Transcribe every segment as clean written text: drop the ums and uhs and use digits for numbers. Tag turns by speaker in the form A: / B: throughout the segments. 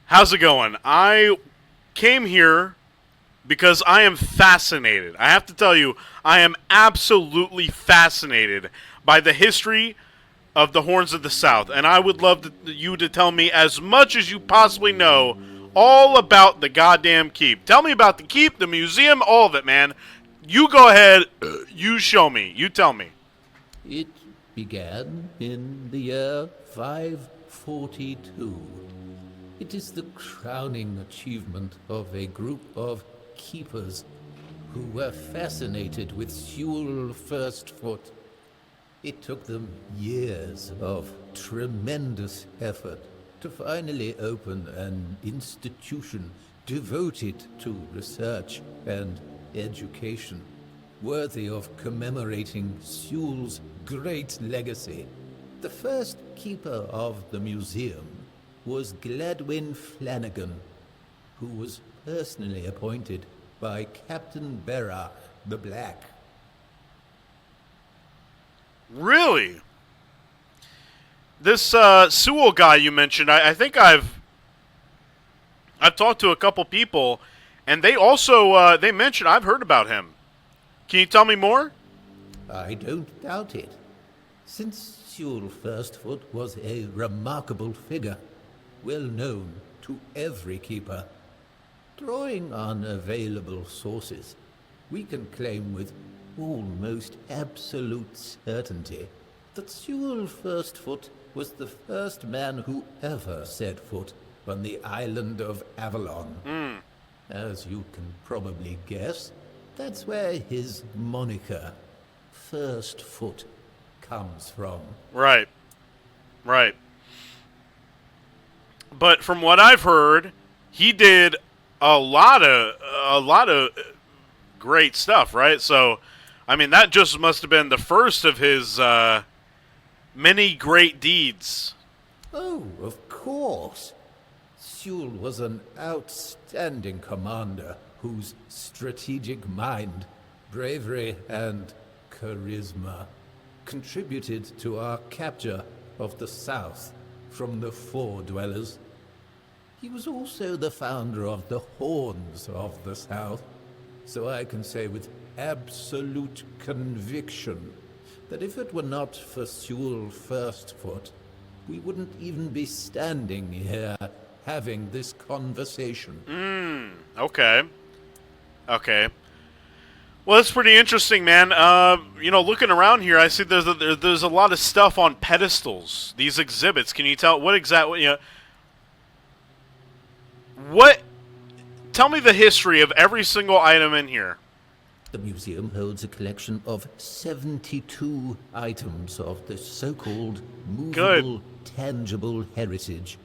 A: How's it going? I came here because I am fascinated. I have to tell you, I am absolutely fascinated by the history of the Horns of the South, and I would love you to tell me as much as you possibly know all about the goddamn keep. Tell me about the keep, the museum, all of it, man. You go ahead, you show me, you tell me.
B: It began in the year 542. It is the crowning achievement of a group of keepers who were fascinated with Sewell Firstfoot. It took them years of tremendous effort to finally open an institution devoted to research and education, worthy of commemorating Sewell's great legacy. The first keeper of the museum was Gladwin Flanagan, who was personally appointed by Captain Berach the Black.
A: Really? This Sewell guy you mentioned, I think I've talked to a couple people, and they also they mentioned I've heard about him. Can you tell me more?
B: I don't doubt it. Since Sewell Firstfoot was a remarkable figure, well known to every keeper, drawing on available sources, we can claim with almost absolute certainty that Sewell Firstfoot was the first man who ever set foot on the island of Avalon. As you can probably guess, that's where his moniker, Firstfoot, comes from.
A: Right. Right. But from what I've heard, he did a lot of great stuff, right? So, I mean, that just must have been the first of his many great deeds.
B: Oh, of course. Sewell was an outstanding commander whose strategic mind, bravery, and charisma contributed to our capture of the South from the Four Dwellers. He was also the founder of the Horns of the South, so I can say with absolute conviction that if it were not for Sewell Firstfoot, we wouldn't even be standing here having this conversation.
A: Okay. Okay. Well, that's pretty interesting, man. You know, looking around here, I see there's a lot of stuff on pedestals. These exhibits. Can you tell what exactly? You know, what? Tell me the history of every single item in here.
B: The museum holds a collection of 72 items of the so-called movable, tangible heritage.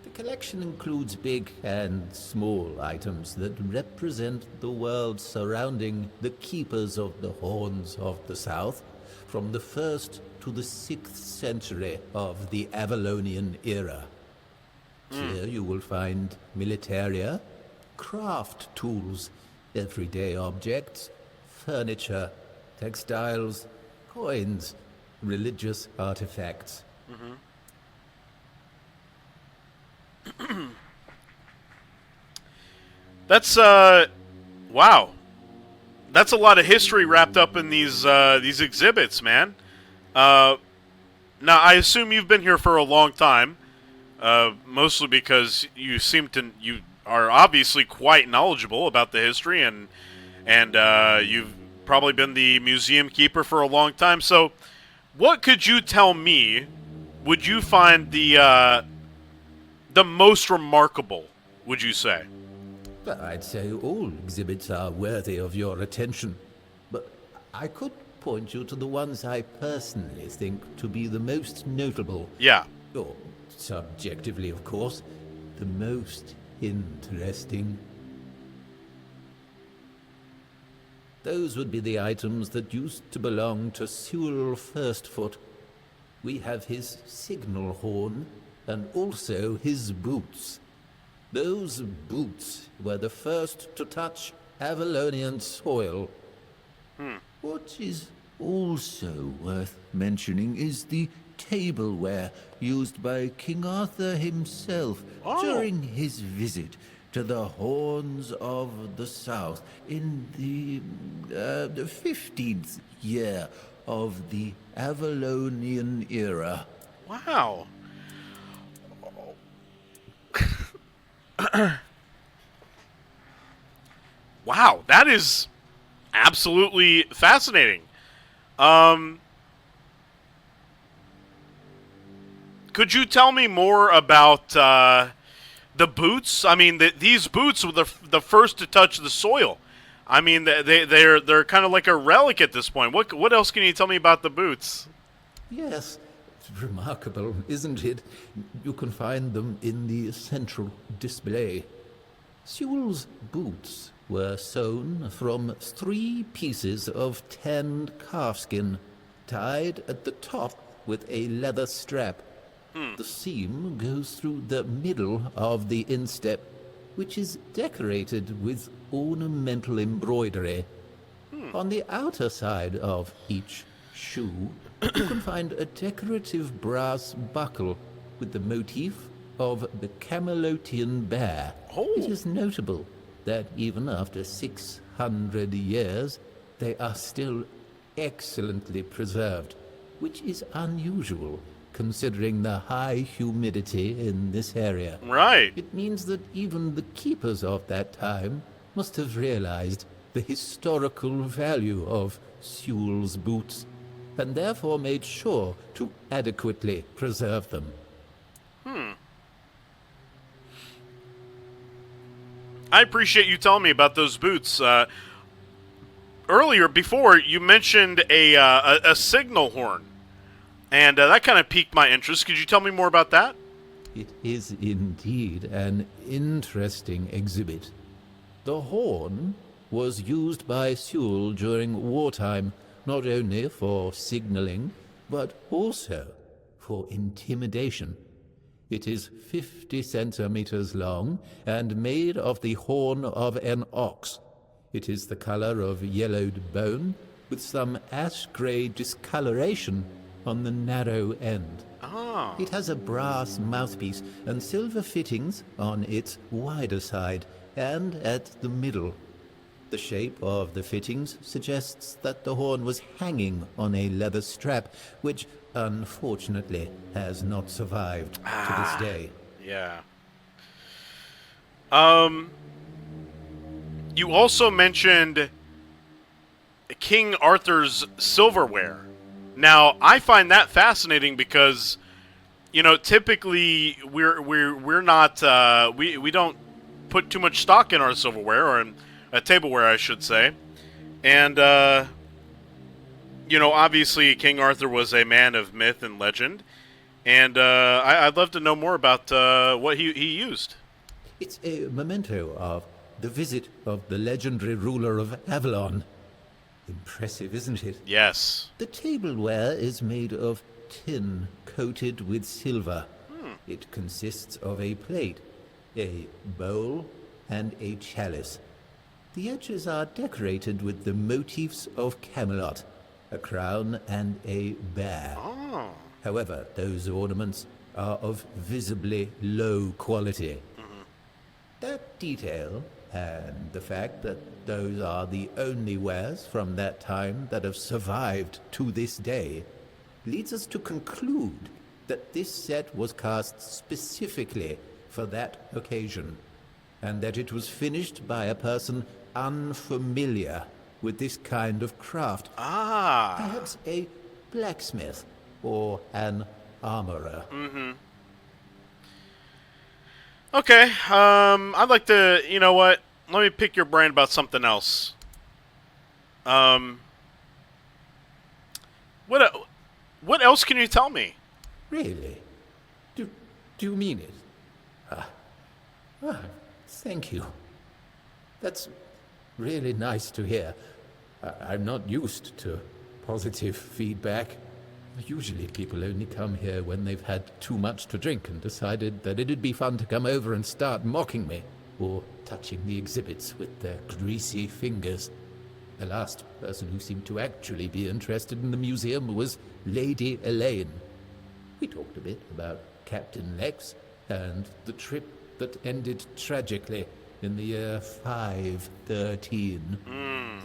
B: The collection includes big and small items that represent the world surrounding the keepers of the Horns of the South from the 1st to the 6th century of the Avalonian era. Here you will find militaria, craft tools, everyday objects, furniture, textiles, coins, religious artifacts.
A: That's wow. That's a lot of history wrapped up in these exhibits, man. Now I assume you've been here for a long time, mostly because you are obviously quite knowledgeable about the history, and you've probably been the museum keeper for a long time. So, what could you tell me? Would you find the most remarkable? Would you say?
B: I'd say all exhibits are worthy of your attention, but I could point you to the ones I personally think to be the most notable.
A: Yeah.
B: Or, subjectively, of course, the most interesting. Those would be the items that used to belong to Sewell Firstfoot. We have his signal horn, and also his boots. Those boots were the first to touch Avalonian soil.
C: What is also worth mentioning is the tableware used by King Arthur himself during his visit to the Horns of the South in the 15th year of the Avalonian era.
A: Wow. Wow, that is absolutely fascinating. Could you tell me more about the boots? I mean, these boots were the first to touch the soil. I mean, they're kind of like a relic at this point. What else can you tell me about the boots?
B: Yes, it's remarkable, isn't it? You can find them in the central display. Sewell's boots were sewn from 3 pieces of tanned calfskin, tied at the top with a leather strap. The seam goes through the middle of the instep, which is decorated with ornamental embroidery. On the outer side of each shoe, you can find a decorative brass buckle with the motif of the Camelotian bear. It is notable that even after 600 years, they are still excellently preserved, which is unusual considering the high humidity in this area.
A: Right.
B: It means that even the keepers of that time must have realized the historical value of Sewell's boots, and therefore made sure to adequately preserve them.
A: I appreciate you telling me about those boots. Earlier, before, you mentioned a signal horn, and that kind of piqued my interest. Could you tell me more about that?
B: It is indeed an interesting exhibit. The horn was used by Sewell during wartime, not only for signaling, but also for intimidation. It is 50 centimeters long and made of the horn of an ox. It is the color of yellowed bone, with some ash-gray discoloration on the narrow end. It has a brass mouthpiece and silver fittings on its wider side and at the middle. The shape of the fittings suggests that the horn was hanging on a leather strap, which unfortunately has not survived to this day.
A: Yeah. You also mentioned King Arthur's silverware. Now, I find that fascinating because, you know, typically we're not we don't put too much stock in our silverware, or in tableware, I should say. And you know, obviously King Arthur was a man of myth and legend, and I'd love to know more about what he used.
B: It's a memento of the visit of the legendary ruler of Avalon. Impressive, isn't it?
A: Yes.
B: The tableware is made of tin coated with silver. It consists of a plate, a bowl, and a chalice. The edges are decorated with the motifs of Camelot. a crown, and a bear.
A: Oh.
B: However, those ornaments are of visibly low quality. That detail, and the fact that those are the only wares from that time that have survived to this day, leads us to conclude that this set was cast specifically for that occasion, and that it was finished by a person unfamiliar with this kind of craft.
A: Ah.
B: Perhaps a blacksmith or an armorer.
A: Okay, I'd like to, you know what? Let me pick your brain about something else. What else can you tell me?
B: Really? Do you mean it? Thank you. That's really nice to hear. I'm not used to positive feedback. Usually people only come here when they've had too much to drink and decided that it'd be fun to come over and start mocking me, or touching the exhibits with their greasy fingers. The last person who seemed to actually be interested in the museum was Lady Elaine. We talked a bit about Captain Lex and the trip that ended tragically in the year 513.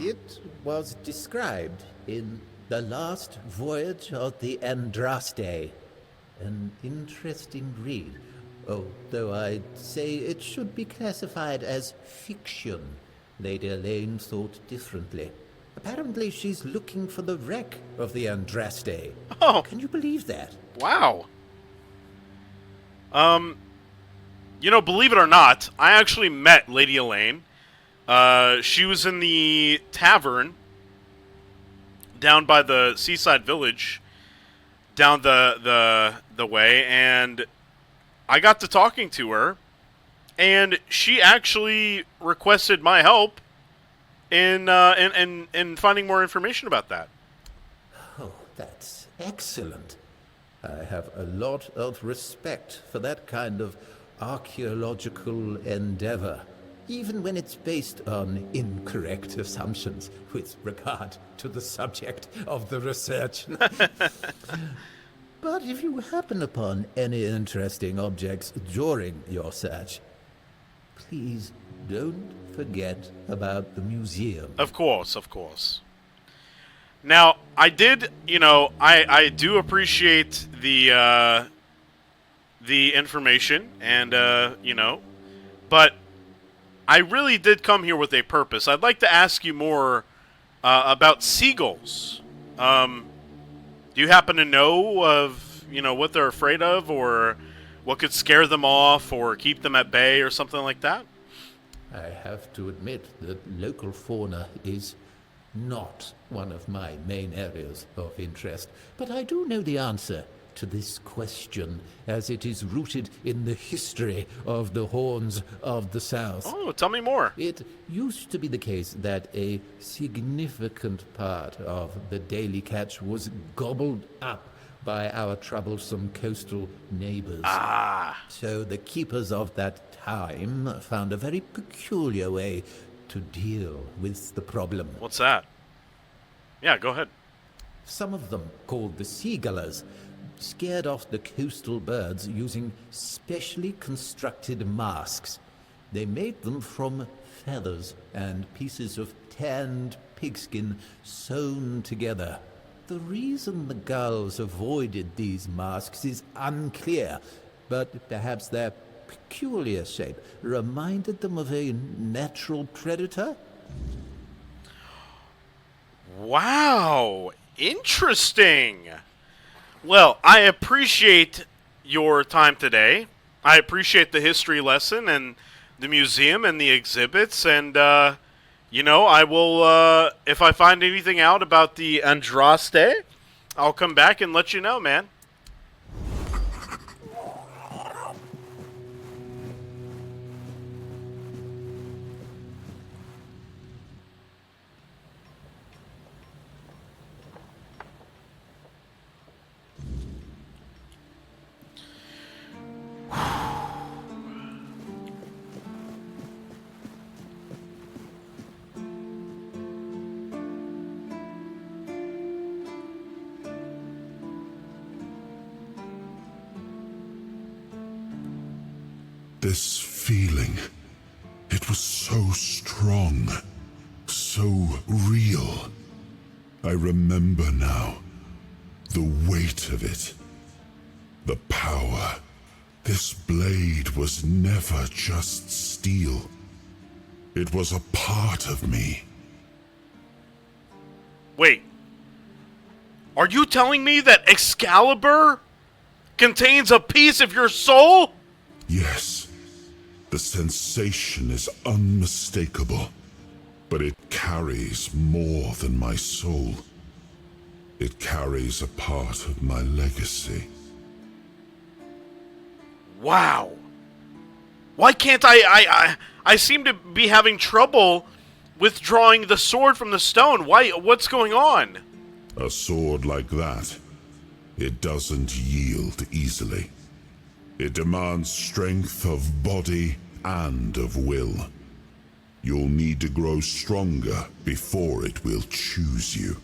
B: It was described in The Last Voyage of the Andraste. An interesting read, although I'd say it should be classified as fiction. Lady Elaine thought differently. Apparently she's looking for the wreck of the Andraste.
A: Oh.
B: Can you believe that?
A: Wow. You know, believe it or not, I actually met Lady Elaine. She was in the tavern down by the seaside village, down the way, and I got to talking to her, and she actually requested my help in finding more information about that.
B: Oh, that's excellent. I have a lot of respect for that kind of archaeological endeavor, even when it's based on incorrect assumptions with regard to the subject of the research. But if you happen upon any interesting objects during your search, please don't forget about the museum.
A: Of course, of course. Now, I did, you know, I do appreciate the information, and, you know, but I really did come here with a purpose. I'd like to ask you more about seagulls. Do you happen to know of, you know, what they're afraid of, or what could scare them off, or keep them at bay, or something like that?
B: I have to admit that local fauna is not one of my main areas of interest, but I do know the answer to this question, as it is rooted in the history of the Horns of the South.
A: Oh, tell me more.
B: It used to be the case that a significant part of the daily catch was gobbled up by our troublesome coastal neighbors.
A: Ah.
B: So the keepers of that time found a very peculiar way to deal with the problem.
A: What's that? Yeah, go ahead.
B: Some of them, called the seagullers, scared off the coastal birds using specially constructed masks. They made them from feathers and pieces of tanned pigskin sewn together. The reason the gulls avoided these masks is unclear, but perhaps their peculiar shape reminded them of a natural predator?
A: Wow, interesting. Well, I appreciate your time today. I appreciate the history lesson and the museum and the exhibits, and you know, I will, if I find anything out about the Andraste, I'll come back and let you know, man.
D: This feeling, it was so strong, so real. I remember now, the weight of it, the power. This blade was never just steel. It was a part of me.
A: Wait. Are you telling me that Excalibur contains a piece of your soul?
D: Yes, the sensation is unmistakable, but it carries more than my soul. It carries a part of my legacy.
A: Wow. Why can't I seem to be having trouble withdrawing the sword from the stone. What's going on?
D: A sword like that, it doesn't yield easily. It demands strength of body and of will. You'll need to grow stronger before it will choose you.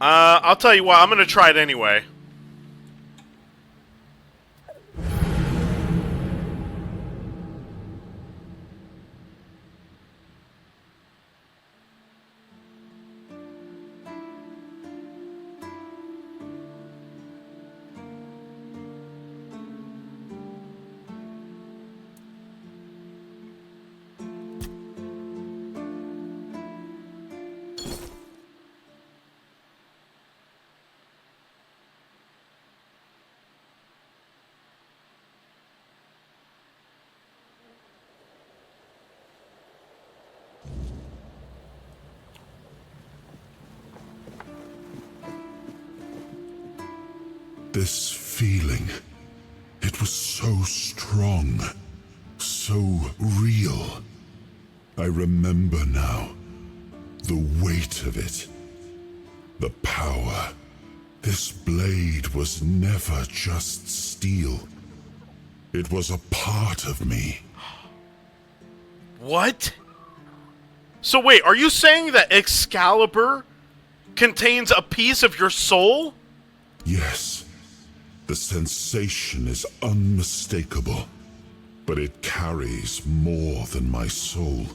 A: I'll tell you what, I'm gonna try it anyway.
D: This feeling, it was so strong, so real. I remember now, the weight of it, the power. This blade was never just steel. It was a part of me.
A: What? So wait, are you saying that Excalibur contains a piece of your soul?
D: Yes. The sensation is unmistakable, but it carries more than my soul.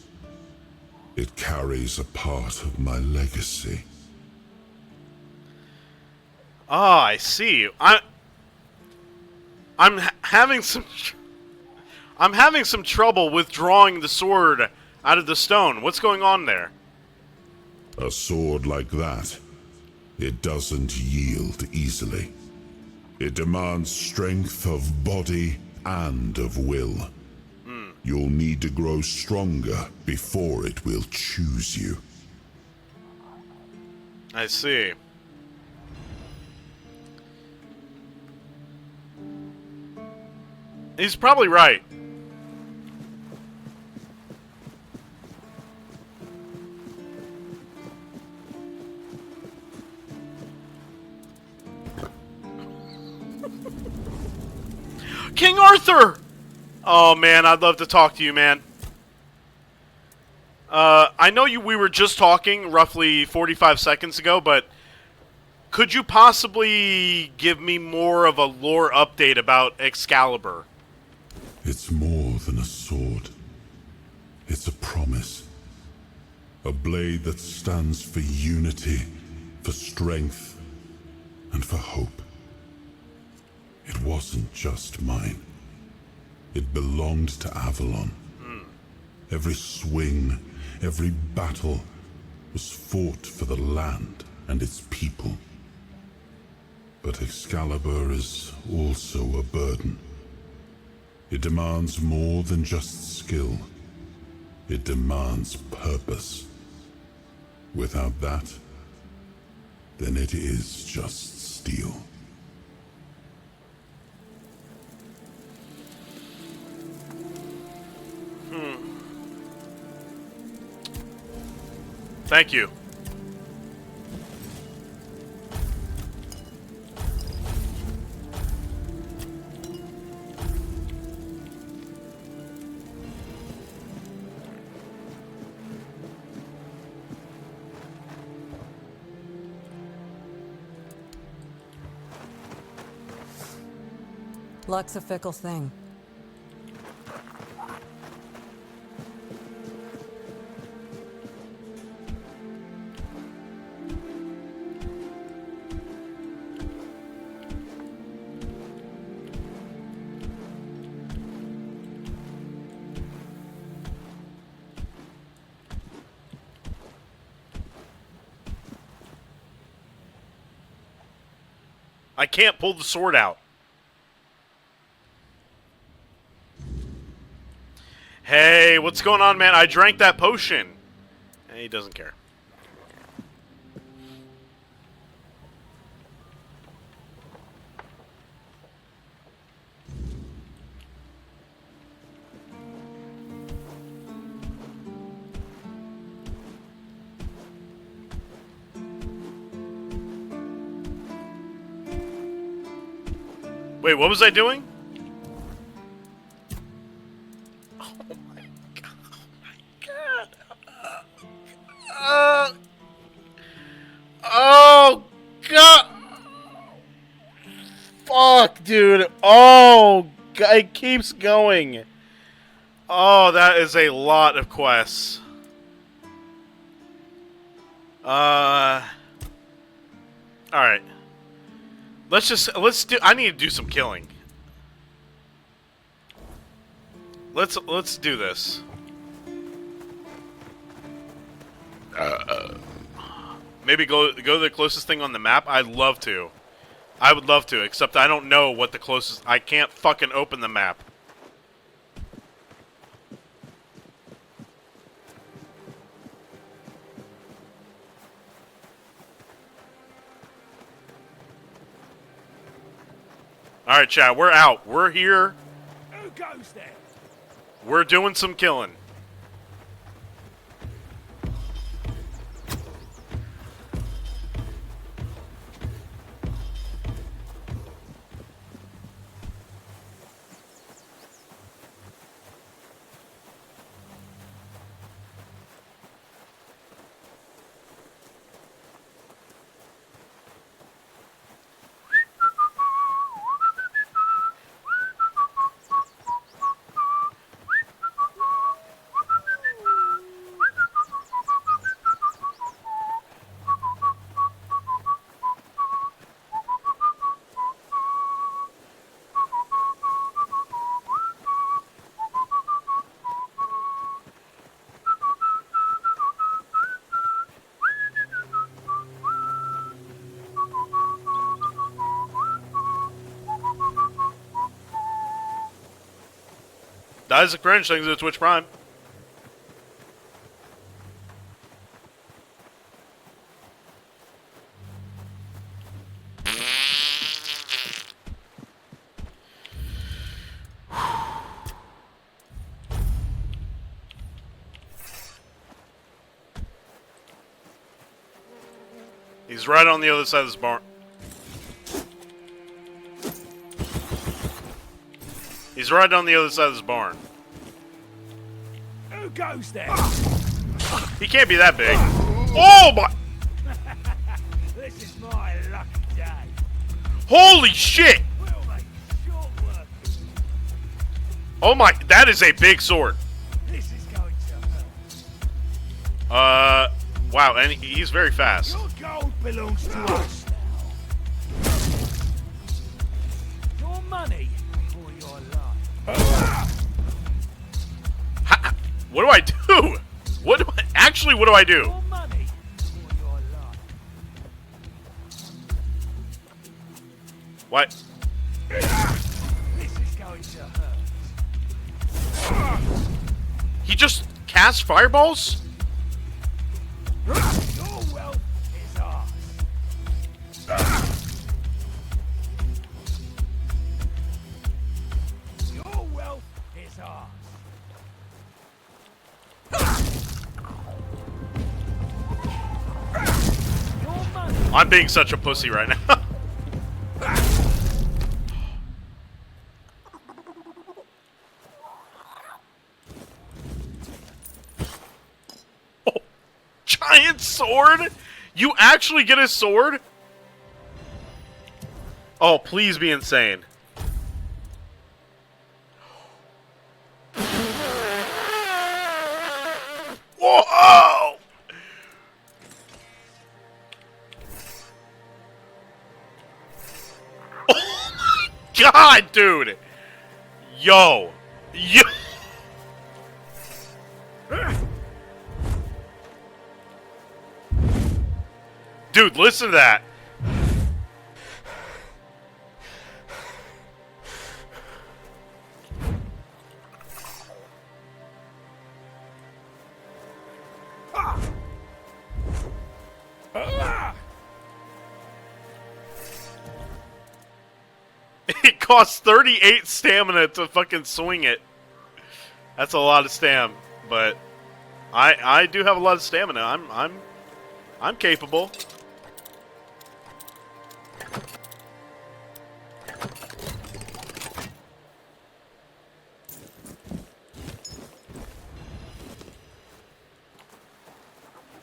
D: It carries a part of my legacy.
A: Ah, I see. I'm having some trouble withdrawing the sword out of the stone. What's going on there?
D: A sword like that, it doesn't yield easily. It demands strength of body and of will. You'll need to grow stronger before it will choose you.
A: I see. He's probably right. King Arthur! Oh man, I'd love to talk to you, man. I know we were just talking roughly 45 seconds ago, but could you possibly give me more of a lore update about Excalibur?
D: It's more than a sword. It's a promise. A blade that stands for unity, for strength, and for hope. It wasn't just mine. It belonged to Avalon. Every swing, every battle was fought for the land and its people. But Excalibur is also a burden. It demands more than just skill. It demands purpose. Without that, then it is just steel.
A: Thank you.
E: Luck's a fickle thing.
A: I can't pull the sword out. Hey, what's going on, man? I drank that potion. And he doesn't care. Wait, what was I doing? Oh my god. Oh my god. Oh god. Fuck, dude. Oh, god, it keeps going. Oh, that is a lot of quests. Alright. Let's do. I need to do some killing. Let's do this. Maybe go to the closest thing on the map. I'd love to. I would love to, except I don't know what the closest. I can't fucking open the map. Alright, chat, we're out. We're here.
F: Who goes there?
A: We're doing some killing. That is a cringe thing to Twitch Prime. He's right on the other side of this barn. He's right on the other side of this barn.
F: Who goes there?
A: He can't be that big. Oh my!
F: This is my lucky day.
A: Holy shit!
F: We'll make short work.
A: Oh my, that is a big sword.
F: This is going to hurt.
A: Wow, and he's very fast.
F: Your gold belongs to us now. Your money or your life.
A: What do I do? What do I do?
F: Your money or your life.
A: What?
F: This is going to hurt.
A: He just cast fireballs?
F: Your wealth is ours. Your wealth is ours. Your money.
A: I'm being such a pussy right now. Oh, giant sword? You actually get a sword? Oh, please be insane. god, dude! Yo! Yo! Dude, listen to that! It costs 38 stamina to fucking swing it. That's a lot of stam, but I do have a lot of stamina. I'm capable.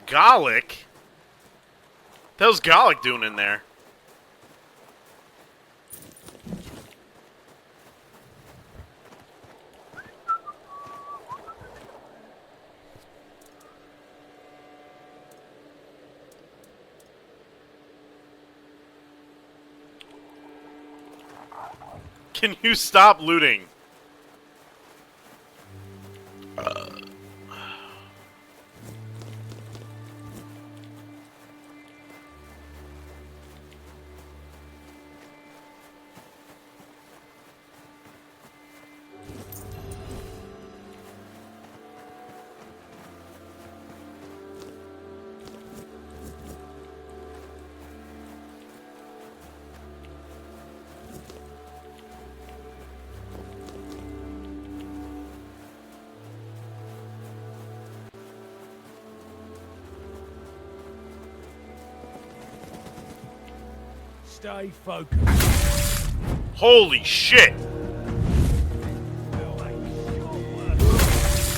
A: Garlic? What the hell's garlic doing in there? Can you stop looting?
F: Stay focused.
A: Holy shit!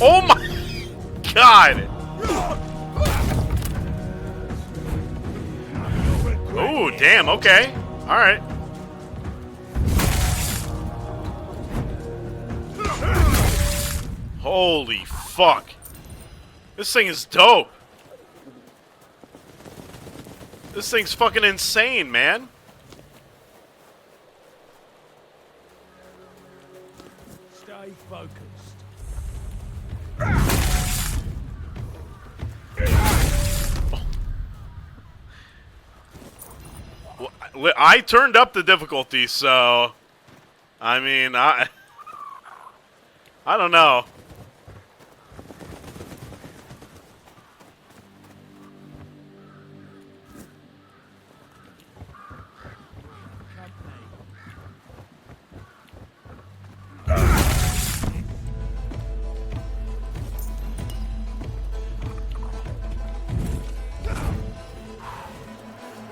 A: Oh my god! Oh, damn, okay. Alright. Holy fuck. This thing is dope. This thing's fucking insane, man.
F: Stay focused.
A: I turned up the difficulty, so I mean, I don't know.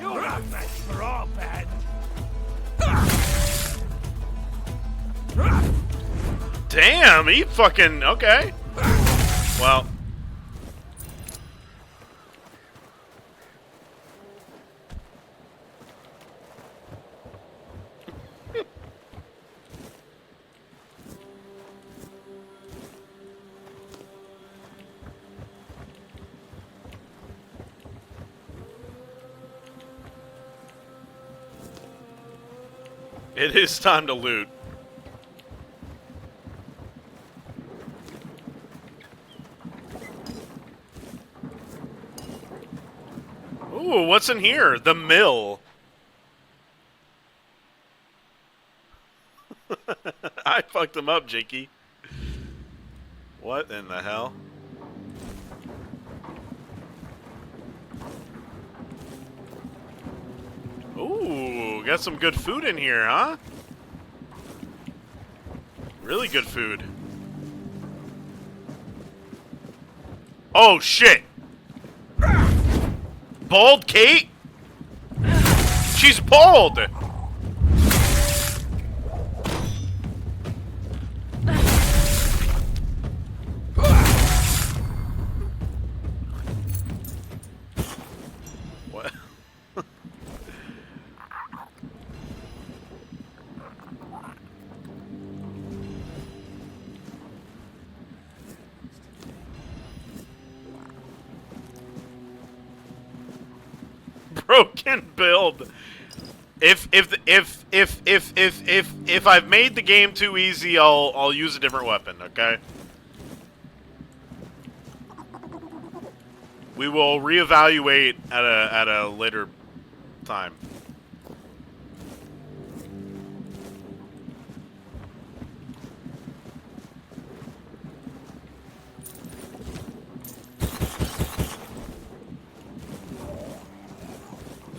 F: You're no match for our band.
A: Damn, he fucking okay. Well, it is time to loot. Ooh, what's in here? The mill. I fucked him up, Jakey. What in the hell? Ooh, got some good food in here, huh? Really good food. Oh, shit! Bald Kate? She's bald! What? Broken build. If I've made the game too easy, I'll use a different weapon. Okay. We will reevaluate at a later time.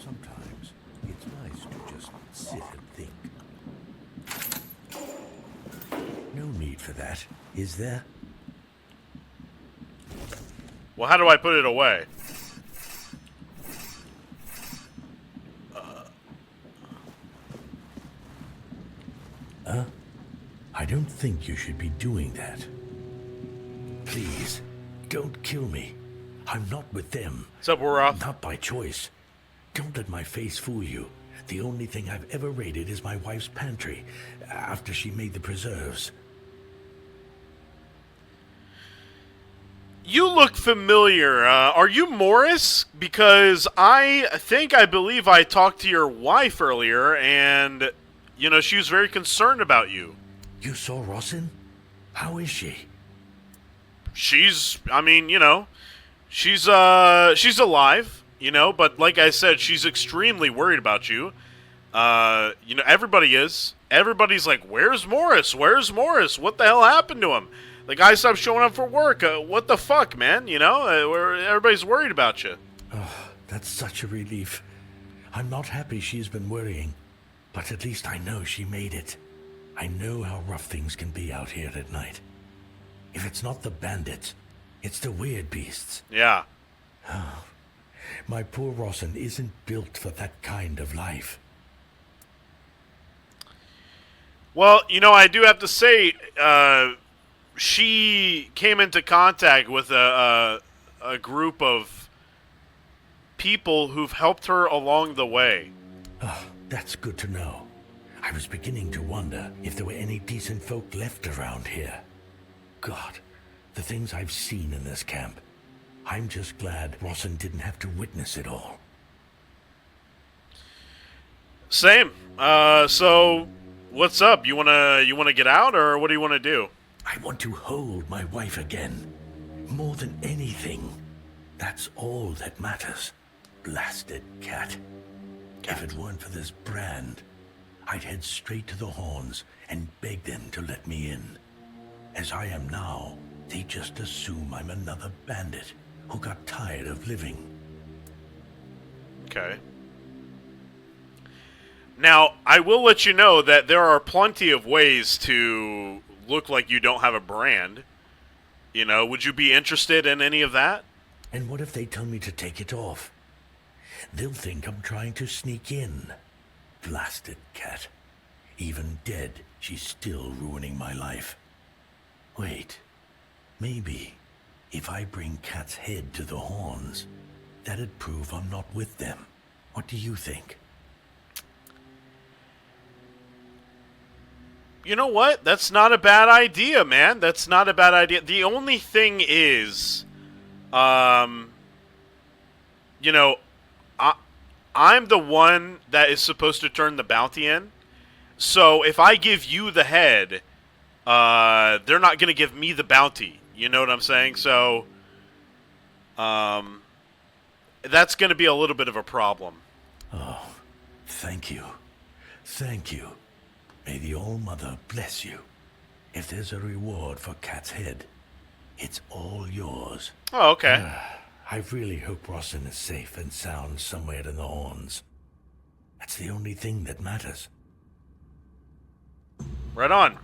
E: Sometimes it's nice to just sit and think. No need for that, is there?
A: Well, how do I put it away?
E: I don't think you should be doing that. Please, don't kill me. I'm not with them.
A: What's up, Warath?
E: Not by choice. Don't let my face fool you. The only thing I've ever raided is my wife's pantry, after she made the preserves.
A: You look familiar. Are you Morris? Because I believe I talked to your wife earlier, and, you know, she was very concerned about you.
E: You saw Rossin? How is she?
A: I mean, you know, she's alive, you know, but like I said, she's extremely worried about you. You know, everybody is. Everybody's like, where's Morris? Where's Morris? What the hell happened to him? The guy stopped showing up for work. What the fuck, man? You know, everybody's worried about you.
E: Oh, that's such a relief. I'm not happy she's been worrying, but at least I know she made it. I know how rough things can be out here at night. If it's not the bandits, it's the weird beasts.
A: Yeah.
E: My poor Rossin isn't built for that kind of life.
A: Well, you know, I do have to say, she came into contact with a group of people who've helped her along the way.
E: Oh, that's good to know. I was beginning to wonder if there were any decent folk left around here. God, the things I've seen in this camp. I'm just glad Rossin didn't have to witness it all.
A: Same. So what's up? You wanna get out, or what do you want to do?
E: I want to hold my wife again. More than anything. That's all that matters. Blasted cat. If it weren't for this brand, I'd head straight to the Horns and beg them to let me in. As I am now, they just assume I'm another bandit who got tired of living.
A: Okay. Now, I will let you know that there are plenty of ways to look like you don't have a brand. You know, would you be interested in any of that?
E: And what if they tell me to take it off? They'll think I'm trying to sneak in. Blasted cat. Even dead, she's still ruining my life. Wait. Maybe, if I bring Cat's head to the Horns, that'd prove I'm not with them. What do you think?
A: You know what? That's not a bad idea, man. That's not a bad idea. The only thing is, you know, I'm the one that is supposed to turn the bounty in. So if I give you the head, they're not going to give me the bounty. You know what I'm saying? So, that's going to be a little bit of a problem.
E: Oh, thank you. Thank you. May the All-Mother bless you. If there's a reward for Cat's head, it's all yours.
A: Oh, okay.
E: I really hope Rossin is safe and sound somewhere in the Horns. That's the only thing that matters.
A: Right on.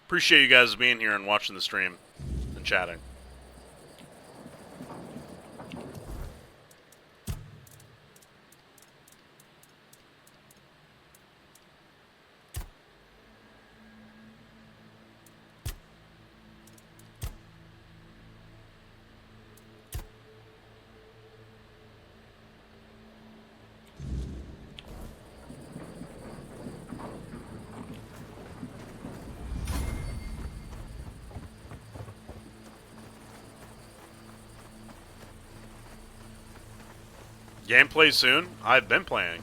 A: Appreciate you guys being here and watching the stream and chatting. Gameplay soon? I've been playing.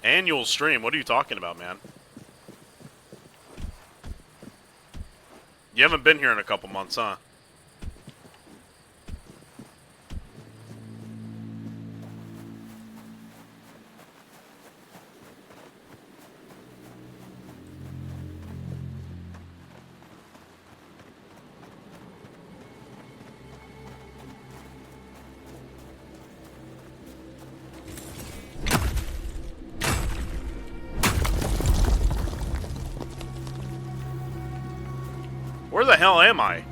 A: Annual stream? What are you talking about, man? You haven't been here in a couple months, huh? Where the hell am I?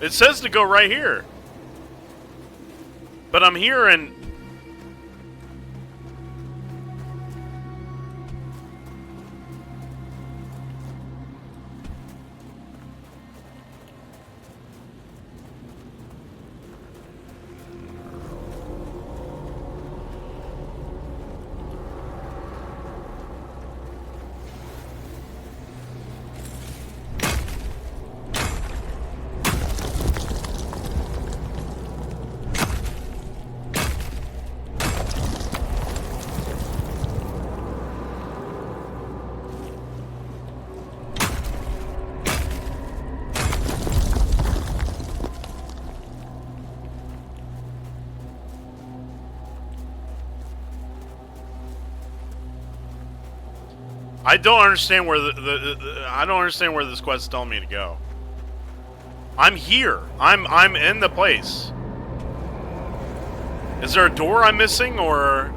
A: It says to go right here. But I'm here and... I don't understand where I don't understand where this quest is telling me to go. I'm here. I'm in the place. Is there a door I'm missing, or...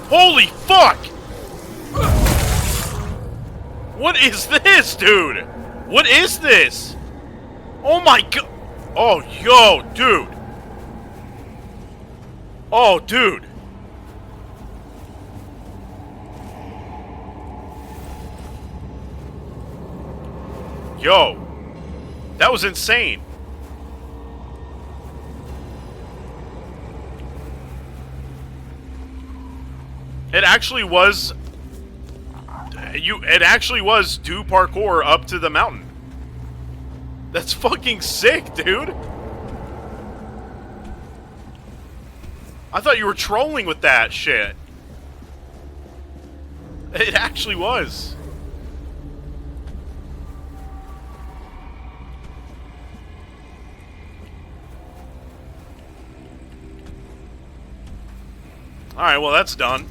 A: Holy fuck! What is this, dude? What is this? Oh my god! Oh, yo, dude! Oh, dude! Yo! That was insane! It actually was... It actually was do parkour up to the mountain. That's fucking sick, dude! I thought you were trolling with that shit. It actually was. Alright, well that's done.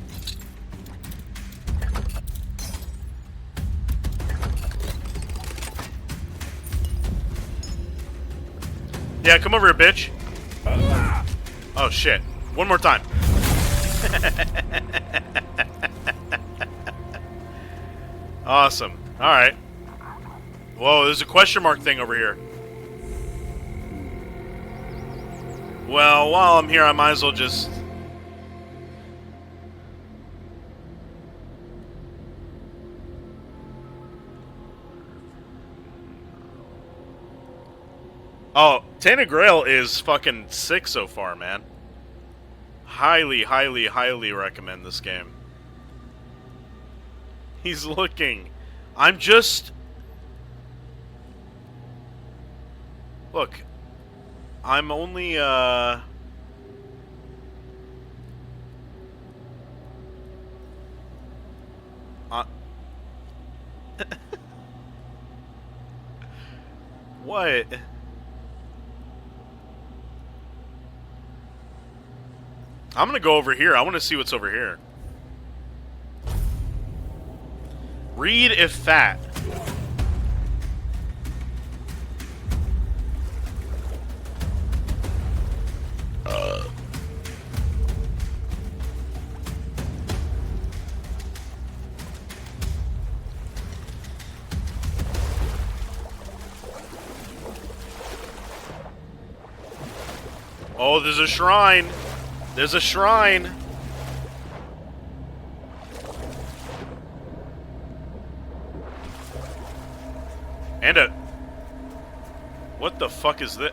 A: Yeah, come over here, bitch. Oh, shit. One more time. Awesome. Alright. Whoa, there's a question mark thing over here. Well, while I'm here, I might as well just... Oh, Tainted Grail is fucking sick so far, man. Highly, highly, highly recommend this game. He's looking. I'm just... Look. I'm only, What? I'm gonna go over here. I want to see what's over here. Read if fat. Oh, there's a shrine. There's a shrine. And a... What the fuck is this?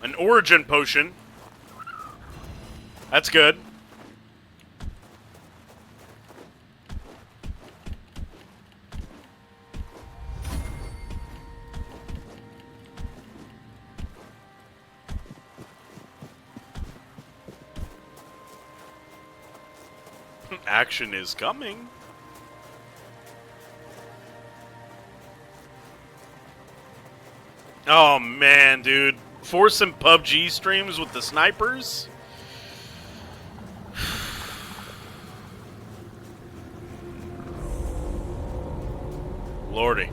A: An origin potion. That's good. Action is coming. Oh man, dude. Force some PUBG streams with the snipers? Lordy.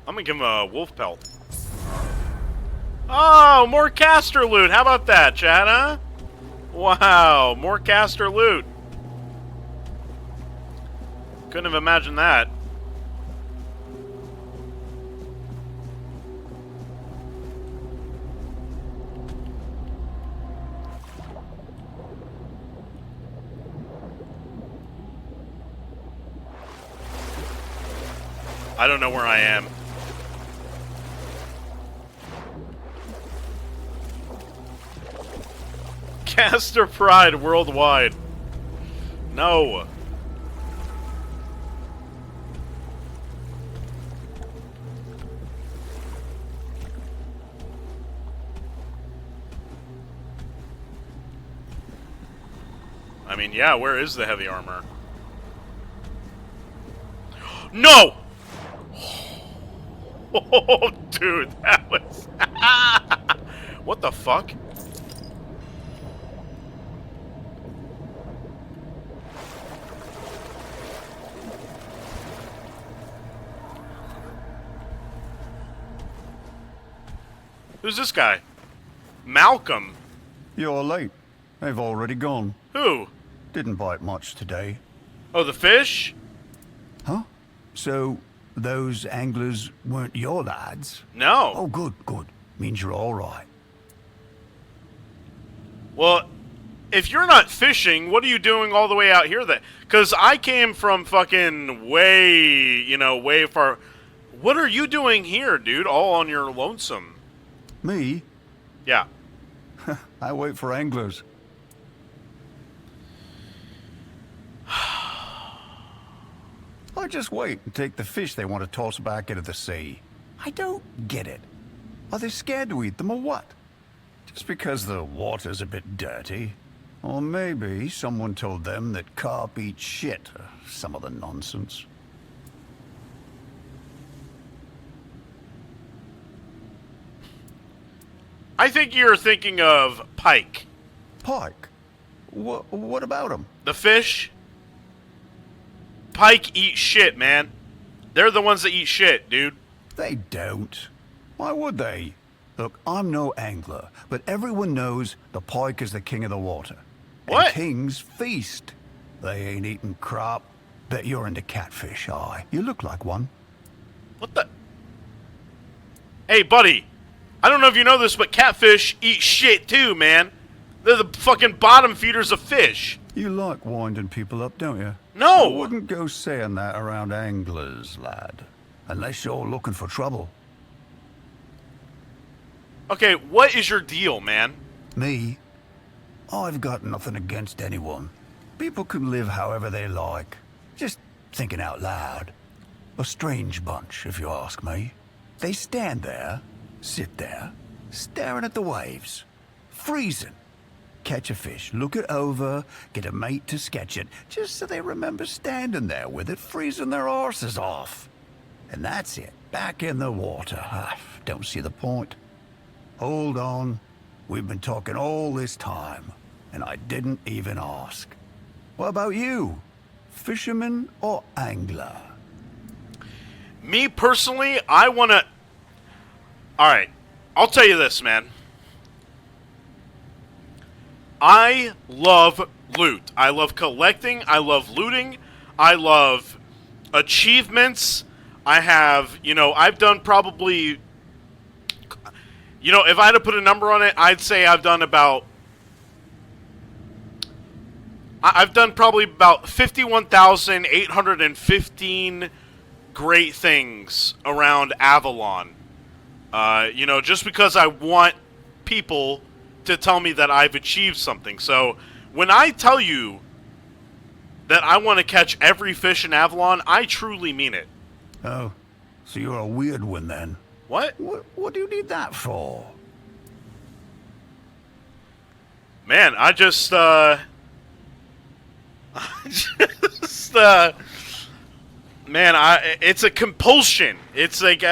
A: I'm gonna give him a wolf pelt. Oh, more caster loot. How about that, chat, huh? Wow, more caster loot. Couldn't have imagined that. I don't know where I am. Caster Pride worldwide. No. I mean, yeah, where is the heavy armor? No! Oh, dude, that was... What the fuck? Who's this guy? Malcolm.
G: You're late. They've already gone.
A: Who?
G: Didn't bite much today.
A: Oh, the fish?
G: Huh? So, those anglers weren't your lads?
A: No.
G: Oh, good, good. Means you're all right.
A: Well, if you're not fishing, what are you doing all the way out here then? Because I came from fucking way, way far. What are you doing here, dude? All on your lonesome.
G: Me?
A: Yeah.
G: I wait for anglers. I just wait and take the fish they want to toss back into the sea. I don't get it. Are they scared to eat them or what? Just because the water's a bit dirty? Or maybe someone told them that carp eat shit or some other nonsense.
A: I think you're thinking of pike.
G: Pike? What about them?
A: The fish. Pike eat shit, man. They're the ones that eat shit, dude.
G: They don't. Why would they? Look, I'm no angler, but everyone knows the pike is the king of the water.
A: What?
G: And kings feast. They ain't eating crap. Bet you're into catfish, aye. You look like one.
A: What the? Hey, buddy. I don't know if you know this, but catfish eat shit too, man. They're the fucking bottom feeders of fish.
G: You like winding people up, don't you?
A: No.
G: I wouldn't go saying that around anglers, lad. Unless you're looking for trouble.
A: Okay, what is your deal, man?
G: Me? I've got nothing against anyone. People can live however they like. Just thinking out loud. A strange bunch, if you ask me. They stand there, sit there, staring at the waves. Freezing. Catch a fish, look it over, get a mate to sketch it, just so they remember standing there with it, freezing their arses off. And that's it, back in the water. I don't see the point. Hold on. We've been talking all this time, and I didn't even ask. What about you? Fisherman or angler?
A: Me personally, I want to... Alright, I'll tell you this, man. I love loot. I love collecting. I love looting. I love achievements. I have, I've done probably... if I had to put a number on it, I'd say I've done probably about 51,815 great things around Avalon. Just because I want people to tell me that I've achieved something. So, when I tell you that I want to catch every fish in Avalon, I truly mean it.
G: Oh, so you're a weird one then.
A: What?
G: What do you need that for?
A: Man, it's a compulsion. It's like,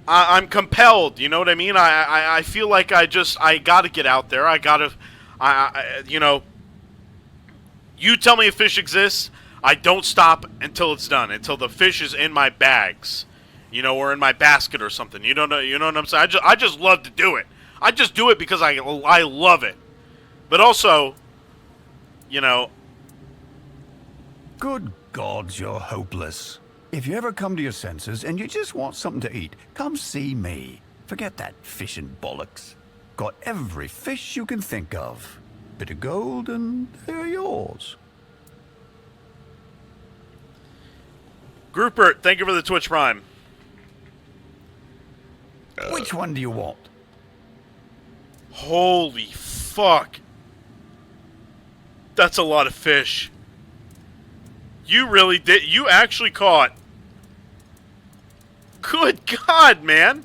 A: I'm compelled, you know what I mean? I feel like I gotta get out there. You tell me a fish exists, I don't stop until it's done, until the fish is in my bags, or in my basket or something. You know what I'm saying? I just love to do it. I just do it because I love it. But also,
G: Good gods, you're hopeless. If you ever come to your senses and you just want something to eat, come see me. Forget that fishing bollocks. Got every fish you can think of. Bit of gold and they're yours.
A: Groupert, thank you for the Twitch Prime.
G: Which one do you want?
A: Holy fuck. That's a lot of fish. You really did. You actually caught. Good God, man.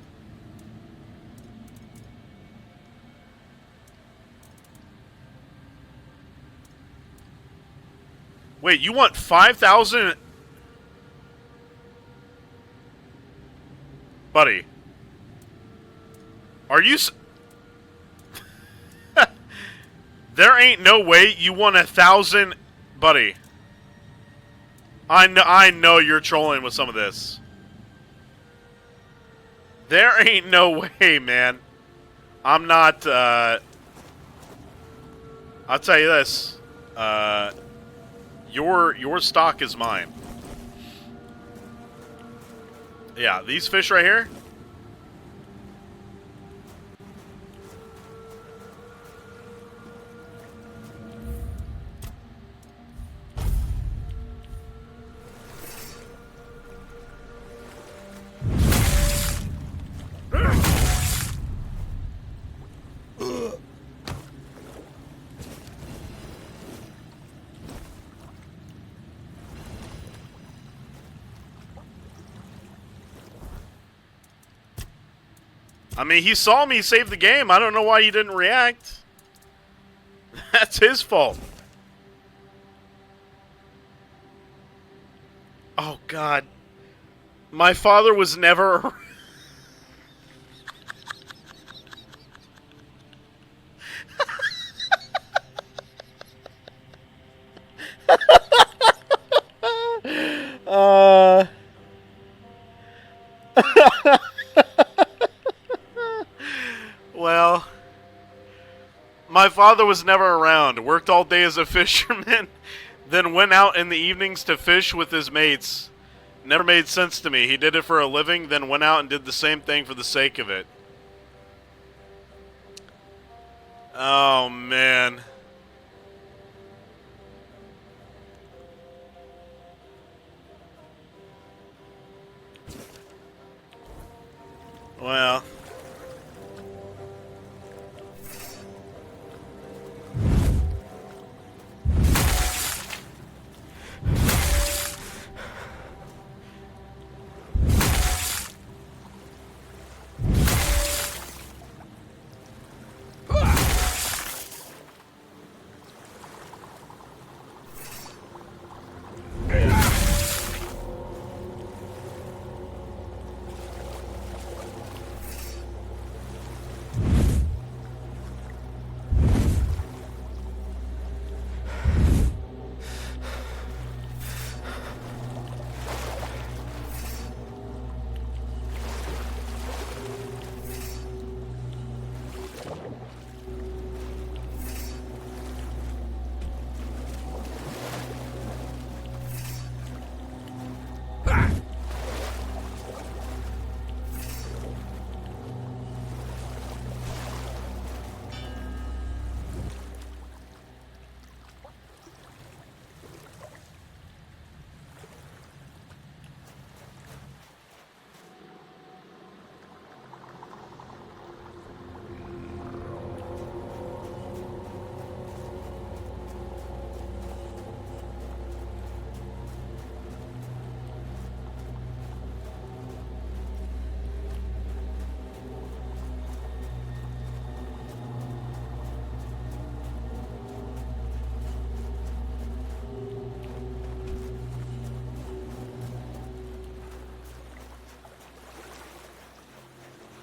A: Wait, you want 5,000? Buddy. Are you... There ain't no way you want 1,000... Buddy. I know you're trolling with some of this. There ain't no way, man. I'm not, I'll tell you this. Your stock is mine. Yeah, these fish right here. I mean, he saw me save the game. I don't know why he didn't react. That's his fault. Oh, God. My father was never... Well, my father was never around. Worked all day as a fisherman, then went out in the evenings to fish with his mates. Never made sense to me. He did it for a living, then went out and did the same thing for the sake of it. Oh, man. Well.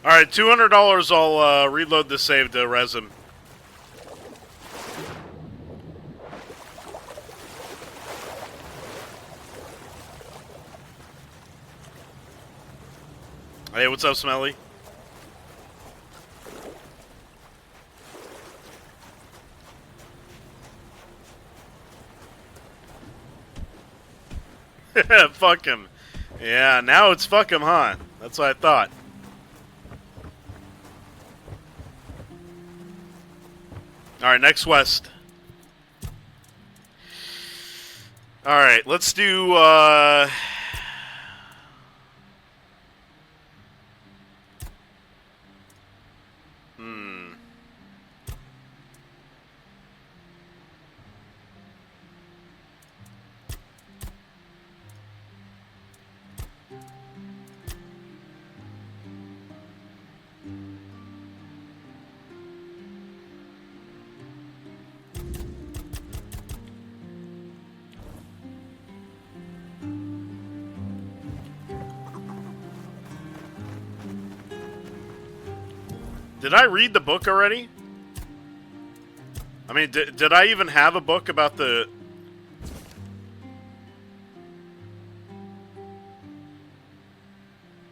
A: Alright, $200 I'll reload the save to res him. Hey, what's up, Smelly? Fuck him. Yeah, now it's fuck him, huh? That's what I thought. Alright, next west. Alright, let's do, Did I read the book already? I mean, did I even have a book about the...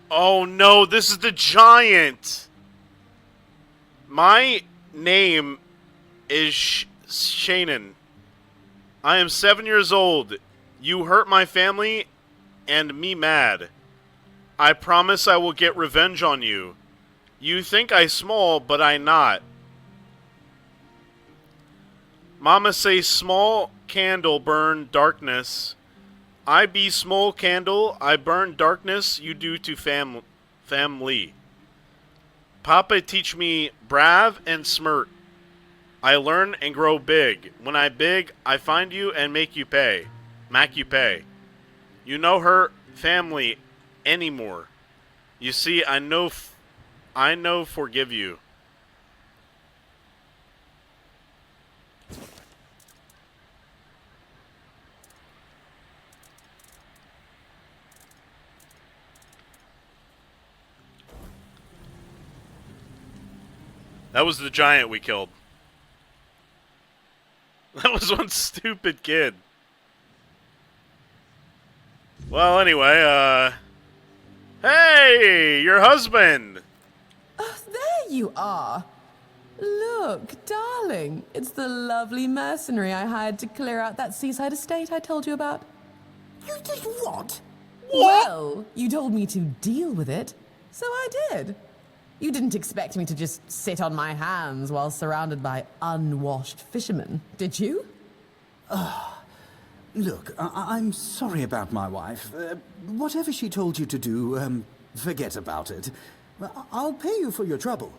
A: Oh no, this is the giant! My name is Shannon. I am 7 years old. You hurt my family and me mad. I promise I will get revenge on you. You think I small, but I not. Mama say small candle burn darkness. I be small candle, I burn darkness, you do to family. Papa teach me brave and smirt. I learn and grow big. When I big, I find you and make you pay. Mac you pay. You know her family anymore. You see, I know forgive you. That was the giant we killed. That was one stupid kid. Well, anyway, hey, your husband!
H: Oh, there you are. Look, darling, it's the lovely mercenary I hired to clear out that seaside estate I told you about.
I: You did what?
H: Well, you told me to deal with it, so I did. You didn't expect me to just sit on my hands while surrounded by unwashed fishermen, did you?
I: Look, I'm sorry about my wife. Whatever she told you to do, forget about it. I'll pay you for your trouble.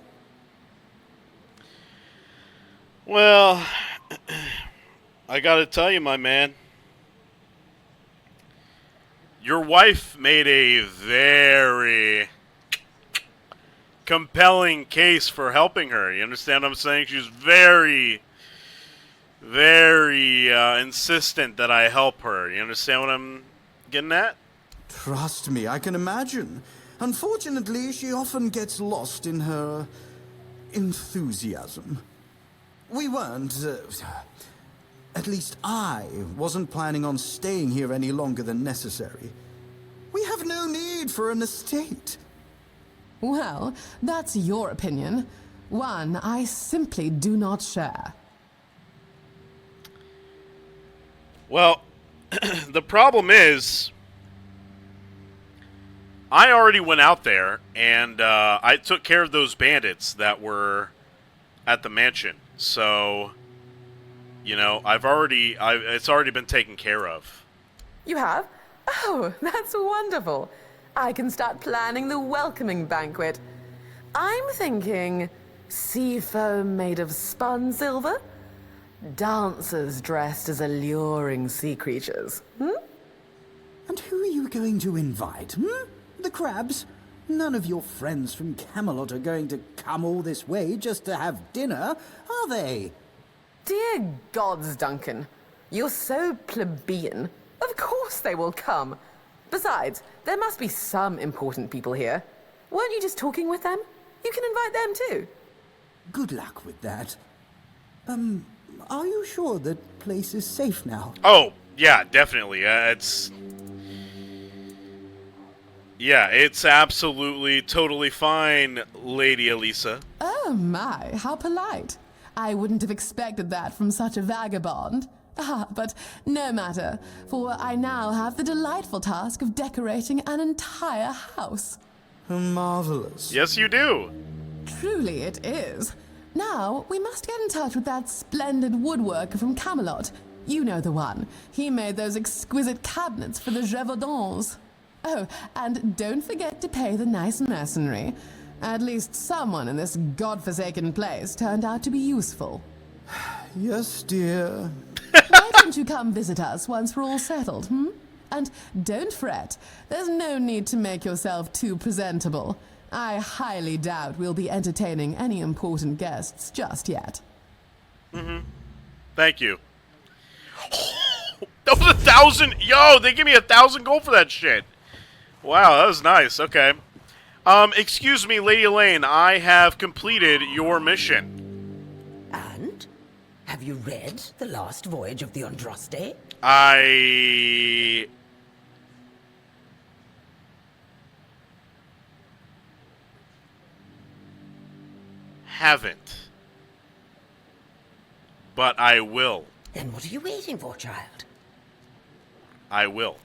A: Well, I gotta tell you, my man. Your wife made a very compelling case for helping her. You understand what I'm saying? She's very, very insistent that I help her. You understand what I'm getting at?
I: Trust me, I can imagine. Unfortunately, she often gets lost in her enthusiasm. We weren't, at least I wasn't planning on staying here any longer than necessary. We have no need for an estate.
H: Well, that's your opinion. One I simply do not share.
A: Well, the problem is, I already went out there and I took care of those bandits that were at the mansion. So, you know, it's already been taken care of.
H: You have? Oh, that's wonderful. I can start planning the welcoming banquet. I'm thinking sea foam made of spun silver, dancers dressed as alluring sea creatures.
I: And who are you going to invite, The crabs? None of your friends from Camelot are going to come all this way just to have dinner, are they?
H: Dear gods, Duncan. You're so plebeian. Of course they will come. Besides, there must be some important people here. Weren't you just talking with them? You can invite them too.
I: Good luck with that. Are you sure that place is safe now?
A: Oh, yeah, definitely. It's absolutely, totally fine, Lady Elisa.
H: Oh my, how polite. I wouldn't have expected that from such a vagabond. But no matter, for I now have the delightful task of decorating an entire house.
I: Marvelous.
A: Yes, you do.
H: Truly it is. Now, we must get in touch with that splendid woodworker from Camelot. You know the one. He made those exquisite cabinets for the Gévaudan. Oh, and don't forget to pay the nice mercenary. At least someone in this godforsaken place turned out to be useful.
I: Yes, dear.
H: Why don't you come visit us once we're all settled, And don't fret. There's no need to make yourself too presentable. I highly doubt we'll be entertaining any important guests just yet.
A: Thank you. That was 1,000. Yo, they give me 1,000 gold for that shit. Wow, that was nice. Okay. Excuse me, Lady Elaine. I have completed your mission.
J: And? Have you read The Last Voyage of the Andraste?
A: I haven't. But I will.
J: Then what are you waiting for, child?
A: I will.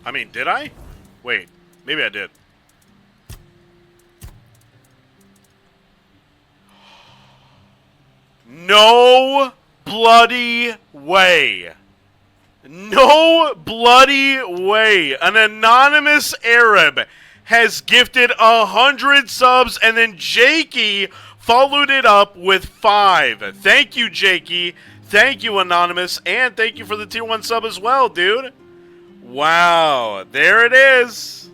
A: I mean, did I? Wait, maybe I did. No bloody way. No bloody way. An anonymous Arab has gifted 100 subs, and then Jakey followed it up with 5. Thank you, Jakey. Thank you, Anonymous. And thank you for the tier 1 sub as well, dude. Wow, there it is.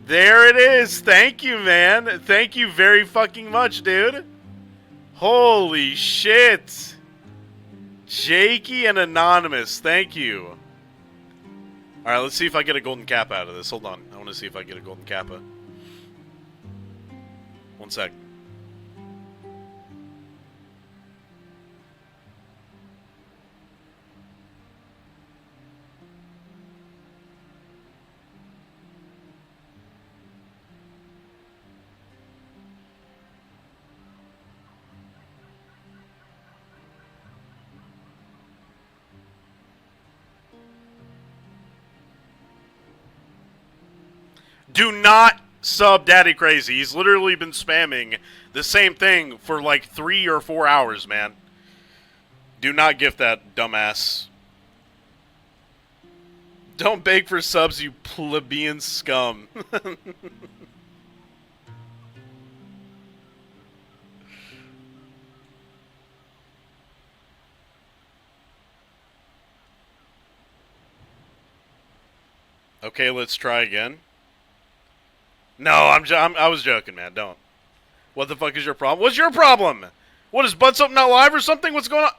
A: There it is. Thank you, man. Thank you very fucking much, dude. Holy shit. Jakey and Anonymous, thank you. Alright, let's see if I get a golden kappa out of this. Hold on. I want to see if I get a golden kappa. One sec. Do not sub Daddy Crazy. He's literally been spamming the same thing for like 3 or 4 hours, man. Do not gift that, dumbass. Don't beg for subs, you plebeian scum. Okay, let's try again. No, I was joking, man. Don't. What the fuck is your problem? What's your problem? What, is Butts Up not live or something? What's going on?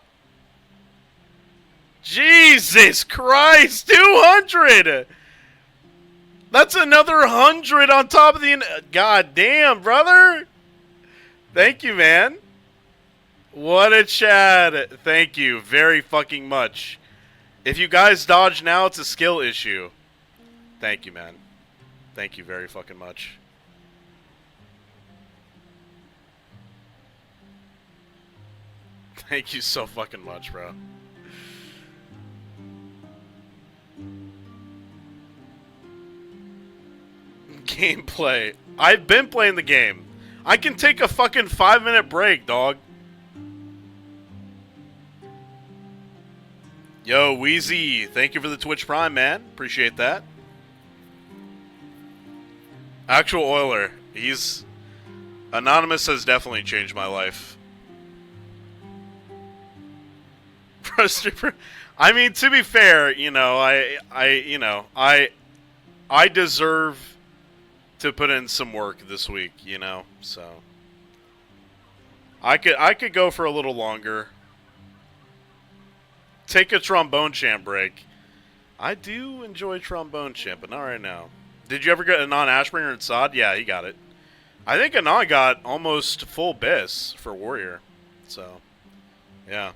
A: Jesus Christ, 200! That's another 100 on top of the... God damn, brother! Thank you, man. What a Chad. Thank you very fucking much. If you guys dodge now, it's a skill issue. Thank you, man. Thank you very fucking much. Thank you so fucking much, bro. Gameplay. I've been playing the game. I can take a fucking 5-minute break, dog. Yo, Wheezy, thank you for the Twitch Prime, man. Appreciate that. Actual Oiler. He's... Anonymous has definitely changed my life. I mean, to be fair, you know, I deserve to put in some work this week, you know, so I could go for a little longer. Take a trombone champ break. I do enjoy trombone champ, but not right now. Did you ever get Anon Ashbringer and Sod? Yeah, he got it. I think Anon got almost full bis for Warrior. So, yeah.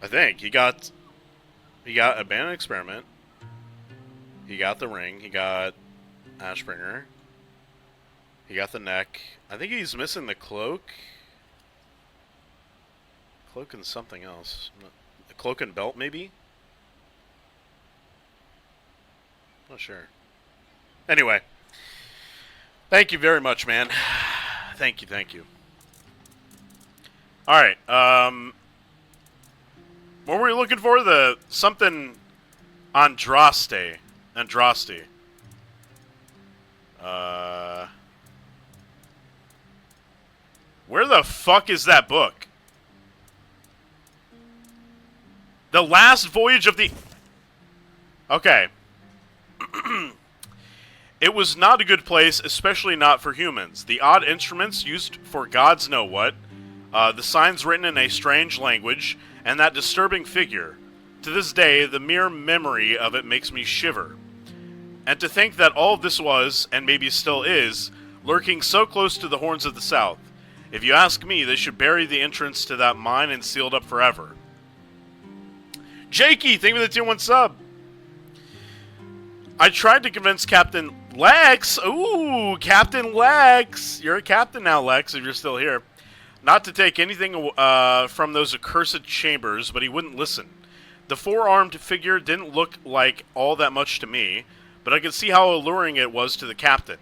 A: I think he got Abandoned Experiment. He got the ring. He got Ashbringer. He got the neck. I think he's missing the cloak. Cloak and something else. A cloak and belt, maybe? Not sure. Anyway. Thank you very much, man. Thank you, thank you. Alright, what were we looking for? The something Andraste. Andraste. Where the fuck is that book? The Last Voyage of the... Okay. It was not a good place, especially not for humans. The odd instruments used for gods know what, the signs written in a strange language, and that disturbing figure. To this day, the mere memory of it makes me shiver. And to think that all of this was, and maybe still is, lurking so close to the horns of the south. If you ask me, they should bury the entrance to that mine and seal it up forever. Jakey, thank you for the tier 1 sub. I tried to convince Captain Lex. Ooh, Captain Lex. You're a captain now, Lex, if you're still here. Not to take anything from those accursed chambers, but he wouldn't listen. The four-armed figure didn't look like all that much to me, but I could see how alluring it was to the captain.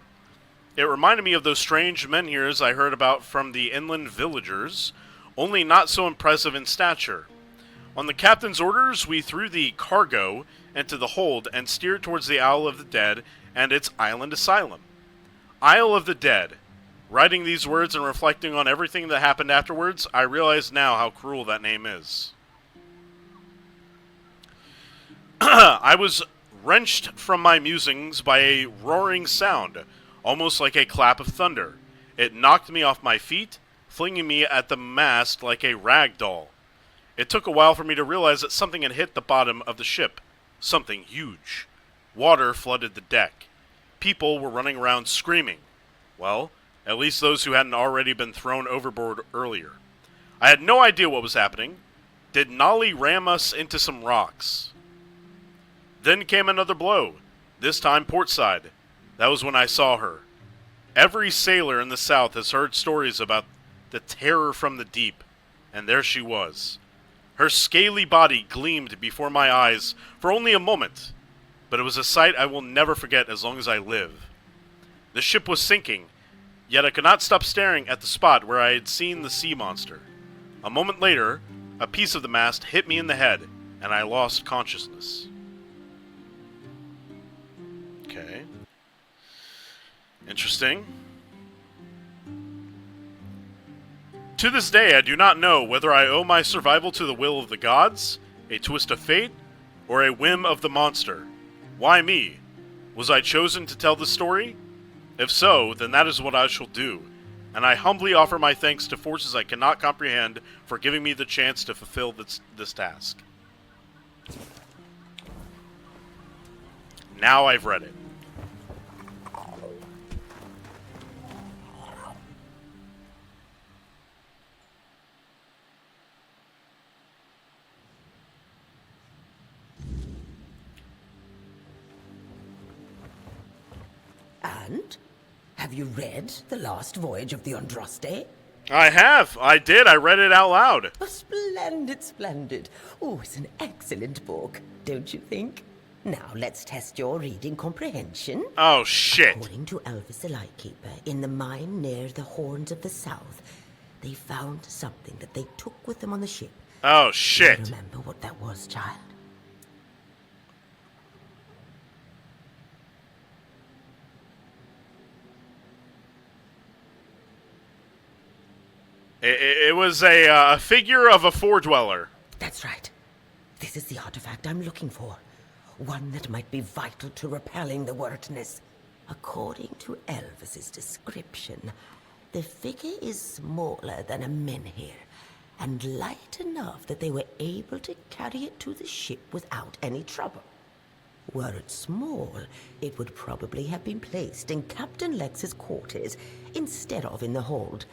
A: It reminded me of those strange menhirs I heard about from the inland villagers, only not so impressive in stature. On the captain's orders, we threw the cargo into the hold and steered towards the Isle of the Dead and its island asylum. Isle of the Dead. Writing these words and reflecting on everything that happened afterwards, I realize now how cruel that name is. I was wrenched from my musings by a roaring sound, almost like a clap of thunder. It knocked me off my feet, flinging me at the mast like a rag doll. It took a while for me to realize that something had hit the bottom of the ship. something huge. Water flooded the deck. People were running around screaming. Well, at least those who hadn't already been thrown overboard earlier. I had no idea what was happening. Did Nolly ram us into some rocks? Then came another blow, this time portside. That was when I saw her. Every sailor in the South has heard stories about the terror from the deep, and there she was. Her scaly body gleamed before my eyes for only a moment, but it was a sight I will never forget as long as I live. The ship was sinking, yet I could not stop staring at the spot where I had seen the sea monster. A moment later, a piece of the mast hit me in the head, and I lost consciousness. Okay. Interesting. To this day, I do not know whether I owe my survival to the will of the gods, a twist of fate, or a whim of the monster. Why me? Was I chosen to tell the story? If so, then that is what I shall do, and I humbly offer my thanks to forces I cannot comprehend for giving me the chance to fulfill this task. Now I've read it.
J: And? Have you read The Last Voyage of the Andraste?
A: I have. I did. I read it out loud.
J: Oh, splendid, splendid. Oh, it's an excellent book, don't you think? Now, let's test your reading comprehension.
A: Oh, shit.
J: According to Elvis the Lightkeeper, in the mine near the Horns of the South, they found something that they took with them on the ship.
A: Oh, shit.
J: Do you remember what that was, child?
A: It was a figure of a four-dweller.
J: That's right. This is the artifact I'm looking for. One that might be vital to repelling the wordness. According to Elvis's description, the figure is smaller than a menhir, and light enough that they were able to carry it to the ship without any trouble. Were it small, it would probably have been placed in Captain Lex's quarters instead of in the hold.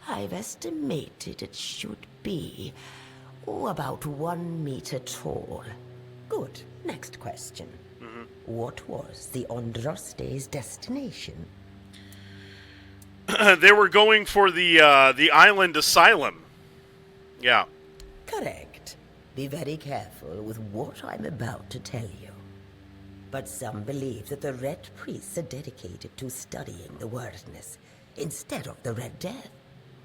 J: I've estimated it should be about 1 meter tall. Good. Next question. What was the Andraste's destination?
A: They were going for the island asylum. Yeah.
J: Correct. Be very careful with what I'm about to tell you. But some believe that the Red Priests are dedicated to studying the wordness instead of the Red Death.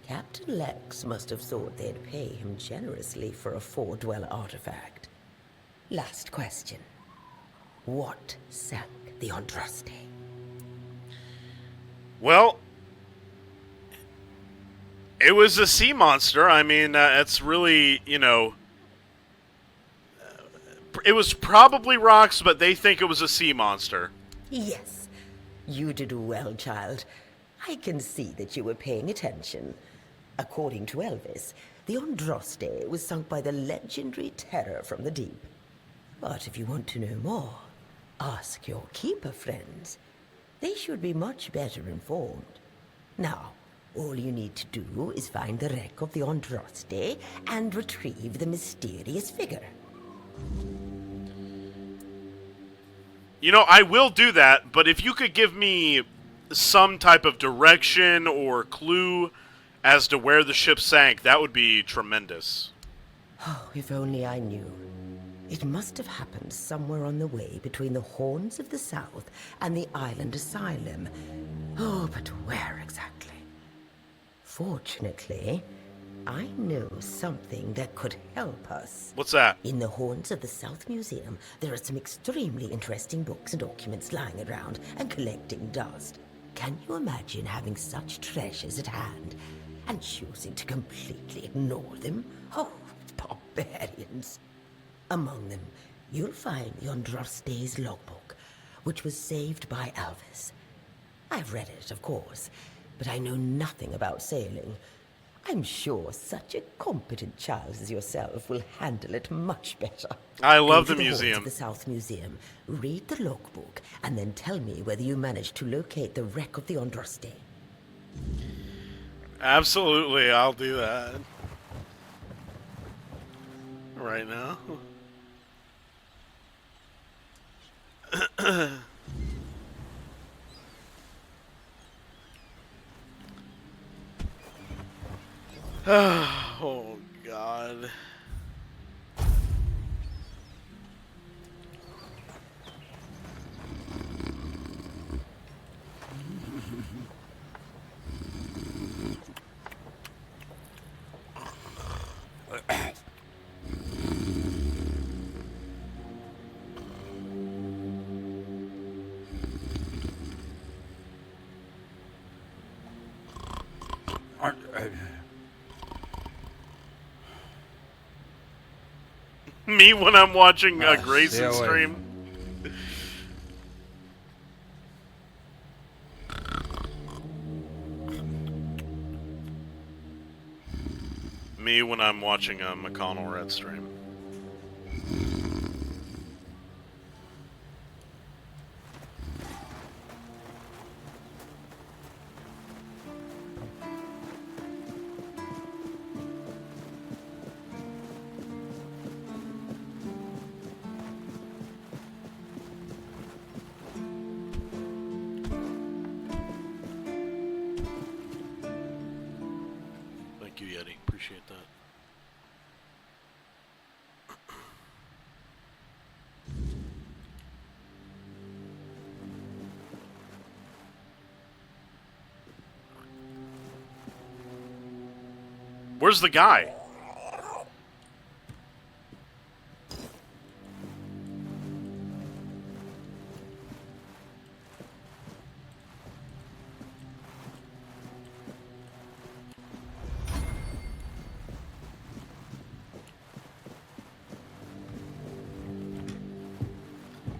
J: Captain Lex must have thought they'd pay him generously for a four-dweller artifact. Last question. What sank the Andraste?
A: Well, it was a sea monster. I mean, it's really, it was probably rocks, but they think it was a sea monster.
J: Yes. You did well, child. I can see that you were paying attention. According to Elvis, the Andraste was sunk by the legendary terror from the deep. But if you want to know more, ask your keeper friends. They should be much better informed. Now, all you need to do is find the wreck of the Andraste and retrieve the mysterious figure.
A: I will do that, but if you could give me some type of direction or clue as to where the ship sank, that would be tremendous.
J: Oh, if only I knew. It must have happened somewhere on the way between the Horns of the South and the Island Asylum. Oh, but where exactly? Fortunately, I know something that could help us.
A: What's that?
J: In the Horns of the South Museum, there are some extremely interesting books and documents lying around and collecting dust. Can you imagine having such treasures at hand and choosing to completely ignore them? Oh, barbarians. Among them, you'll find the Andraste's logbook, which was saved by Elvis. I've read it, of course, but I know nothing about sailing. I'm sure such a competent child as yourself will handle it much better.
A: I love
J: Go
A: the
J: to halls
A: museum.
J: of the South Museum, read the logbook, and then tell me whether you managed to locate the wreck of the Andraste.
A: Absolutely, I'll do that. Right now. Oh, God. Me when I'm watching Grayson stream. Me when I'm watching a McConnellRet stream. Thank you, Yeti. Appreciate that. Where's the guy?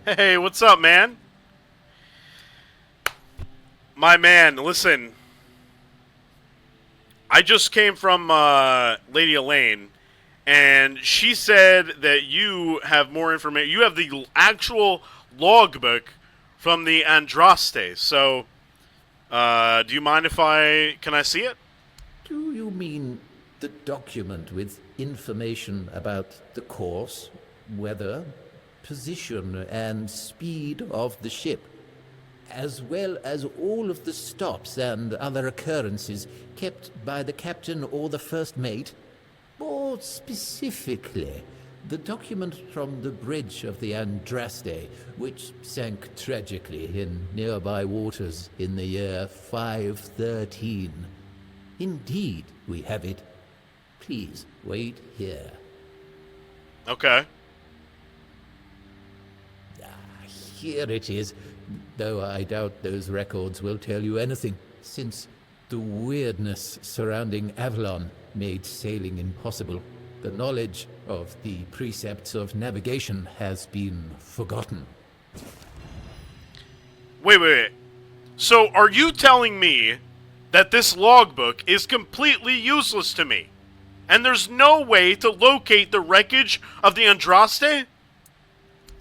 A: Hey, what's up, man? My man, listen. I just came from Lady Elaine, and she said that you have more information. You have the actual logbook from the Andraste. So, do you mind if can I see it?
B: Do you mean the document with information about the course, weather, position, and speed of the ship, as well as all of the stops and other occurrences kept by the captain or the first mate? More specifically, the document from the bridge of the Andraste, which sank tragically in nearby waters in the year 513. Indeed, we have it. Please wait here.
A: Okay.
B: Here it is, though I doubt those records will tell you anything, since the weirdness surrounding Avalon made sailing impossible. The knowledge of the precepts of navigation has been forgotten.
A: Wait. So, are you telling me that this logbook is completely useless to me? And there's no way to locate the wreckage of the Andraste?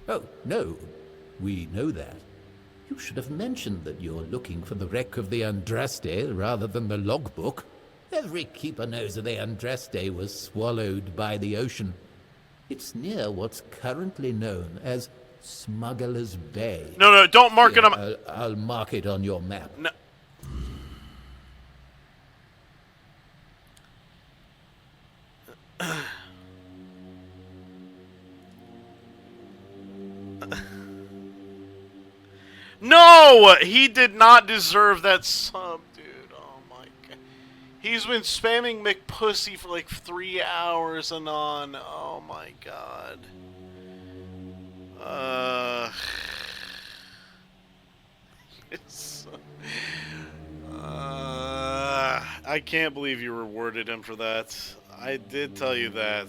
B: Oh, no. We know that. You should have mentioned that you're looking for the wreck of the Andraste rather than the logbook. Every keeper knows that the Andraste was swallowed by the ocean. It's near what's currently known as Smuggler's Bay.
A: No, don't mark it on...
B: I'll mark it on your map.
A: No. No! He did not deserve that sub, dude. Oh my god. He's been spamming McPussy for like 3 hours and on. Oh my god. I can't believe you rewarded him for that. I did tell you that.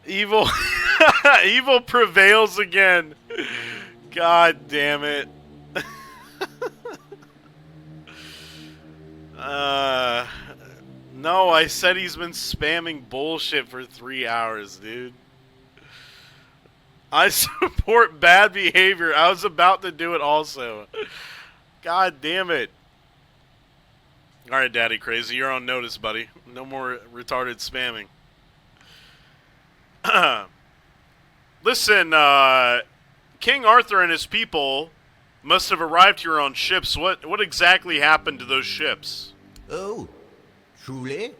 A: Evil evil prevails again. God damn it. No, I said he's been spamming bullshit for 3 hours, dude. I support bad behavior. I was about to do it also. God damn it. Alright, Daddy Crazy, you're on notice, buddy. No more retarded spamming. Listen, King Arthur and his people must have arrived here on ships. What exactly happened to those ships?
B: Oh, truly?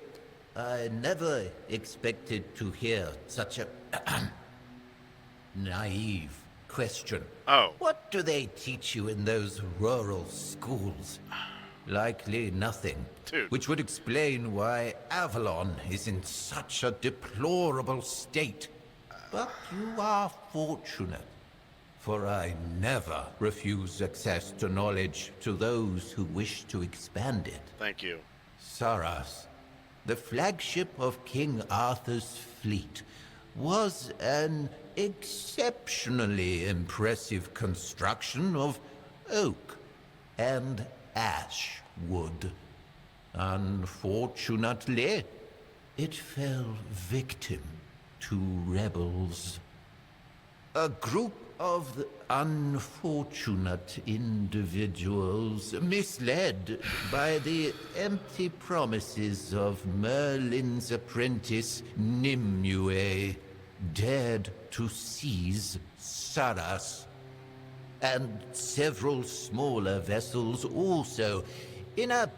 B: I never expected to hear such a naive question.
A: Oh.
B: What do they teach you in those rural schools? Likely nothing.
A: Dude.
B: Which would explain why Avalon is in such a deplorable state. But you are fortunate, for I never refuse access to knowledge to those who wish to expand it.
A: Thank you.
B: Saras, the flagship of King Arthur's fleet, was an exceptionally impressive construction of oak and ash wood. Unfortunately, it fell victim to rebels. A group of unfortunate individuals, misled by the empty promises of Merlin's apprentice Nimue, dared to seize Saras, and several smaller vessels also, in a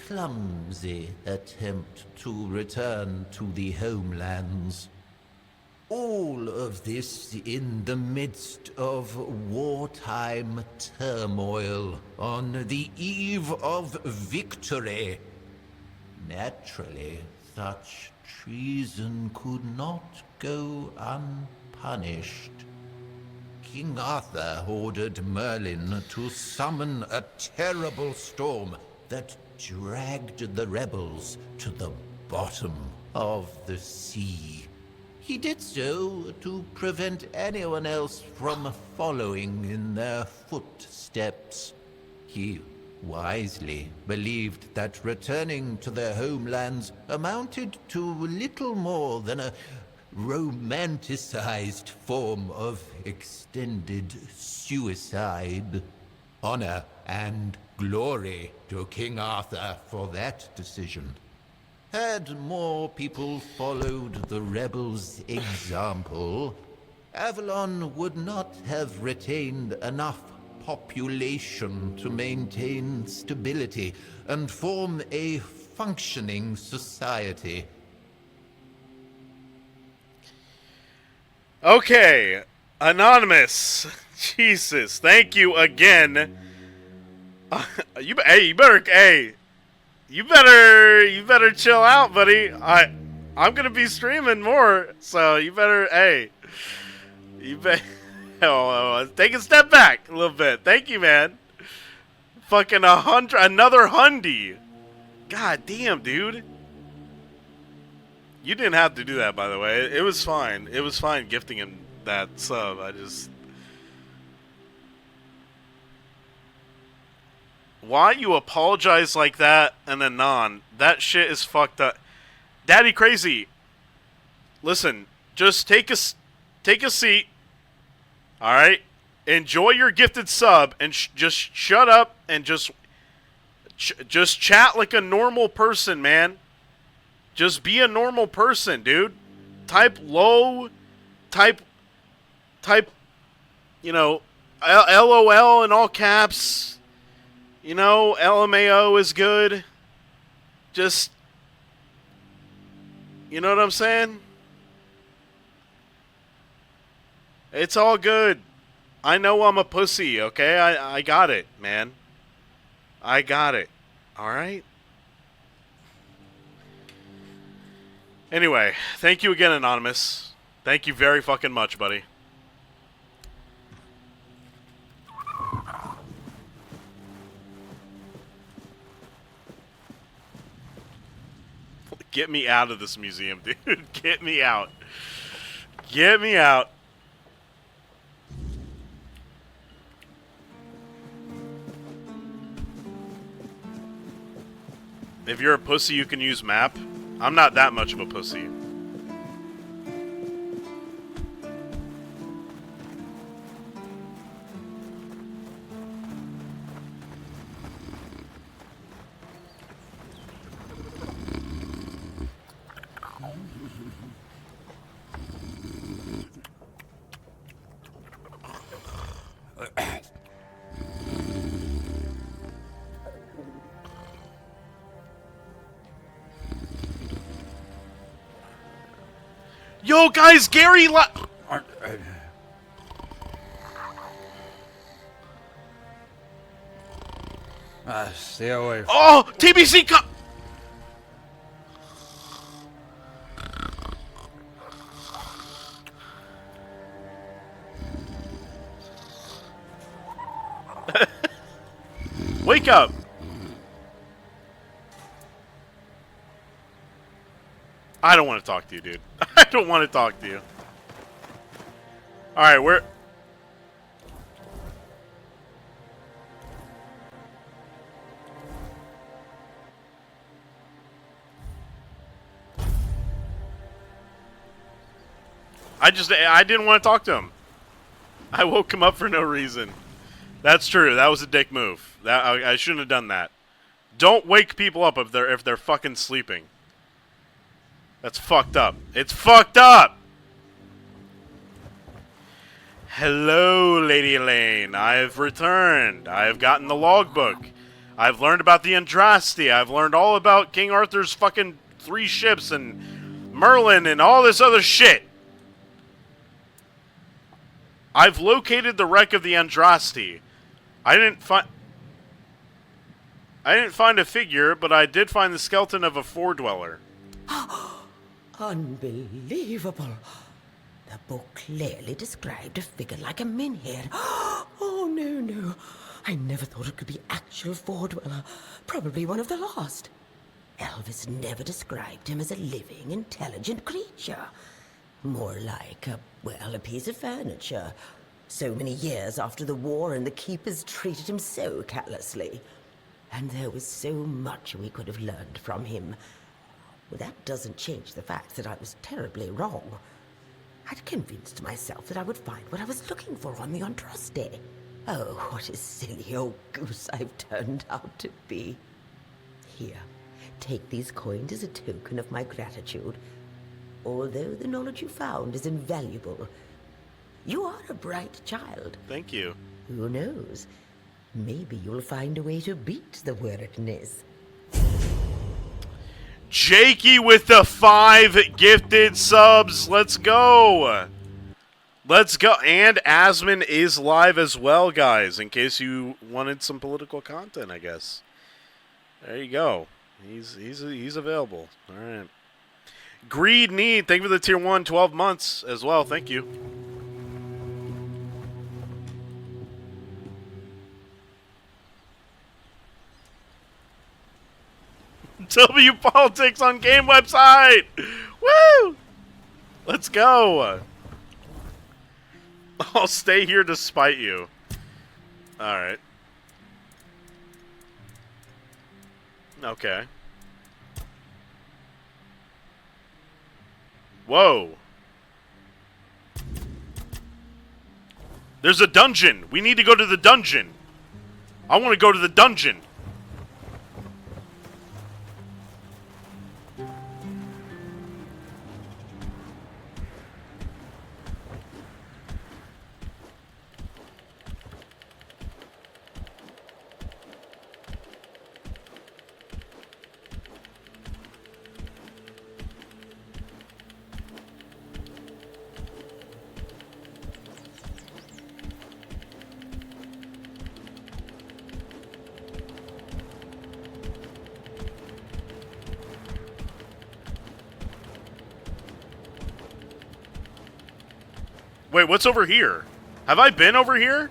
B: clumsy attempt to return to the homelands. All of this in the midst of wartime turmoil on the eve of victory. Naturally, such treason could not go unpunished. King Arthur ordered Merlin to summon a terrible storm that dragged the rebels to the bottom of the sea. He did so to prevent anyone else from following in their footsteps. He wisely believed that returning to their homelands amounted to little more than a romanticized form of extended suicide. Honor and glory to King Arthur for that decision. Had more people followed the rebels' example, Avalon would not have retained enough population to maintain stability and form a functioning society.
A: Okay, Anonymous. Jesus, thank you again. You better chill out, buddy. I'm gonna be streaming more, so you better take a step back a little bit. Thank you, man. Fucking another hundy. God damn, dude. You didn't have to do that, by the way. It was fine. It was fine gifting him that sub. Why you apologize like that and then that shit is fucked up. Daddy Crazy, listen, just take a seat, alright? Enjoy your gifted sub and just shut up and just chat like a normal person, man. Just be a normal person, dude. Type low, type, you know, LOL in all caps. You know, LMAO is good. Just, you know what I'm saying? It's all good. I know I'm a pussy, okay? I got it, man. I got it. Alright? Anyway, thank you again, Anonymous. Thank you very fucking much, buddy. Get me out of this museum, dude. Get me out. Get me out. If you're a pussy, you can use map. I'm not that much of a pussy. Yo, guys, Gary
K: Stay away.
A: Oh, TBC Wake up! I don't want to talk to you, dude. I don't want to talk to you. Alright, we're... I didn't want to talk to him. I woke him up for no reason. That's true. That was a dick move. I shouldn't have done that. Don't wake people up if they're fucking sleeping. That's fucked up. It's fucked up! Hello, Lady Elaine. I've returned. I've gotten the logbook. I've learned about the Andraste. I've learned all about King Arthur's fucking 3 ships and Merlin and all this other shit. I've located the wreck of the Andraste. I didn't find a figure, but I did find the skeleton of a four-dweller.
J: Unbelievable. The book clearly described a figure like a menhir. Oh, no. I never thought it could be actual four-dweller. Probably one of the lost. Elvis never described him as a living, intelligent creature. More like a piece of furniture. So many years after the war, and the keepers treated him so callously. And there was so much we could have learned from him. Well, that doesn't change the fact that I was terribly wrong. I'd convinced myself that I would find what I was looking for on the Andraste. Oh, what a silly old goose I've turned out to be. Here, take these coins as a token of my gratitude. Although the knowledge you found is invaluable, you are a bright child.
A: Thank you.
J: Who knows? Maybe you'll find a way to beat the wordness.
A: Jakey with the 5 gifted subs. Let's go. Let's go. And Asman is live as well, guys, in case you wanted some political content, I guess. There you go. He's available. All right. Greed Need, thank you for the tier 1, 12 months as well. Thank you. W Politics on game website. Woo! Let's go. I'll stay here to spite you. All right. Okay. Whoa. There's a dungeon. We need to go to the dungeon. I want to go to the dungeon. Wait, what's over here? Have I been over here?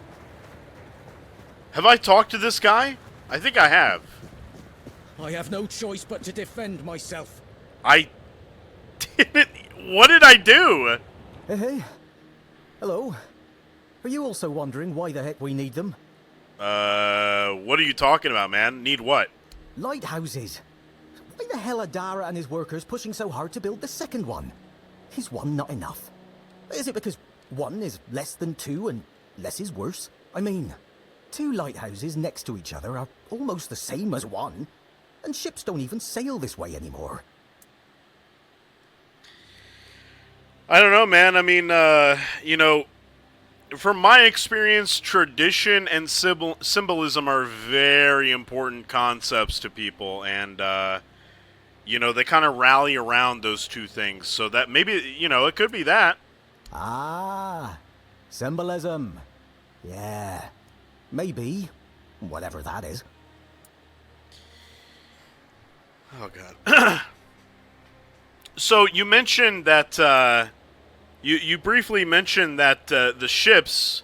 A: Have I talked to this guy? I think I have.
F: I have no choice but to defend myself.
A: I didn't... What did I do?
L: Hey. Hello. Are you also wondering why the heck we need them?
A: What are you talking about, man? Need what?
L: Lighthouses. Why the hell are Dara and his workers pushing so hard to build the second one? Is one not enough? Is it because one is less than two and less is worse? I mean, two lighthouses next to each other are almost the same as one, and ships don't even sail this way anymore.
A: I don't know, man. I mean, you know, from my experience, tradition and symbolism are very important concepts to people, and, you know, they kind of rally around those two things. So that maybe, you know, it could be that.
L: Ah, symbolism. Yeah, maybe. Whatever that is.
A: Oh, God. So you mentioned that, you briefly mentioned that the ships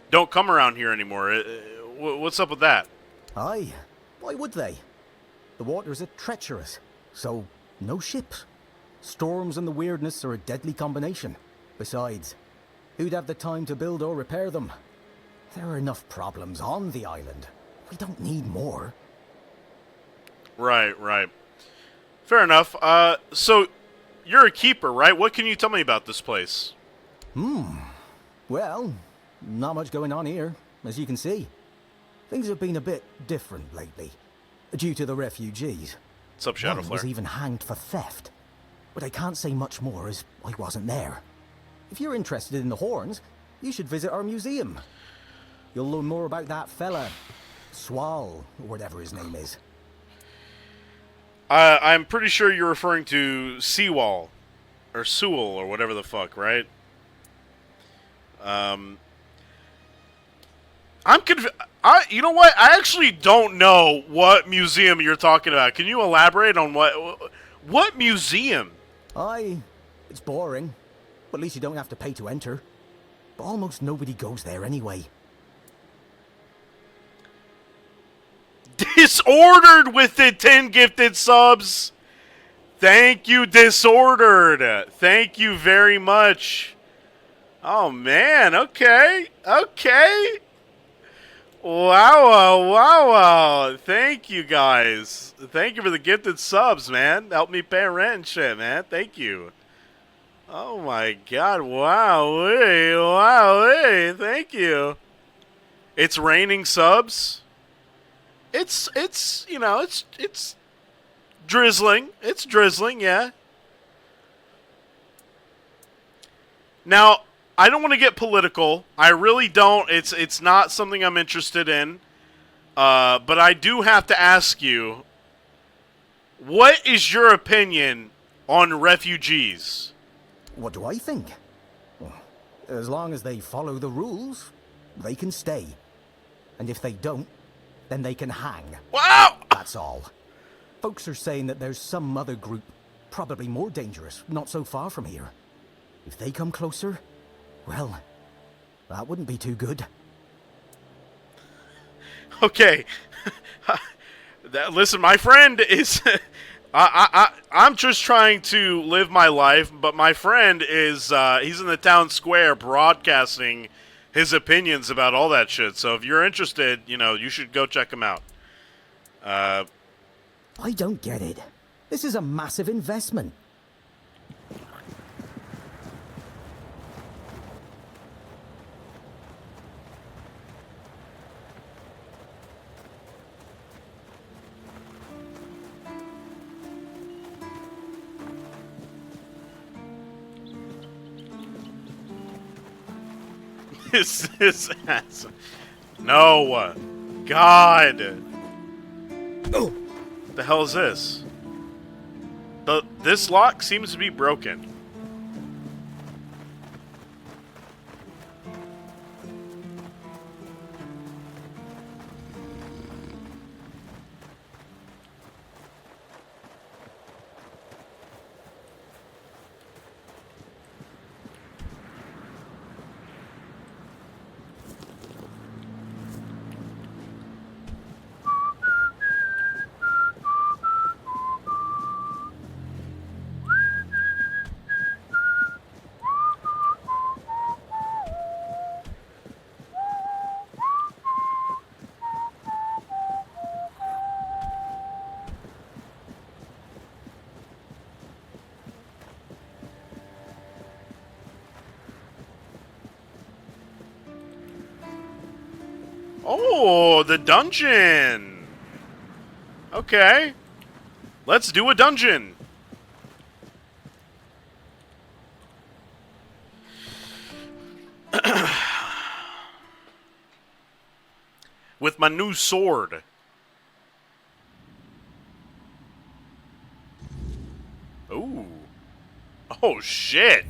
A: don't come around here anymore. What's up with that?
L: Aye, why would they? The waters are treacherous, so no ships. Storms and the weirdness are a deadly combination. Besides, who'd have the time to build or repair them? There are enough problems on the island. We don't need more.
A: Right, right. Fair enough. So you're a keeper, right? What can you tell me about this place?
L: Well, not much going on here, as you can see. Things have been a bit different lately, due to the refugees.
A: What's up,
L: One
A: Shadowflare?
L: was even hanged for theft. But I can't say much more as I wasn't there. If you're interested in the horns, you should visit our museum. You'll learn more about that fella, Swal, or whatever his name is.
A: I'm pretty sure you're referring to Seawall, or Sewell, or whatever the fuck, right? I'm you know what? I actually don't know what museum you're talking about. Can you elaborate on what museum?
L: It's boring. But at least you don't have to pay to enter. But almost nobody goes there anyway.
A: Disordered with the 10 gifted subs. Thank you, Disordered. Thank you very much. Oh, man. Okay. Okay. Wow. Thank you, guys. Thank you for the gifted subs, man. Help me pay rent and shit, man. Thank you. Oh, my God. Wow. Thank you. It's raining subs. It's you know, it's drizzling. It's drizzling, yeah. Now, I don't want to get political. I really don't. It's not something I'm interested in. But I do have to ask you, what is your opinion on refugees?
L: What do I think? Well, as long as they follow the rules, they can stay. And if they don't, then they can hang.
A: Wow!
L: That's all. Folks are saying that there's some other group, probably more dangerous, not so far from here. If they come closer, well, that wouldn't be too good.
A: Okay. Listen, my friend is... I'm just trying to live my life, but my friend is... he's in the town square broadcasting his opinions about all that shit. So if you're interested, you know, you should go check him out.
L: I don't get it. This is a massive investment.
A: His ass. No. God.
L: Oh.
A: What the hell is this? This lock seems to be broken. Oh, the dungeon. Okay. Let's do a dungeon. With my new sword. Ooh. Oh, shit.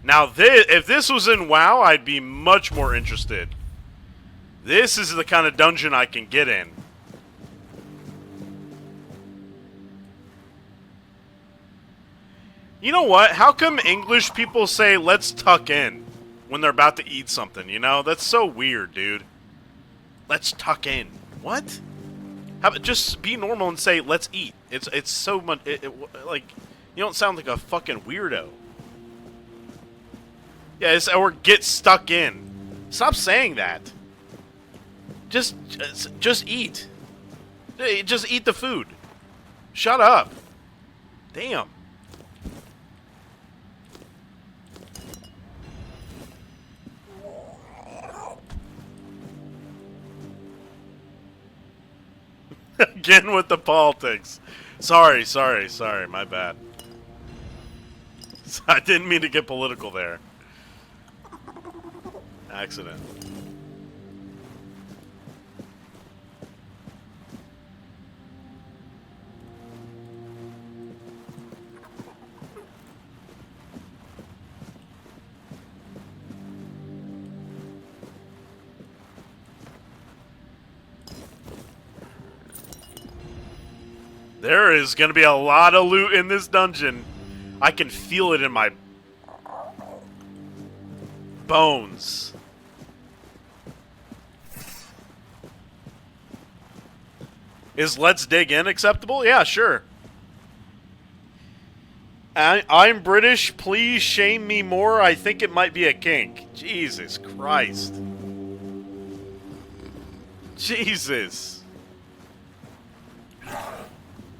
A: Now, if this was in WoW, I'd be much more interested. This is the kind of dungeon I can get in. You know what? How come English people say, let's tuck in when they're about to eat something, you know? That's so weird, dude. Let's tuck in. What? How about just be normal and say, let's eat. It's so much, like, you don't sound like a fucking weirdo. Yeah, or get stuck in. Stop saying that. Just eat. Just eat the food. Shut up. Damn. Again with the politics. Sorry, my bad. I didn't mean to get political there. Accident. There is going to be a lot of loot in this dungeon. I can feel it in my bones. Is let's dig in acceptable? Yeah, sure. I'm British. Please shame me more. I think it might be a kink. Jesus Christ. Jesus.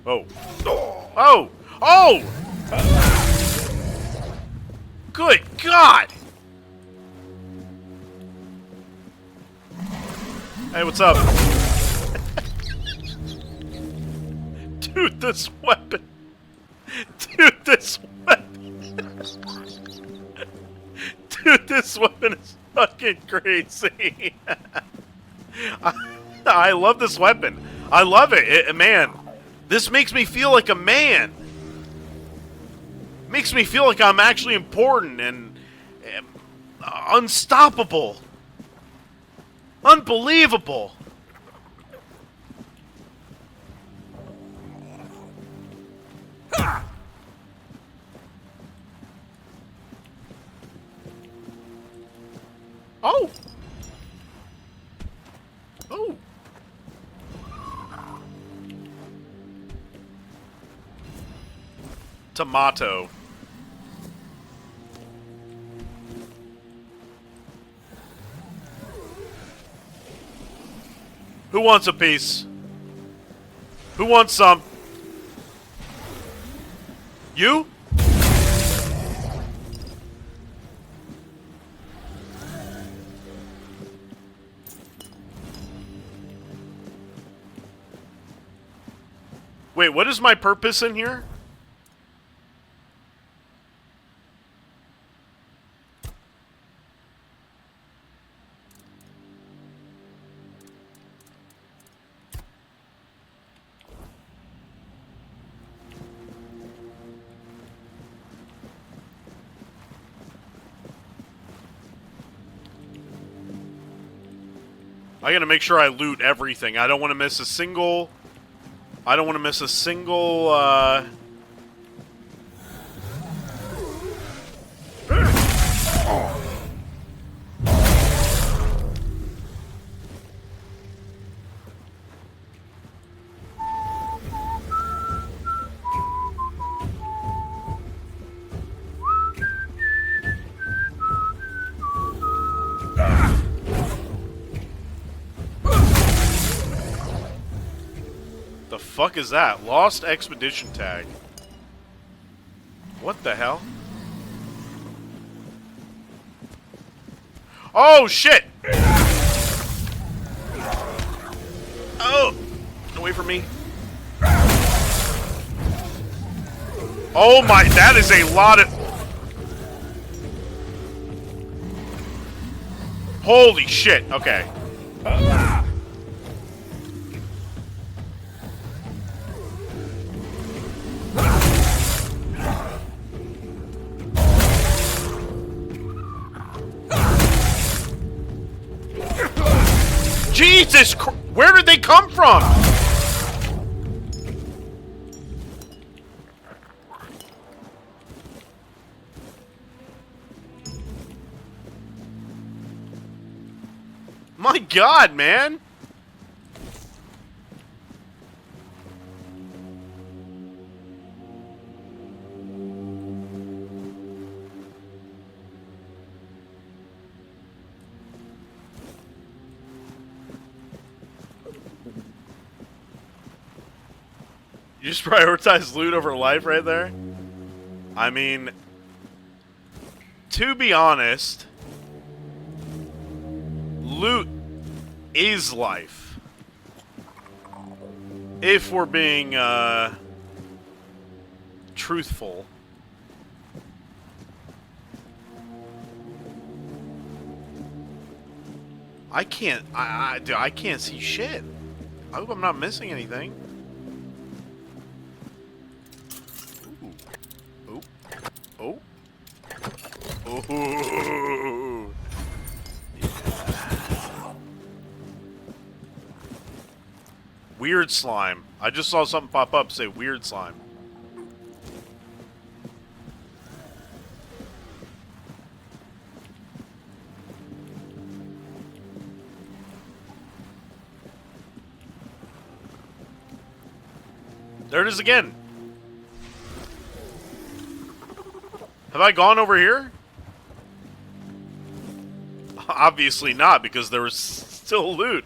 A: Oh. Oh! Oh! Good God! Hey, what's up? Dude, this weapon. Dude, this weapon. Dude, this weapon is fucking crazy. I love this weapon. I love it. Man, this makes me feel like a man. Makes me feel like I'm actually important and unstoppable. Unbelievable. Oh. Oh. Tomato. Who wants a piece? Who wants some? You? Wait, what is my purpose in here? I gotta make sure I loot everything. I don't want to miss a single... The fuck is that? Lost expedition tag. What the hell? Oh shit! Oh! Get away from me. Oh my, that is a lot of... Holy shit, okay. Jesus Christ! Where did they come from? My God, man! You just prioritize loot over life right there? I mean, to be honest, loot is life. If we're being, truthful. I can't see shit. I hope I'm not missing anything. Ooh. Oh. Oh. Ooh. Weird slime. I just saw something pop up say weird slime. There it is again. Have I gone over here? Obviously not, because there was still loot.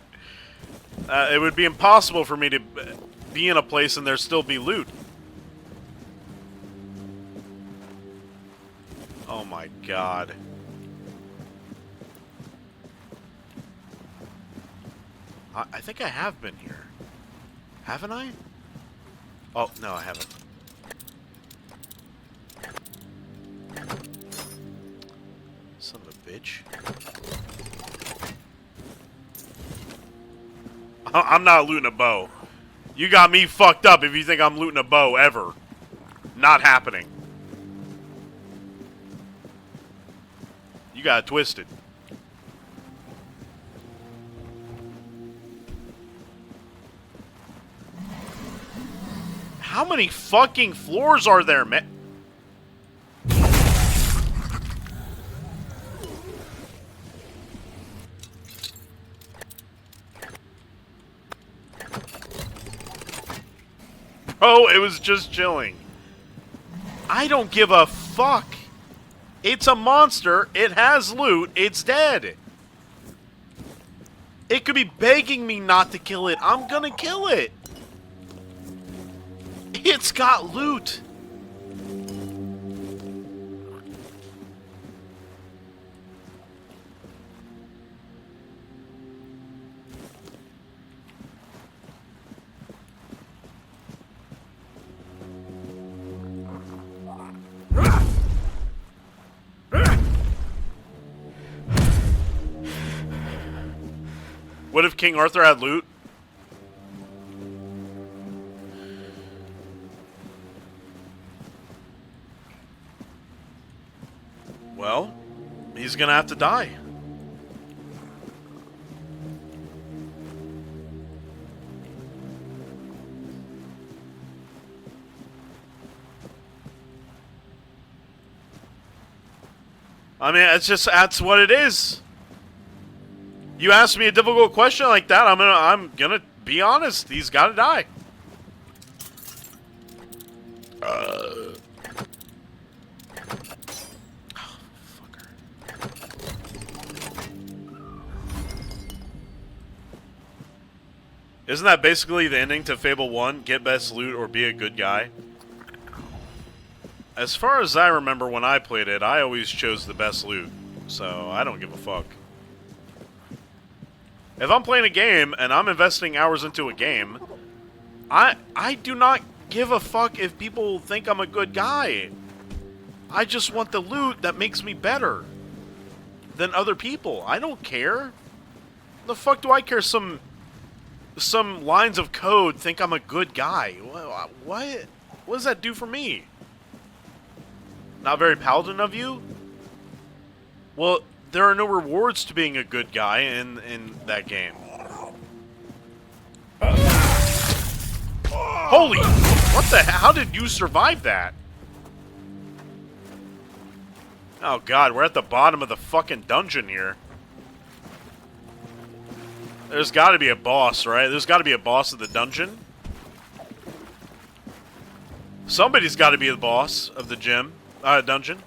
A: It would be impossible for me to be in a place and there still be loot. Oh my God. I think I have been here. Haven't I? Oh, no, I haven't. Son of a bitch. I'm not looting a bow. You got me fucked up if you think I'm looting a bow ever. Not happening. You got it twisted. How many fucking floors are there, man? Oh, it was just chilling. I don't give a fuck. It's a monster. It has loot. It's dead. It could be begging me not to kill it. I'm gonna kill it. It's got loot. What if King Arthur had loot? Well, he's gonna have to die. I mean, that's what it is. You ask me a difficult question like that, I'm gonna be honest. He's gotta die. Oh, fucker. Isn't that basically the ending to Fable 1? Get best loot or be a good guy? As far as I remember when I played it, I always chose the best loot. So, I don't give a fuck. If I'm playing a game and I'm investing hours into a game, I do not give a fuck if people think I'm a good guy. I just want the loot that makes me better than other people. I don't care. The fuck do I care? Some lines of code think I'm a good guy. What? What does that do for me? Not very paladin of you? Well, there are no rewards to being a good guy in that game. Holy! What the hell? How did you survive that? Oh god, we're at the bottom of the fucking dungeon here. There's gotta be a boss, right? There's gotta be a boss of the dungeon. Somebody's gotta be the boss of the dungeon.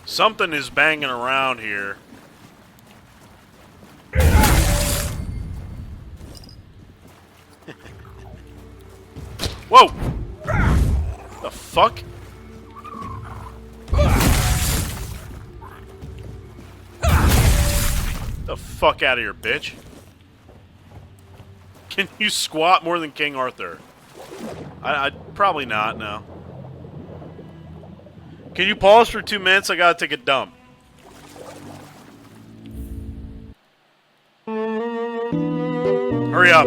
A: Something is banging around here. Whoa! The fuck? The fuck out of here, bitch. Can you squat more than King Arthur? I'd probably not, no. Can you pause for 2 minutes? I gotta take a dump. Hurry up.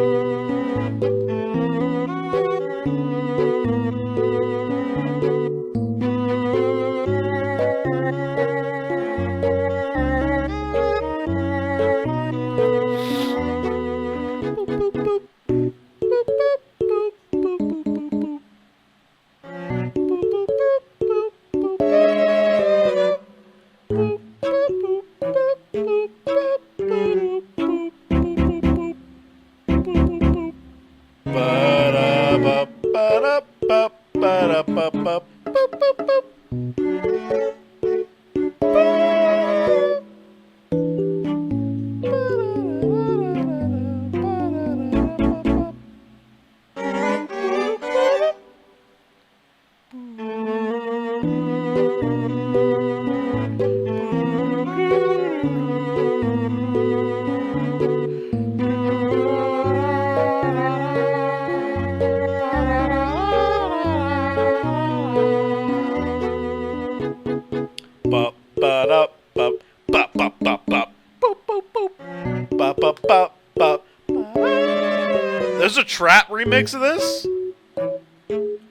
A: There's a trap remix of this?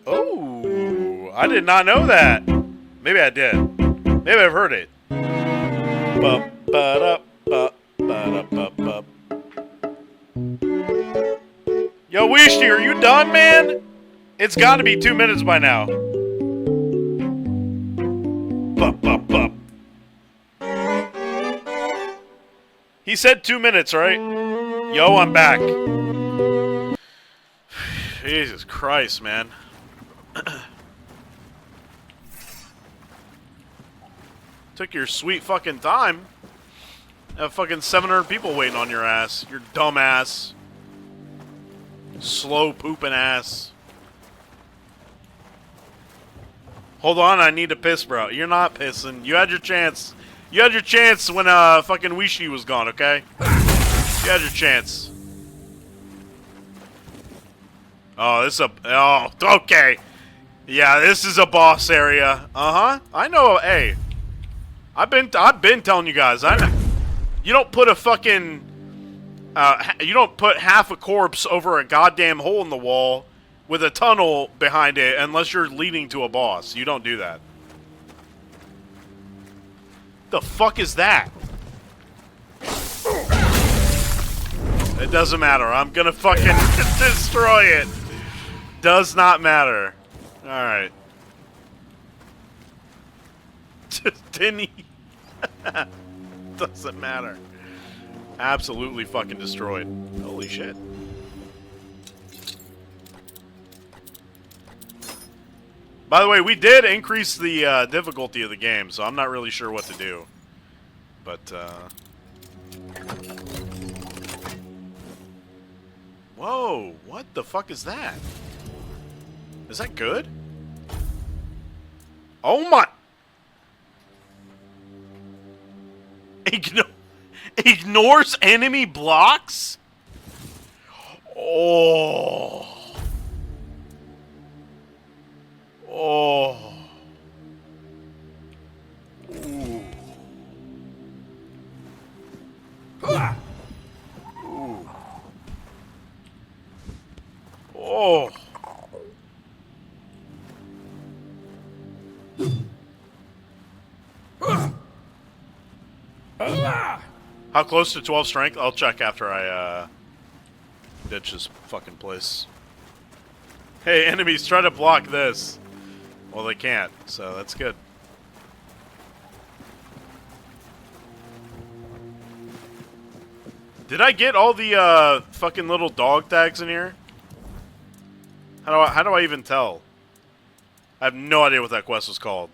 A: Oh, I did not know that. Maybe I did. Maybe I've heard it. Yo, Weeshty, are you done, man? It's got to be 2 minutes by now. He said 2 minutes, right? Yo, I'm back. Jesus Christ, man. Took your sweet fucking time. Have fucking 700 people waiting on your ass. Your dumb ass. Slow pooping ass. Hold on, I need to piss, bro. You're not pissing. You had your chance. You had your chance when fucking Wishi was gone, okay? You had your chance. Oh, this is a... Oh, okay. Yeah, this is a boss area. Uh-huh. I know. Hey. I've been telling you guys. I know. You don't put a fucking... you don't put half a corpse over a goddamn hole in the wall with a tunnel behind it unless you're leading to a boss. You don't do that. The fuck is that? It doesn't matter. I'm gonna fucking destroy it. Does not matter. Alright. Didn't he? Doesn't matter. Absolutely fucking destroyed. Holy shit. By the way, we did increase the difficulty of the game, so I'm not really sure what to do. But, whoa, what the fuck is that? Is that good? Oh my... Ignores enemy blocks? Oh... Oh. Ooh. Ah. Ooh. Oh. How close to 12 strength? I'll check after I ditch this fucking place. Hey, enemies, try to block this. Well, they can't, so that's good. Did I get all the fucking little dog tags in here? How do I even tell? I have no idea what that quest was called.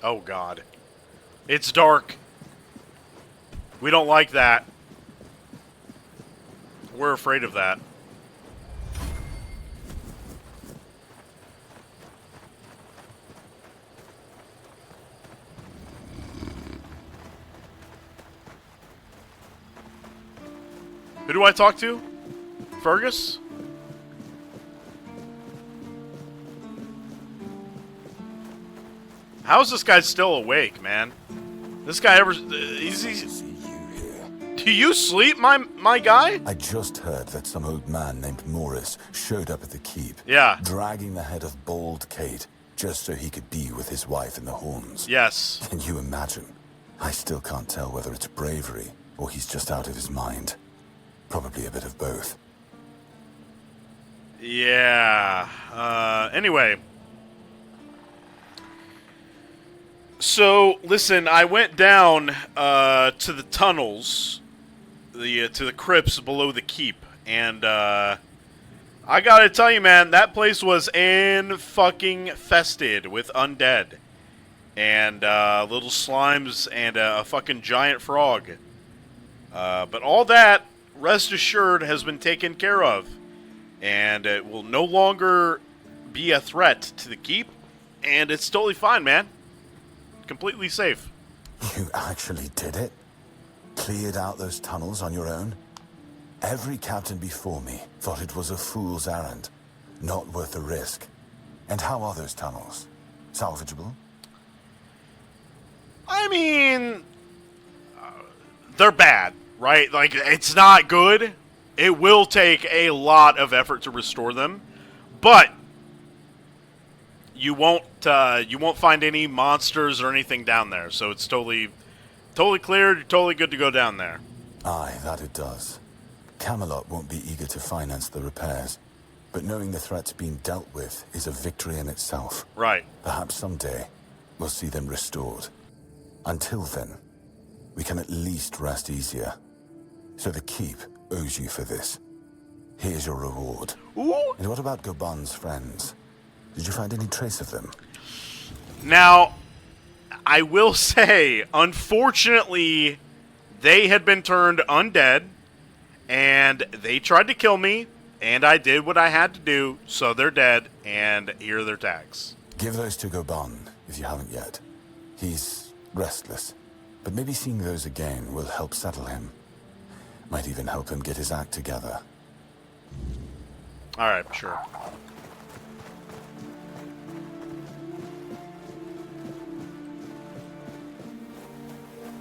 A: Oh god. It's dark. We don't like that. We're afraid of that. Who do I talk to? Fergus? How is this guy still awake, man? This guy ever... he's do you sleep, my guy?
M: I just heard that some old man named Morris showed up at the keep.
A: Yeah.
M: Dragging the head of Bald Kate, just so he could be with his wife in the Horns.
A: Yes.
M: Can you imagine? I still can't tell whether it's bravery or he's just out of his mind. Probably a bit of both.
A: Yeah. Anyway. So, listen, I went down to the tunnels, to the crypts below the keep, and I gotta tell you, man, that place was fucking-fested with undead. And little slimes and a fucking giant frog. But all that, rest assured, has been taken care of. And it will no longer be a threat to the keep, and it's totally fine, man. Completely safe.
M: You actually did it? Cleared out those tunnels on your own? Every captain before me thought it was a fool's errand. Not worth the risk. And how are those tunnels? Salvageable?
A: I mean... they're bad, right? Like, it's not good. It will take a lot of effort to restore them. But... you won't find any monsters or anything down there, so it's totally cleared. You're totally good to go down there.
M: Aye, that it does. Camelot won't be eager to finance the repairs, but knowing the threat's being dealt with is a victory in itself.
A: Right.
M: Perhaps someday we'll see them restored. Until then, we can at least rest easier. So the keep owes you for this. Here's your reward.
A: Ooh.
M: And what about Goban's friends? Did you find any trace of them?
A: Now, I will say, unfortunately, they had been turned undead, and they tried to kill me, and I did what I had to do, so they're dead, and here are their tags.
M: Give those to Goban, if you haven't yet. He's restless, but maybe seeing those again will help settle him. Might even help him get his act together.
A: Alright, sure.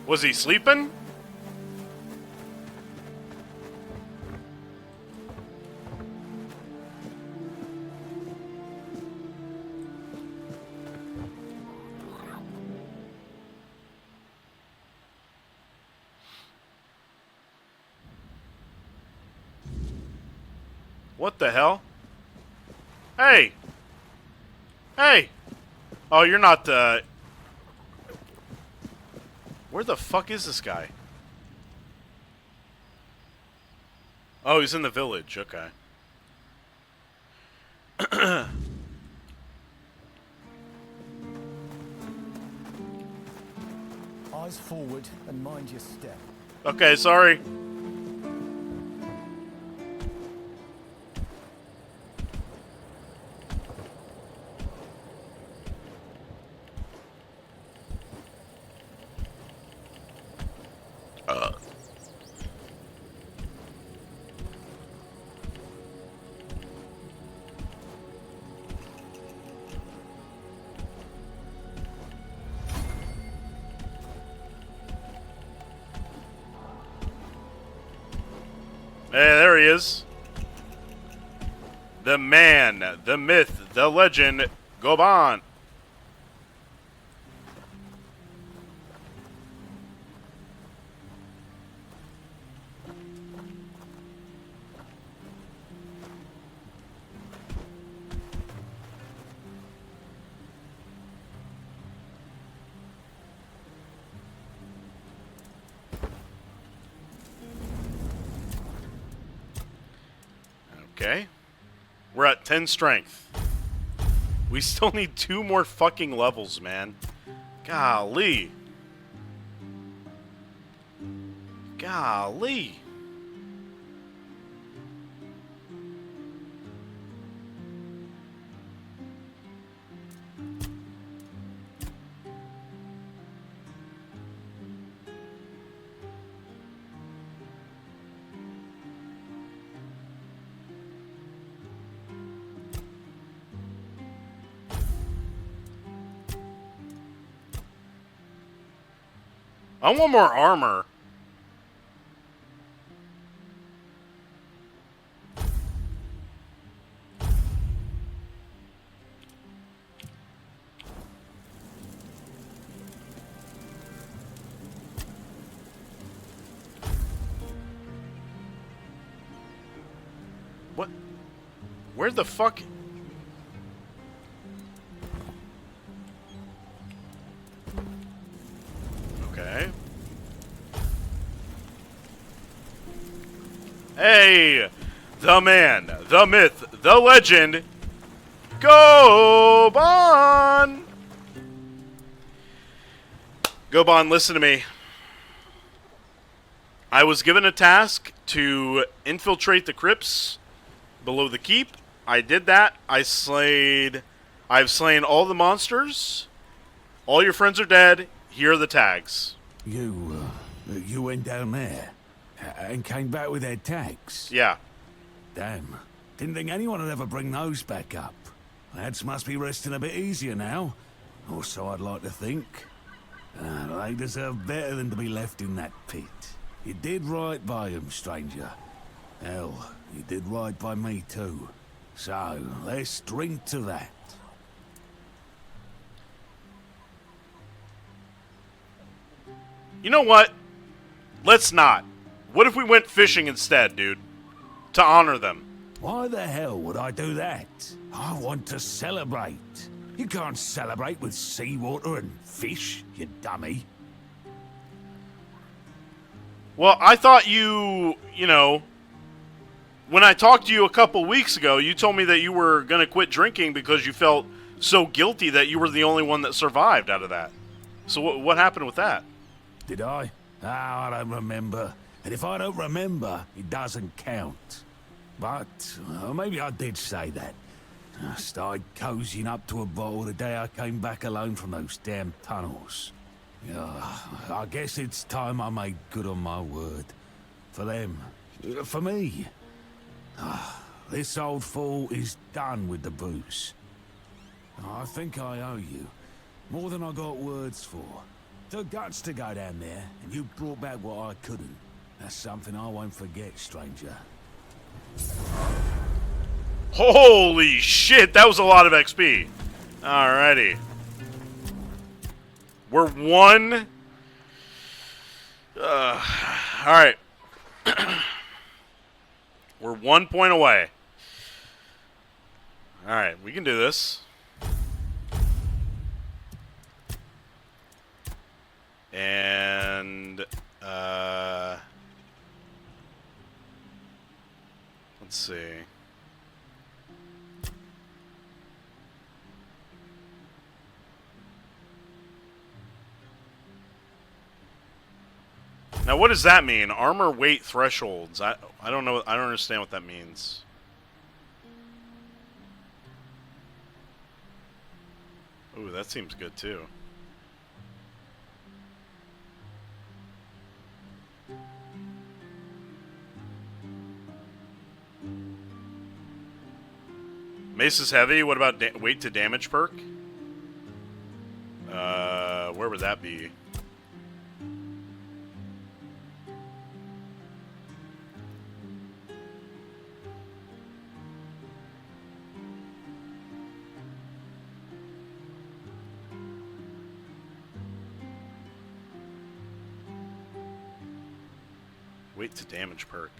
A: Was he sleeping? What the hell? Hey! Hey! Oh, you're not, Where the fuck is this guy? Oh, he's in the village. Okay.
L: Eyes forward and mind your step.
A: Okay, sorry. Hey, there he is. The man, the myth, the legend, Goban. Okay. We're at 10 strength. We still need 2 more fucking levels, man. Golly. Golly. I want more armor. What? Where the fuck? Okay. Hey! The man, the myth, the legend, Goban! Goban, listen to me. I was given a task to infiltrate the crypts below the keep. I did that. I've slain all the monsters. All your friends are dead. Here are the tags.
N: You went down there and came back with their tags?
A: Yeah.
N: Damn. Didn't think anyone would ever bring those back up. Lads must be resting a bit easier now. Or so I'd like to think. They deserve better than to be left in that pit. You did right by them, stranger. Hell, you did right by me too. So, let's drink to that.
A: You know what? Let's not. What if we went fishing instead, dude? To honor them.
N: Why the hell would I do that? I want to celebrate. You can't celebrate with seawater and fish, you dummy.
A: Well, I thought you know, when I talked to you a couple weeks ago, you told me that you were going to quit drinking because you felt so guilty that you were the only one that survived out of that. So what happened with that?
N: Did I? Oh, I don't remember. And if I don't remember, it doesn't count. But maybe I did say that. I started cozying up to a bottle the day I came back alone from those damn tunnels. Yeah, I guess it's time I made good on my word. For them. For me. This old fool is done with the booze. I think I owe you. More than I got words for. The guts to go down there, and you brought back what I couldn't. That's something I won't forget, stranger.
A: Holy shit, that was a lot of XP. Alrighty. We're one... Alright. We're 1 point away. Alright, we can do this. And, let's see. Now, what does that mean? Armor weight thresholds. I don't know. I don't understand what that means. Ooh, that seems good too. Mace is heavy. What about weight to damage perk? Where would that be? Weight to damage perk.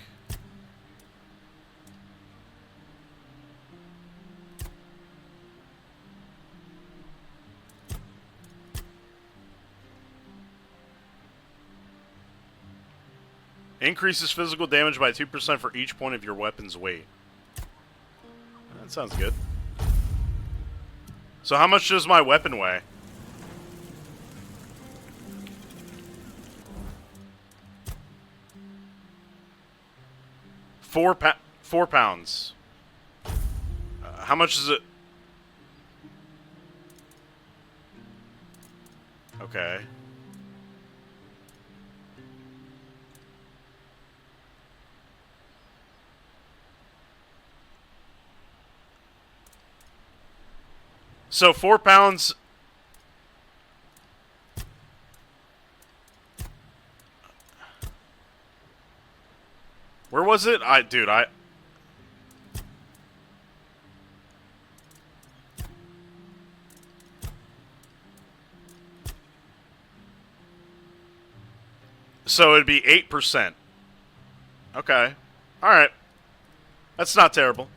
A: Increases physical damage by 2% for each point of your weapon's weight. That sounds good. So how much does my weapon weigh? Four pounds. How much is it? Okay. So 4 pounds. Where was it? Dude, so it'd be 8%. Okay. Alright. That's not terrible.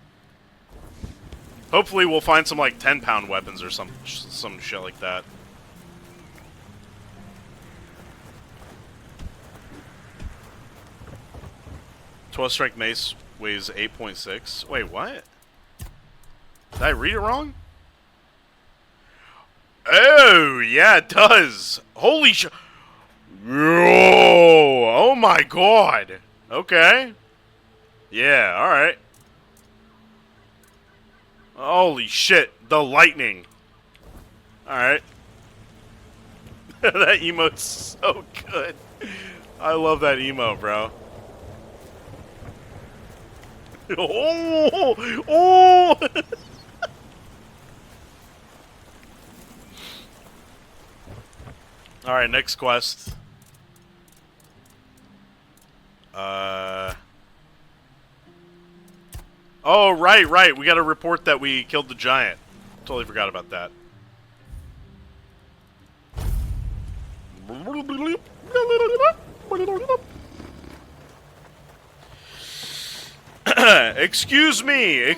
A: Hopefully we'll find some, like, 10-pound weapons or some shit like that. Strength mace weighs 8.6. Wait, what? Did I read it wrong? Oh, yeah, it does. Holy sh... Whoa! Oh my god! Okay. Yeah, alright. Holy shit, the lightning. Alright. That emote's so good. I love that emo, bro. Oh! Oh! Alright, next quest. Oh, right. We gotta report that we killed the giant. Totally forgot about that. Excuse me,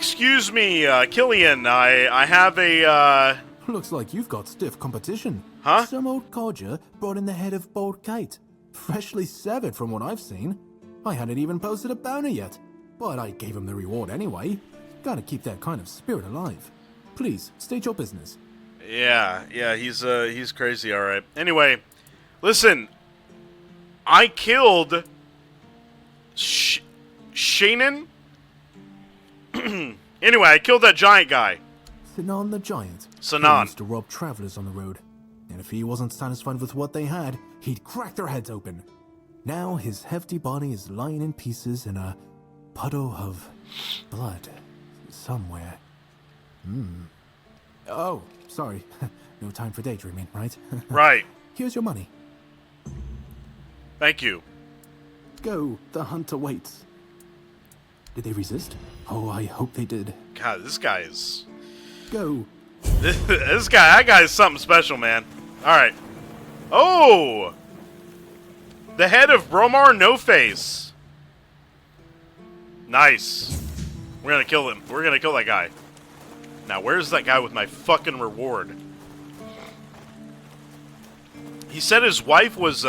A: Killian. I have a,
O: Looks like you've got stiff competition.
A: Huh?
O: Some old codger brought in the head of Bold Kite. Freshly severed from what I've seen. I hadn't even posted a bounty yet, but I gave him the reward anyway. Gotta keep that kind of spirit alive. Please, state your business.
A: Yeah, he's crazy, alright. Anyway, listen. I killed... Shannon? Anyway, I killed that giant guy.
O: Sinan the Giant.
A: Sinan.
O: He used to rob travelers on the road. And if he wasn't satisfied with what they had, he'd crack their heads open. Now his hefty body is lying in pieces in a puddle of blood somewhere. Oh, sorry. No time for daydreaming, right?
A: Right.
O: Here's your money.
A: Thank you.
O: Go, the hunt awaits. Did they resist? Oh, I hope they did.
A: God, this guy is...
O: Go.
A: That guy is something special, man. Alright. Oh! The head of Bromar No Face. Nice. We're gonna kill him. We're gonna kill that guy. Now, where's that guy with my fucking reward? He said his wife was,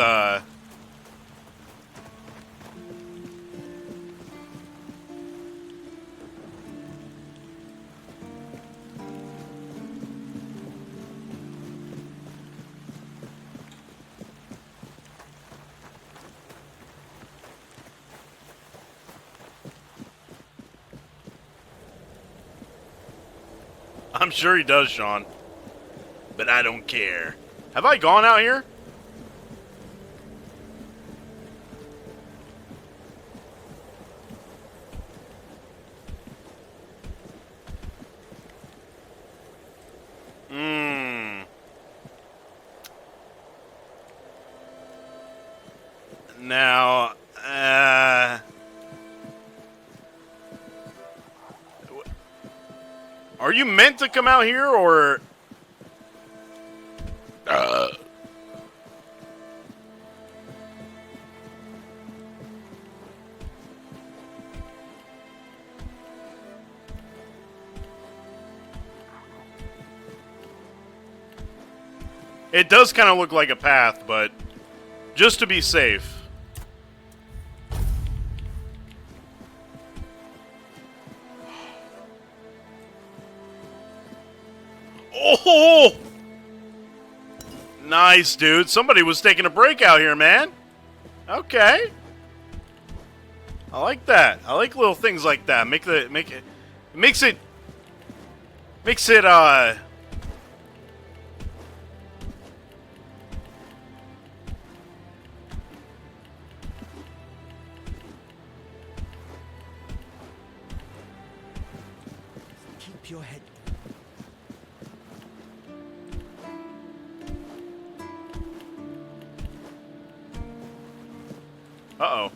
A: I'm sure he does, Sean. But I don't care. Have I gone out here? Now, are you meant to come out here, or... It does kind of look like a path, but just to be safe. Oh! Nice, dude. Somebody was taking a break out here, man. Okay. I like that. I like little things like that. Makes it
E: Keep your head.
A: Uh-oh.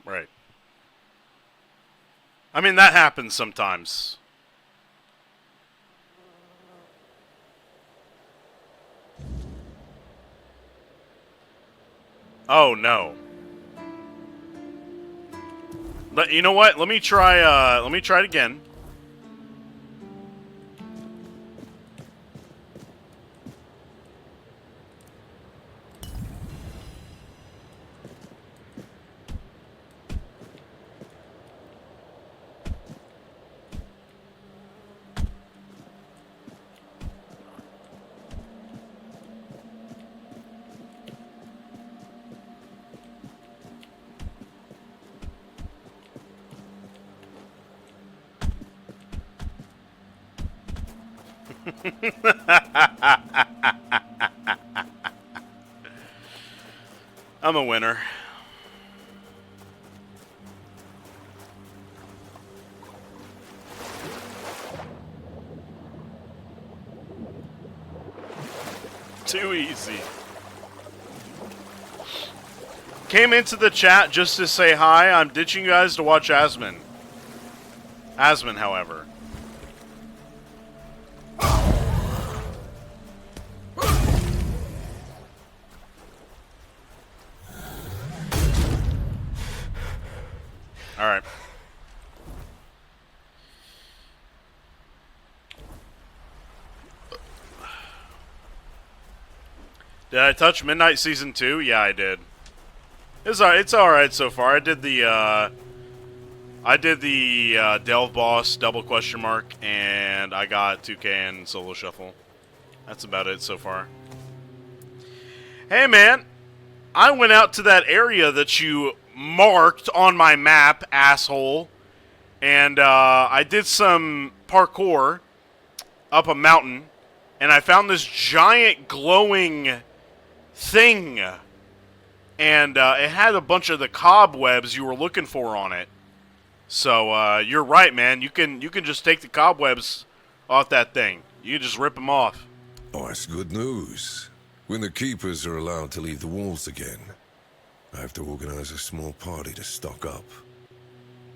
A: Right. I mean, that happens sometimes. Oh, no. But you know what? Let me try it again. I'm a winner. Too easy. Came into the chat just to say hi. I'm ditching you guys to watch Asmon. Asmon, however. Alright. Did I touch Midnight Season 2? Yeah, I did. It's alright so far. I did the Delve Boss, double question mark, and I got 2K and Solo Shuffle. That's about it so far. Hey man, I went out to that area that you marked on my map, asshole. And I did some parkour up a mountain, and I found this giant glowing thing. And it had a bunch of the cobwebs you were looking for on it. So you're right, man. You can just take the cobwebs off that thing. You can just rip them off.
P: Oh, that's good news. When the keepers are allowed to leave the walls again, I have to organize a small party to stock up.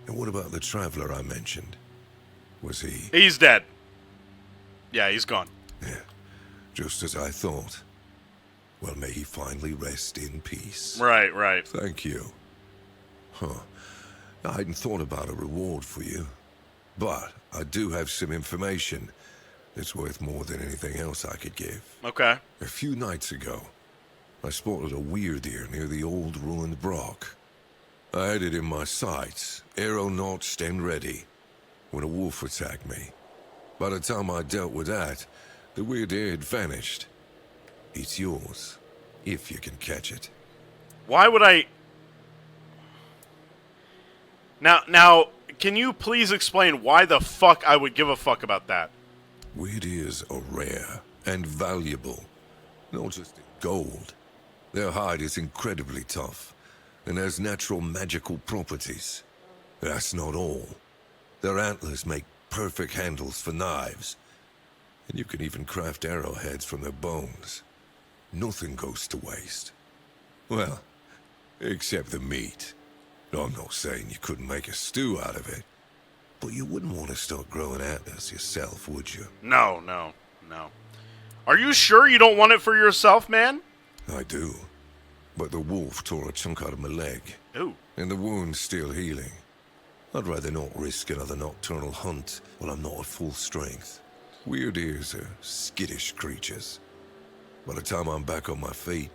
P: And what about the traveler I mentioned? Was he...
A: He's dead. Yeah, he's gone.
P: Yeah, just as I thought. Well, may he finally rest in peace.
A: Right, right.
P: Thank you. Huh. I hadn't thought about a reward for you. But I do have some information that's worth more than anything else I could give.
A: Okay.
P: A few nights ago, I spotted a weird ear near the old ruined Brock. I had it in my sights, arrow notched and ready, when a wolf attacked me. By the time I dealt with that, the weird ear had vanished. It's yours, if you can catch it.
A: Why would I... Now, can you please explain why the fuck I would give a fuck about that?
P: Weird ears are rare and valuable, not just in gold. Their hide is incredibly tough and has natural magical properties. That's not all. Their antlers make perfect handles for knives, and you can even craft arrowheads from their bones. Nothing goes to waste. Well, except the meat. I'm not saying you couldn't make a stew out of it, but you wouldn't want to start growing antlers yourself, would you?
A: No. Are you sure you don't want it for yourself, man?
P: I do. But the wolf tore a chunk out of my leg.
A: Ooh.
P: And the wound's still healing. I'd rather not risk another nocturnal hunt while I'm not at full strength. Weird ears are skittish creatures. By the time I'm back on my feet,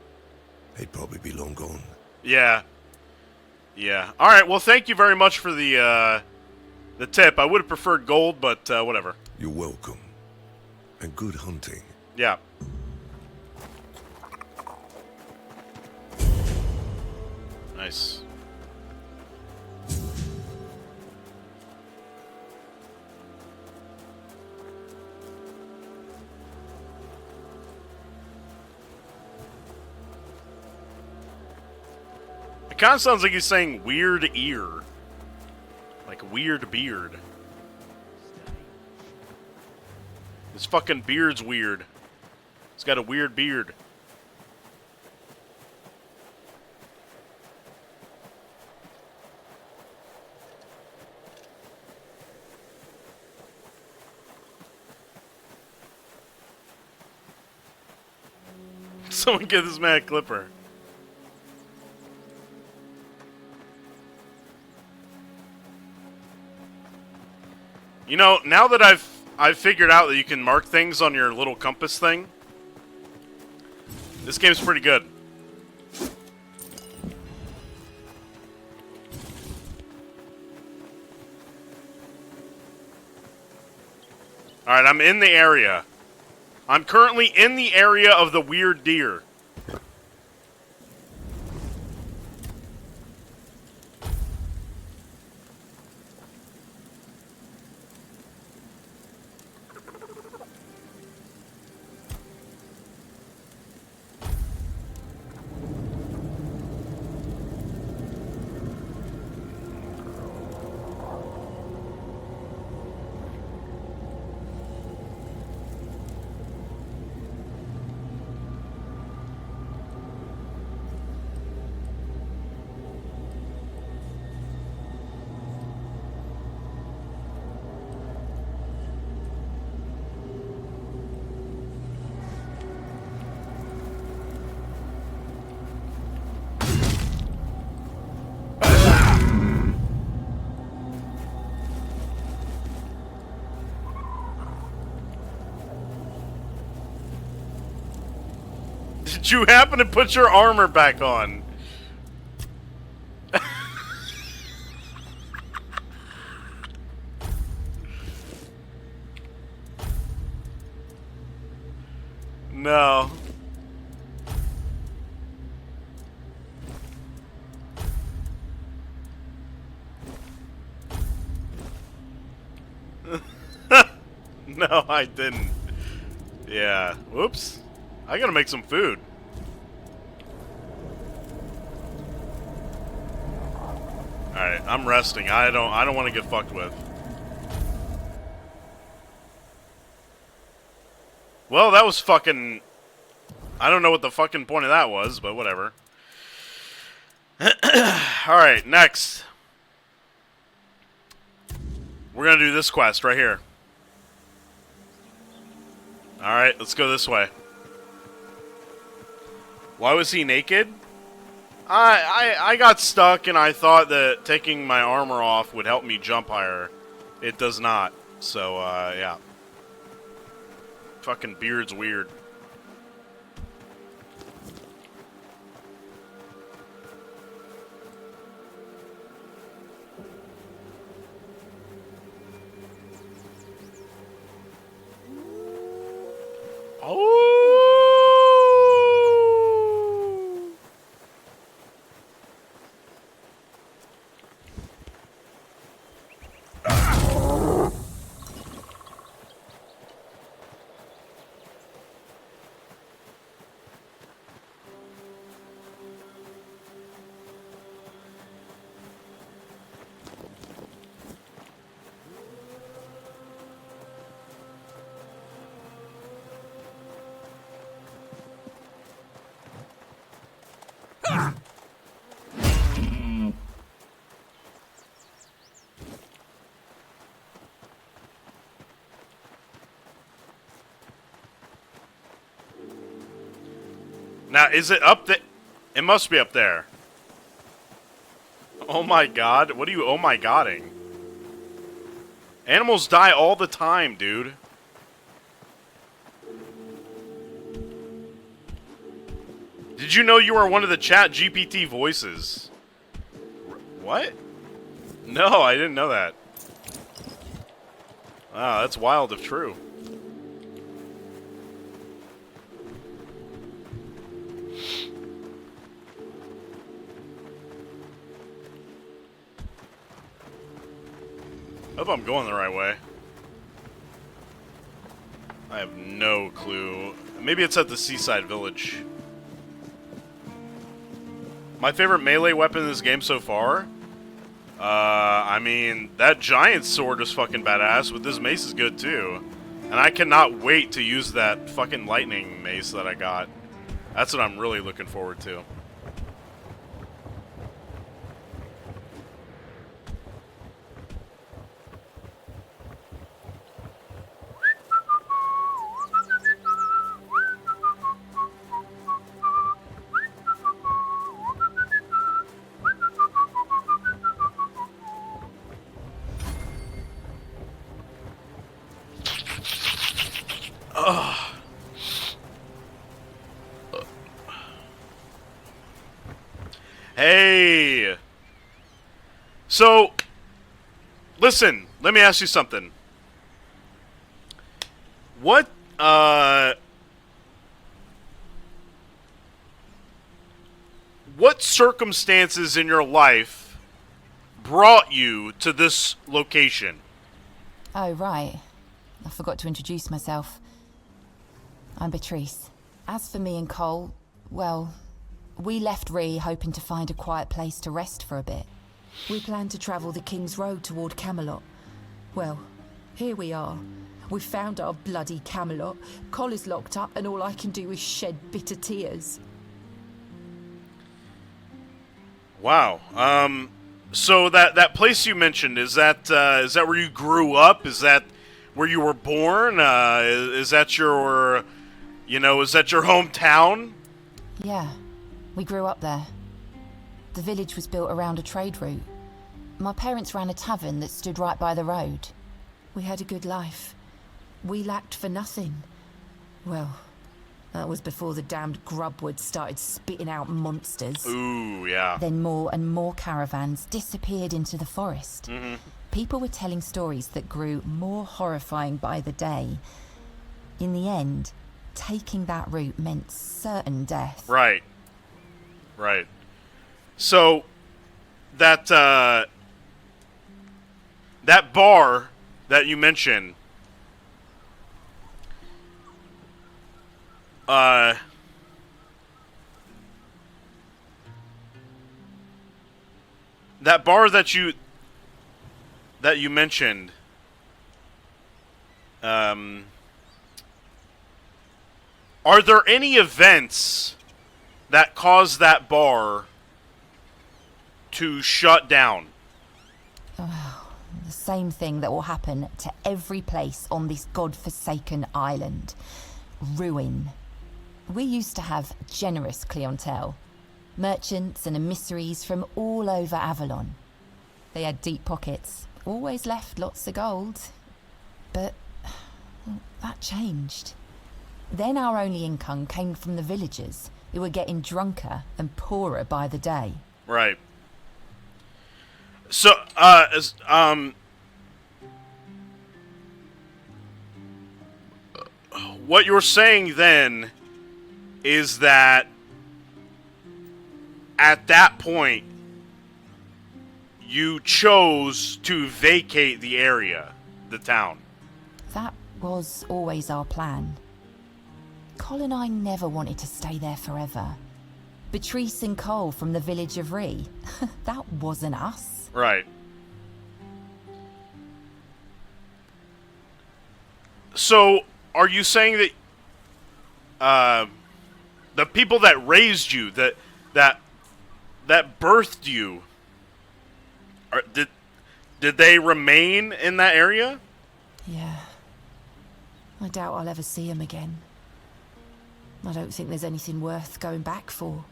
P: they'd probably be long gone.
A: Yeah. Yeah. All right. Well, thank you very much for the tip. I would have preferred gold, but whatever.
P: You're welcome. And good hunting.
A: Yeah. Nice. It kind of sounds like he's saying weird ear. Like weird beard. His fucking beard's weird. He's got a weird beard. Someone give this man a clipper. You know, now that I've figured out that you can mark things on your little compass thing, this game's pretty good. Alright, I'm in the area. I'm currently in the area of the weird deer. Did you happen to put your armor back on? No. No, I didn't. Yeah. Whoops. I gotta make some food. Alright, I'm resting. I don't want to get fucked with. Well, that was fucking... I don't know what the fucking point of that was, but whatever. Alright, next. We're gonna do this quest right here. Alright, let's go this way. Why was he naked? I got stuck and I thought that taking my armor off would help me jump higher. It does not. So, yeah. Fucking beard's weird. Oh! Now, is it up there? It must be up there. Oh my god. What are you oh my godding? Animals die all the time, dude. Did you know you were one of the Chat GPT voices? What? No, I didn't know that. Wow, that's wild if true. Hope I'm going the right way. I have no clue. Maybe it's at the seaside village. My favorite melee weapon in this game so far? I mean, that giant sword is fucking badass, but this mace is good too. And I cannot wait to use that fucking lightning mace that I got. That's what I'm really looking forward to. Hey! So, listen, let me ask you something. What circumstances in your life brought you to this location?
Q: Oh, right. I forgot to introduce myself. I'm Beatrice. As for me and Cole, well, we left Ree hoping to find a quiet place to rest for a bit. We planned to travel the King's Road toward Camelot. Well, here we are. We've found our bloody Camelot. Cole is locked up and all I can do is shed bitter tears.
A: Wow. So that place you mentioned, is that where you grew up? Is that where you were born? Is that your, is that your hometown?
Q: Yeah, we grew up there. The village was built around a trade route. My parents ran a tavern that stood right by the road. We had a good life. We lacked for nothing. Well, that was before the damned grubwood started spitting out monsters.
A: Ooh, yeah.
Q: Then more and more caravans disappeared into the forest.
A: Mm-hmm.
Q: People were telling stories that grew more horrifying by the day. In the end, taking that route meant certain death.
A: Right. Right. So, that bar that you mentioned, that bar that you mentioned, are there any events that caused that bar to shut down?
Q: The same thing that will happen to every place on this godforsaken island. Ruin. We used to have generous clientele. Merchants and emissaries from all over Avalon. They had deep pockets, always left lots of gold. But that changed. Then our only income came from the villagers, who were getting drunker and poorer by the day.
A: Right. So, what you're saying then is that at that point, you chose to vacate the area, the town.
Q: That was always our plan. Cole and I never wanted to stay there forever. Beatrice and Cole from the village of Ree, that wasn't us.
A: Right. So, are you saying that the people that raised you, that birthed you, did they remain in that area?
Q: Yeah. I doubt I'll ever see him again. I don't think there's anything worth going back for.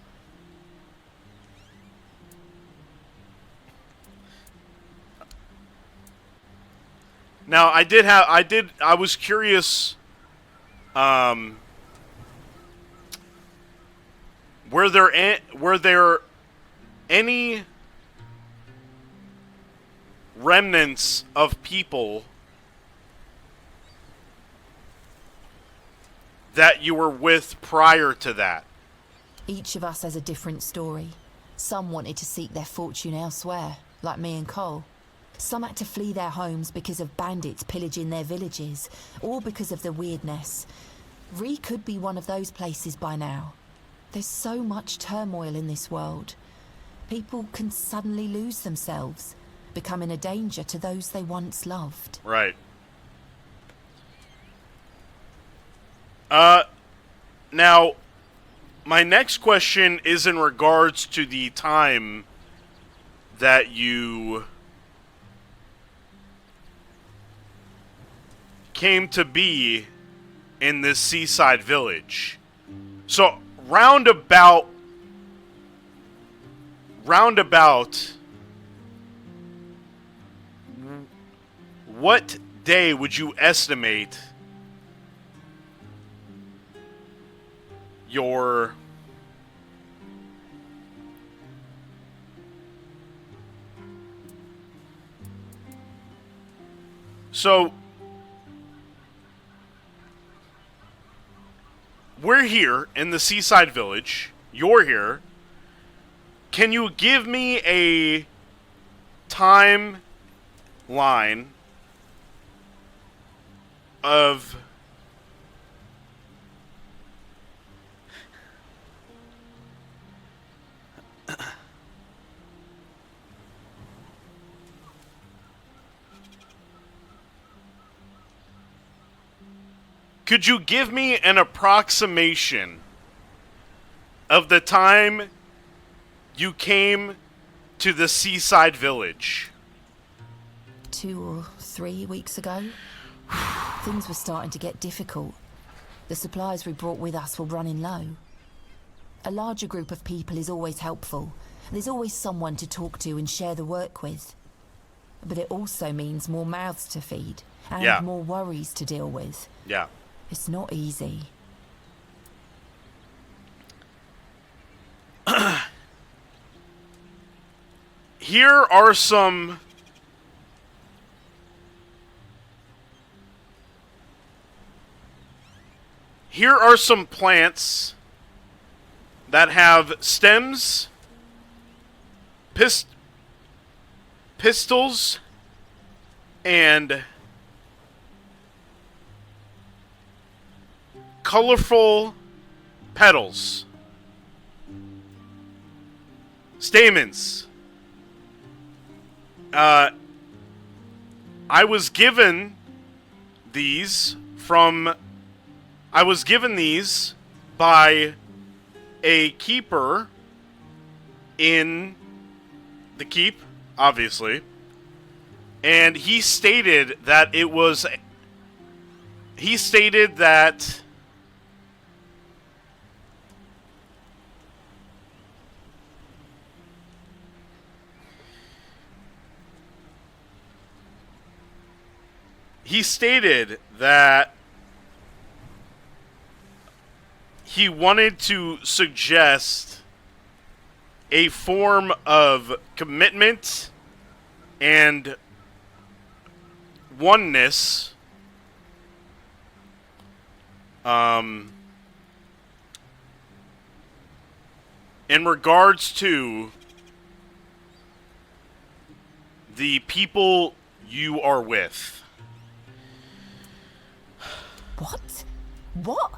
A: Now, I was curious, were there any remnants of people that you were with prior to that?
Q: Each of us has a different story. Some wanted to seek their fortune elsewhere, like me and Cole. Some had to flee their homes because of bandits pillaging their villages, or because of the weirdness. Ree could be one of those places by now. There's so much turmoil in this world. People can suddenly lose themselves, becoming a danger to those they once loved.
A: Right. Now, my next question is in regards to the time that you came to be in this seaside village. So, roundabout, what day would you estimate your we're here in the seaside village. You're here. Can you give me a timeline of could you give me an approximation of the time you came to the seaside village?
Q: 2 or 3 weeks ago. Things were starting to get difficult. The supplies we brought with us were running low. A larger group of people is always helpful. There's always someone to talk to and share the work with. But it also means more mouths to feed and more worries to deal with.
A: Yeah.
Q: It's not easy.
A: Here are some plants that have stems, pistils, and colorful petals, stamens. I was given these by a keeper in the keep, obviously. And he stated that he wanted to suggest a form of commitment and oneness in regards to the people you are with.
Q: What? What?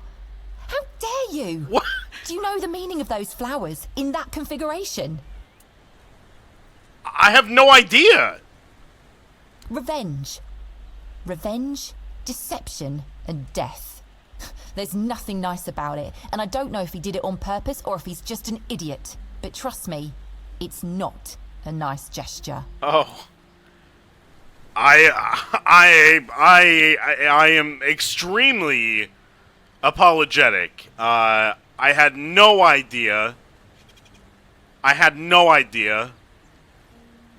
Q: How dare you?
A: What?
Q: Do you know the meaning of those flowers in that configuration?
A: I have no idea.
Q: Revenge. Revenge, deception, and death. There's nothing nice about it, and I don't know if he did it on purpose or if he's just an idiot. But trust me, it's not a nice gesture.
A: Oh. I am extremely apologetic. I had no idea.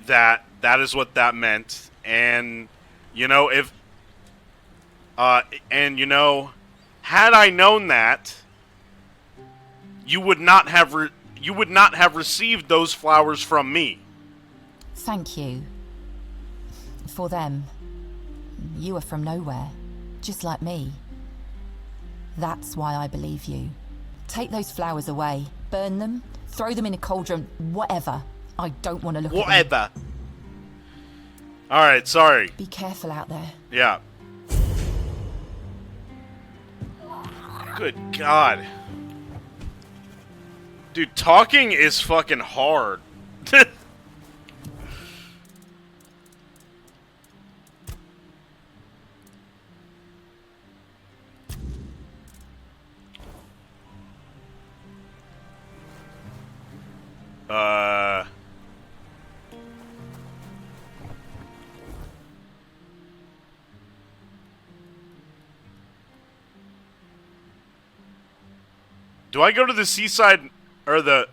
A: That is what that meant. And had I known that, you would not have received those flowers from me.
Q: Thank you. For them. You are from nowhere, just like me. That's why I believe you. Take those flowers away, burn them, throw them in a cauldron, whatever. I don't want to look at them.
A: Whatever. Alright, sorry.
Q: Be careful out there.
A: Yeah. Good God. Dude, talking is fucking hard. Do I go to the seaside or the...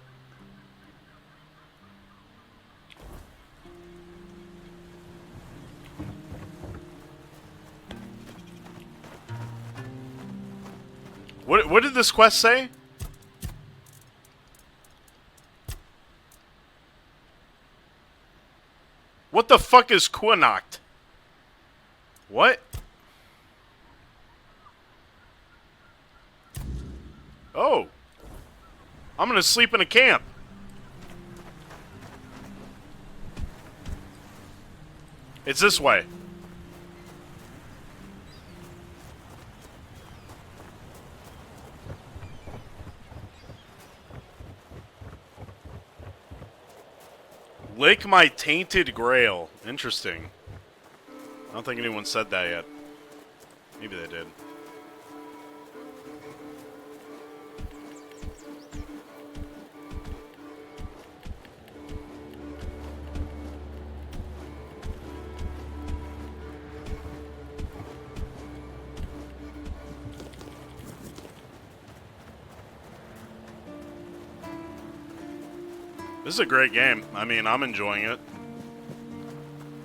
A: What did this quest say? What the fuck is Kuanacht? What? Oh. I'm gonna sleep in a camp. It's this way. Lick my tainted grail. Interesting. I don't think anyone said that yet. Maybe they did. This is a great game. I mean, I'm enjoying it.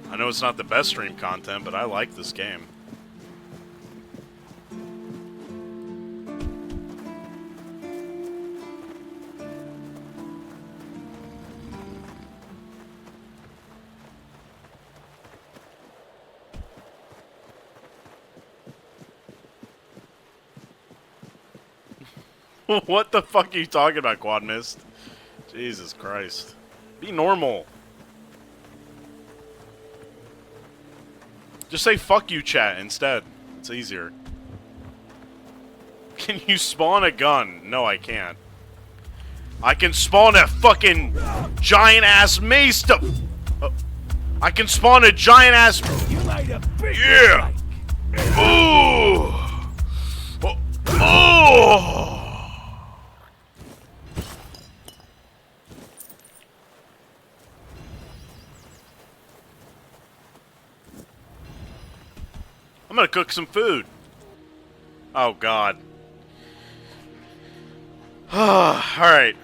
A: I know it's not the best stream content, but I like this game. What the fuck are you talking about, Quad Mist? Jesus Christ. Be normal. Just say fuck you, chat, instead. It's easier. Can you spawn a gun? No, I can't. I can spawn a fucking giant-ass mace to... I can spawn a giant-ass... Yeah! Ooh! Oh! I'm gonna cook some food. Oh, God. Alright.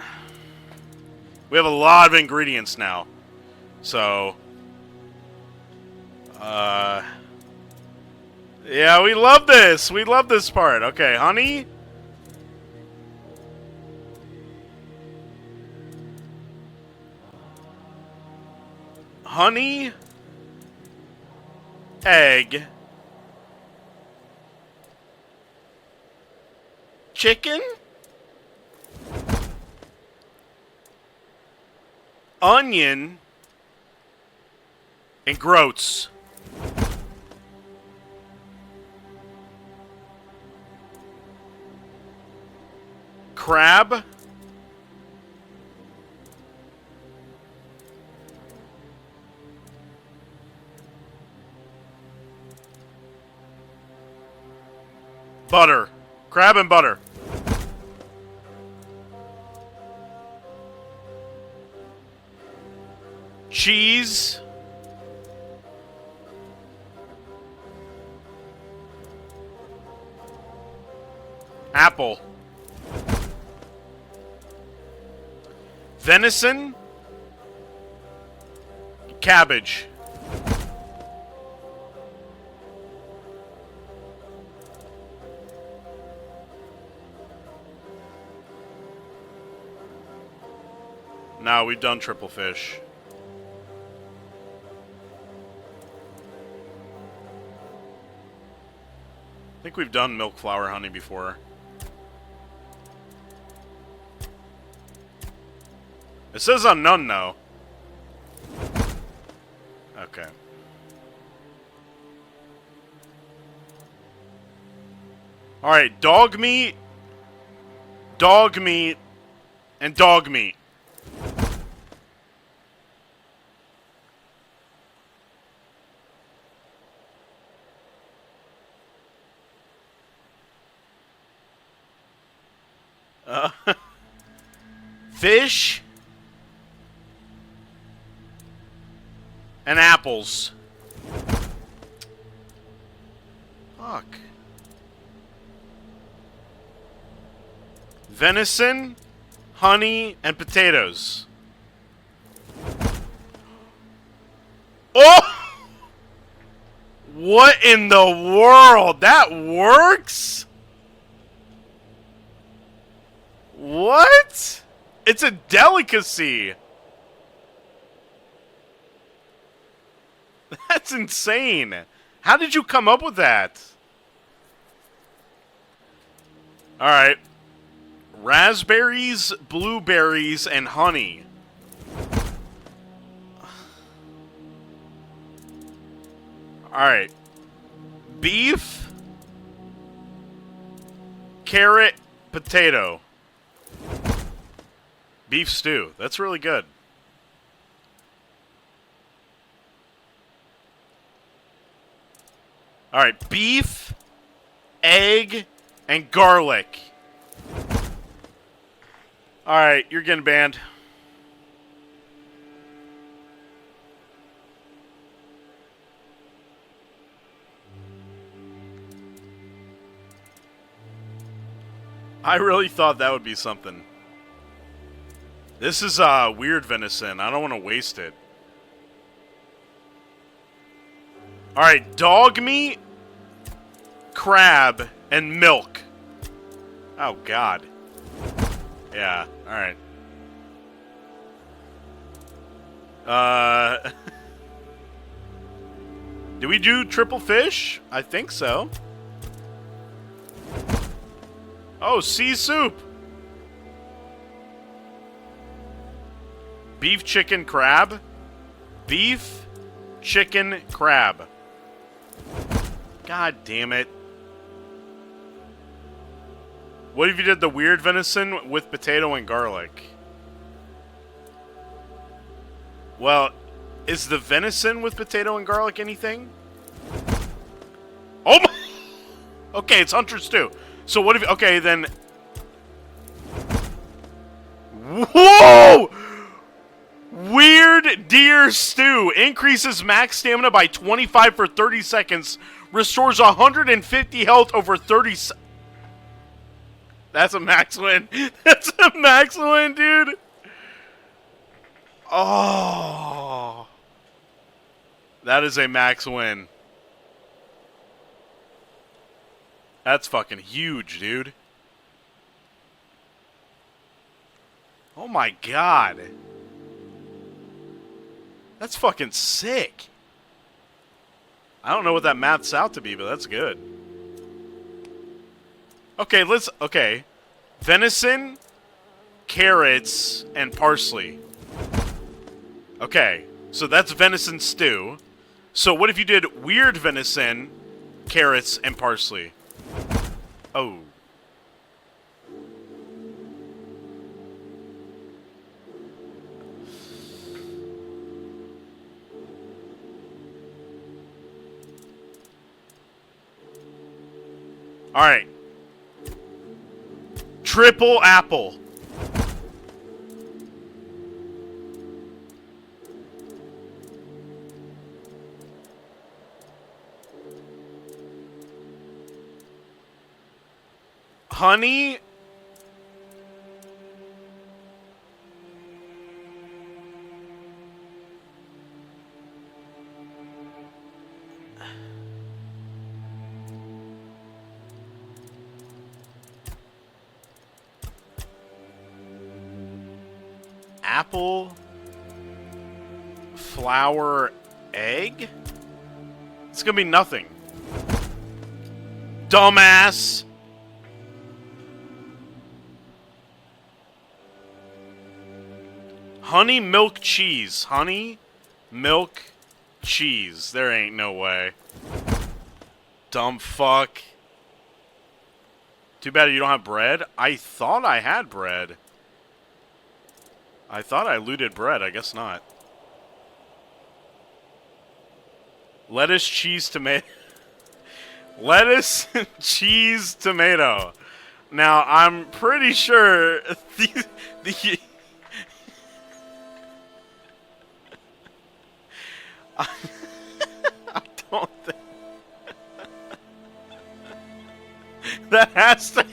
A: We have a lot of ingredients now. So... yeah, we love this. We love this part. Okay, honey. Honey. Egg. Chicken? Onion? And groats. Crab? Butter. Crab and butter. Cheese. Apple. Venison. Cabbage. No, we've done triple fish. I think we've done milk, flour, honey before. It says on none, though. Okay. Alright, dog meat, and dog meat. Fish and apples. Fuck. Venison, honey, and potatoes. Oh! What in the world? That works? What? It's a delicacy. That's insane. How did you come up with that? Alright. Raspberries, blueberries, and honey. Alright. Beef, carrot, potato. Beef stew. That's really good. Alright, beef, egg, and garlic. Alright, you're getting banned. I really thought that would be something. This is weird venison. I don't want to waste it. Alright, dog meat, crab, and milk. Oh, God. Yeah, alright. Did we do triple fish? I think so. Oh, sea soup. Beef, chicken, crab. Beef, chicken, crab. God damn it. What if you did the weird venison with potato and garlic? Well, is the venison with potato and garlic anything? Oh my... Okay, it's hunter stew. So what if... Okay, then... Whoa! Weird deer stew. Increases max stamina by 25 for 30 seconds. Restores 150 health over 30 seconds. That's a max win. That's a max win, dude. Oh. That is a max win. That's fucking huge, dude. Oh my god. That's fucking sick. I don't know what that maths out to be, but that's good. Okay, let's... Okay. Venison, carrots, and parsley. Okay, so that's venison stew. So what if you did weird venison, carrots, and parsley? Oh. Alright. Triple apple. Honey. apple, flour, egg? It's gonna be nothing. Dumbass! Honey, milk, cheese. Honey, milk, cheese. There ain't no way. Dumb fuck. Too bad you don't have bread. I thought I had bread. I thought I looted bread. I guess not. Lettuce, cheese, tomato. Lettuce, cheese, tomato. Now, I'm pretty sure the I don't think that has to.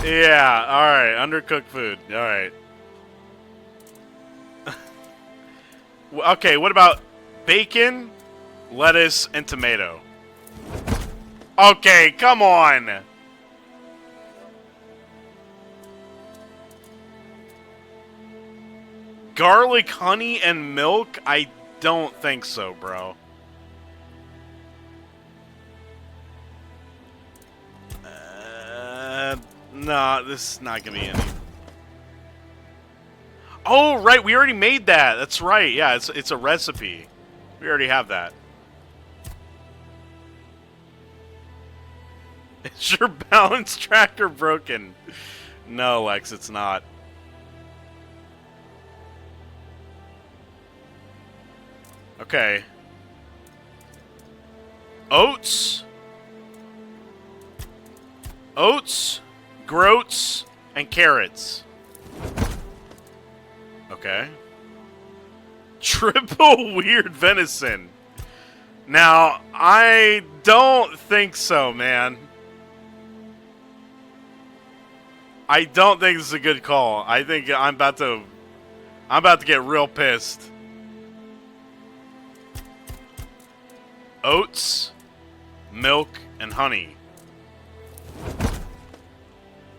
A: Yeah, alright. Undercooked food. Alright. Okay, what about bacon, lettuce, and tomato? Okay, come on! Garlic, honey, and milk? I don't think so, bro. Nah, this is not gonna be any. Oh, right, we already made that. That's right. Yeah, it's a recipe. We already have that. Is your balance tracker broken? No, Lex, it's not. Okay. Oats. Oats, groats, and carrots. Okay. Triple weird venison. Now, I don't think so, man. I don't think this is a good call. I think I'm about to get real pissed. Oats, milk, and honey.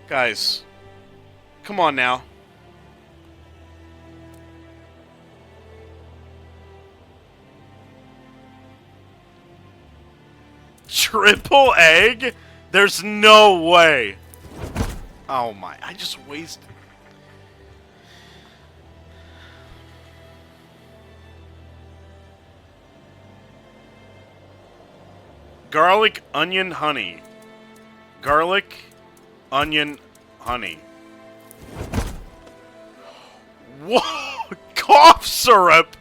A: Guys, come on now. Triple egg? There's no way. Oh my, I just wasted. Garlic, onion, honey. Garlic, onion, honey. Whoa! Cough syrup!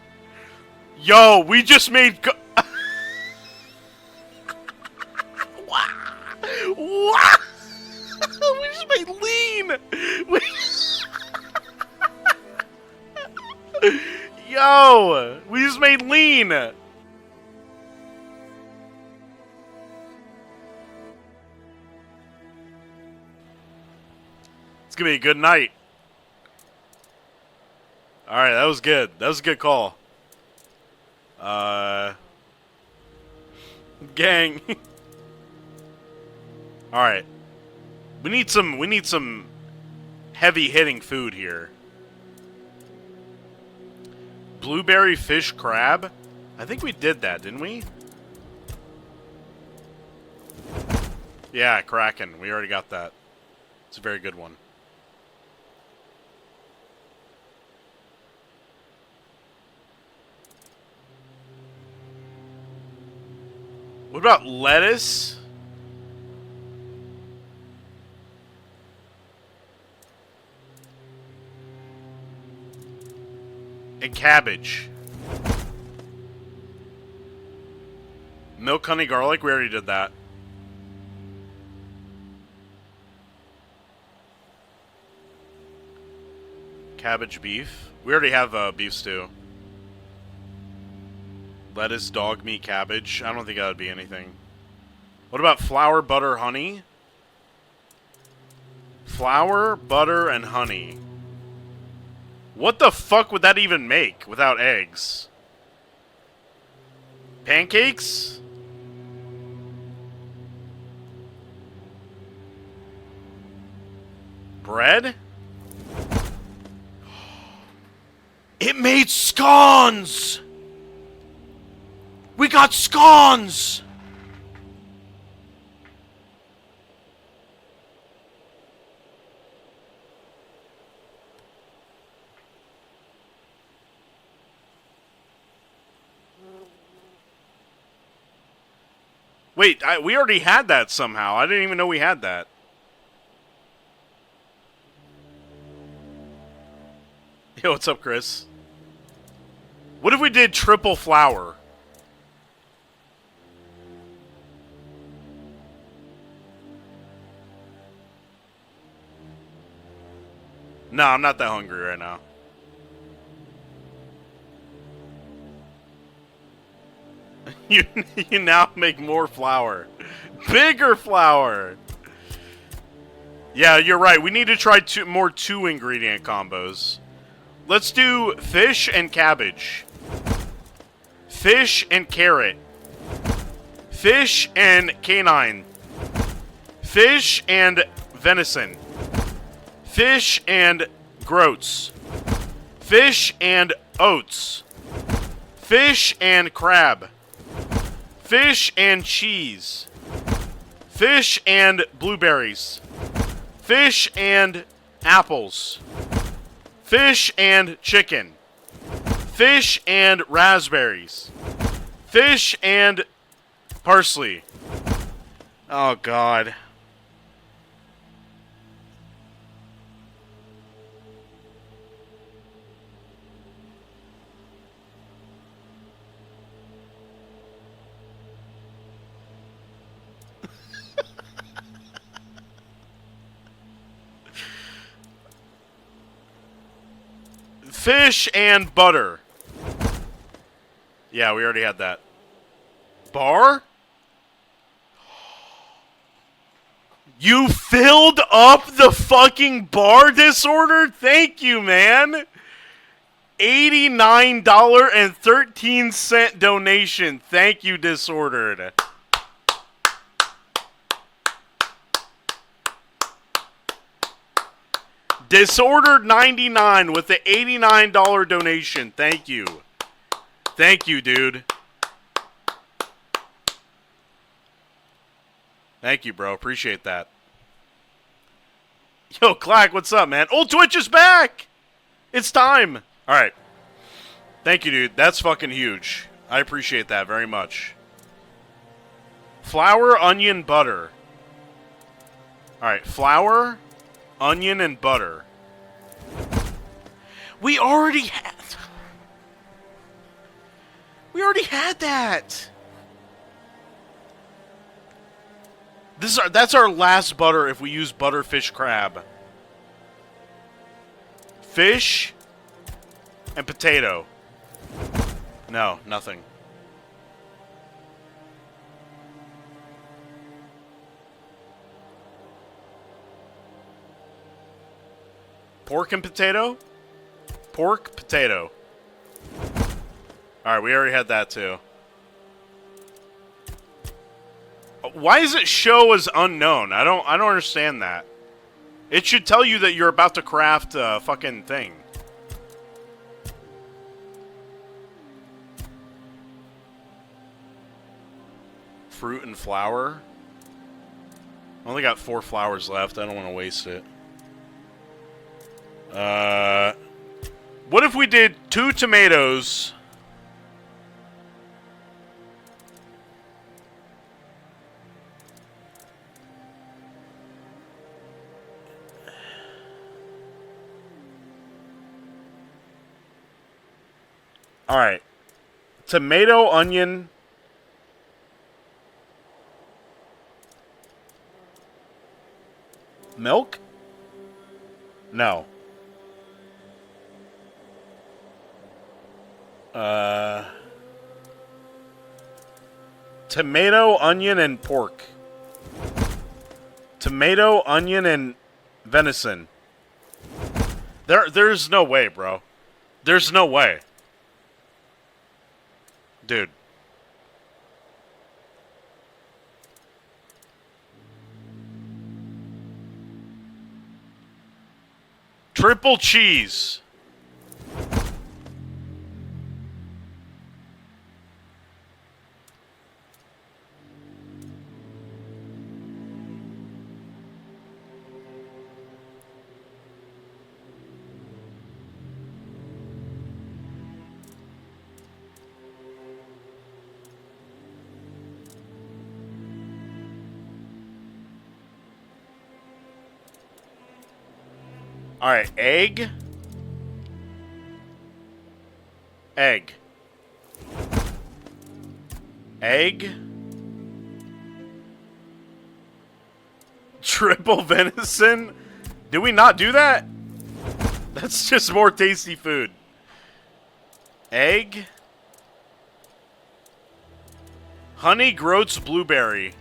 A: Yo, we just made... What? We just made lean! Yo! We just made lean! It's gonna be a good night. Alright, that was good. That was a good call. Gang. Alright. We need some heavy hitting food here. Blueberry fish crab? I think we did that, didn't we? Yeah, Kraken. We already got that. It's a very good one. What about lettuce? And cabbage. Milk, honey, garlic. We already did that. Cabbage, beef. We already have beef stew. Lettuce, dog meat, cabbage. I don't think that would be anything. What about flour, butter, honey? Flour, butter, and honey. What the fuck would that even make without eggs? Pancakes? Bread? It made scones! We got scones! Wait, we already had that somehow. I didn't even know we had that. Yo, what's up, Chris? What if we did triple flour? No, I'm not that hungry right now. You now make more flour. Bigger flour! Yeah, you're right. We need to try more two-ingredient combos. Let's do fish and cabbage. Fish and carrot. Fish and canine. Fish and venison. Fish and groats. Fish and oats. Fish and crab. Fish and cheese. Fish and blueberries. Fish and apples. Fish and chicken. Fish and raspberries. Fish and parsley. Oh, God. Fish and butter. Yeah, we already had that. Bar? You filled up the fucking bar, Disordered? Thank you, man. $89.13 donation. Thank you, Disordered. Disordered 99 with the $89 donation. Thank you. Thank you, dude. Thank you, bro. Appreciate that. Yo, Clack, what's up, man? Old Twitch is back! It's time! Alright. Thank you, dude. That's fucking huge. I appreciate that very much. Flour, onion, butter. Alright, flour, onion, and butter. We already had... We already had that! That's our last butter if we use butterfish crab. Fish and potato. No, nothing. Pork and potato? Pork, potato. Alright, we already had that too. Why does it show as unknown? I don't understand that. It should tell you that you're about to craft a fucking thing. Fruit and flour. I only got 4 flowers left. I don't want to waste it. What if we did 2 tomatoes? Alright. Tomato, onion. Milk? No. Tomato, onion, and pork. Tomato, onion, and venison. There's no way, bro. There's no way. Dude. Triple cheese. All right, egg. Egg. Egg. Triple venison. Did we not do that? That's just more tasty food. Egg. Honey Groats blueberry.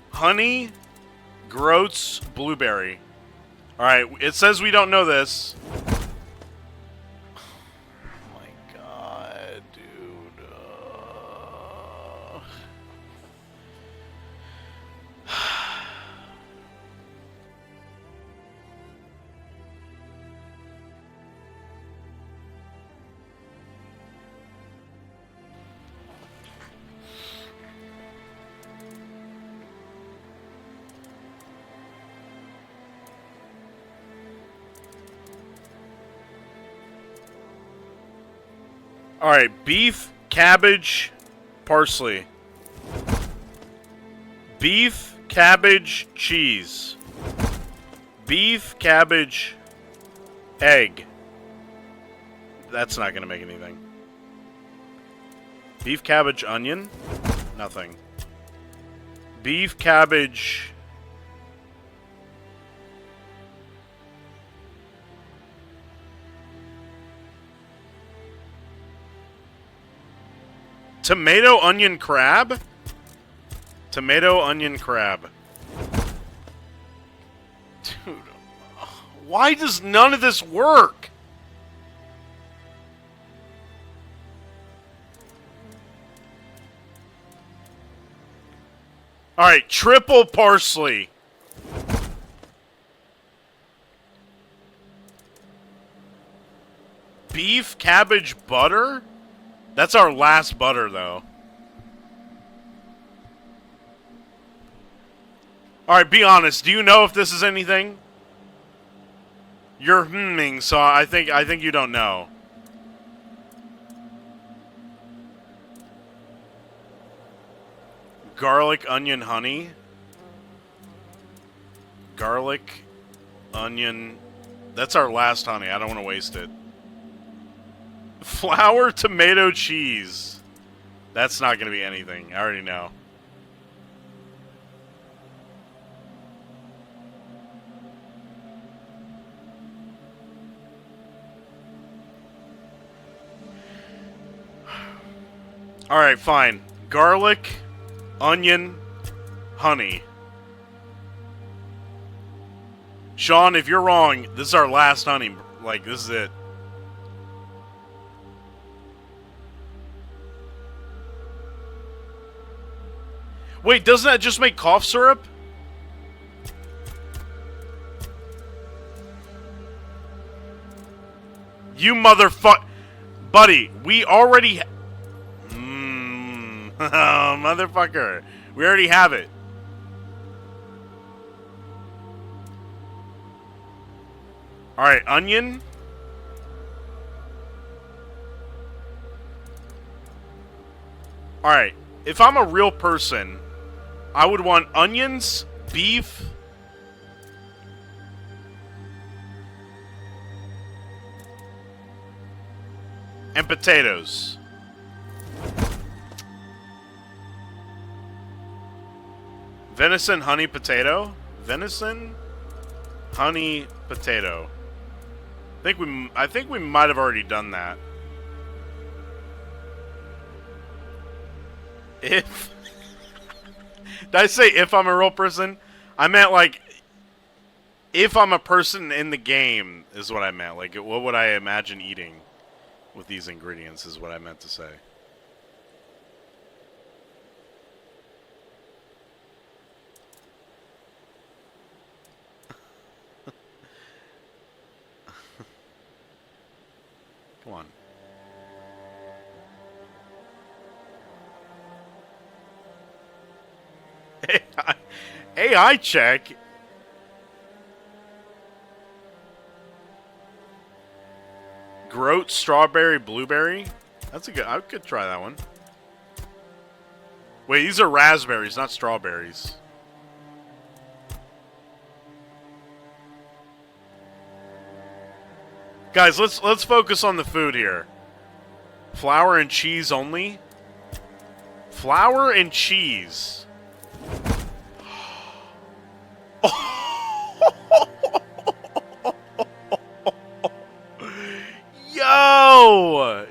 A: Honey Groats blueberry. All right, it says we don't know this. Oh my god, dude. All right, beef, cabbage, parsley. Beef, cabbage, cheese. Beef, cabbage, egg. That's not going to make anything. Beef, cabbage, onion. Nothing. Beef, cabbage. Tomato, onion, crab? Tomato, onion, crab. Dude, why does none of this work? Alright, triple parsley. Beef, cabbage, butter? That's our last butter, though. Alright, be honest. Do you know if this is anything? You're hmming, so I think you don't know. Garlic, onion, honey. Garlic, onion. That's our last honey. I don't want to waste it. Flour, tomato, cheese. That's not going to be anything. I already know. Alright, fine. Garlic, onion, honey. Sean, if you're wrong, this is our last honey. Like, this is it. Wait, doesn't that just make cough syrup? You motherfuck... Buddy, we already... motherfucker. We already have it. Alright, onion. Alright, if I'm a real person... I would want onions, beef, and potatoes. Venison, honey, potato. Venison, honey, potato. I think we might have already done that. If did I say if I'm a real person? I meant like if I'm a person in the game is what I meant. Like what would I imagine eating with these ingredients is what I meant to say. AI check. Groat, strawberry, blueberry. That's a good. I could try that one. Wait, these are raspberries, not strawberries. Guys, let's focus on the food here. Flour and cheese only. Flour and cheese. Yo!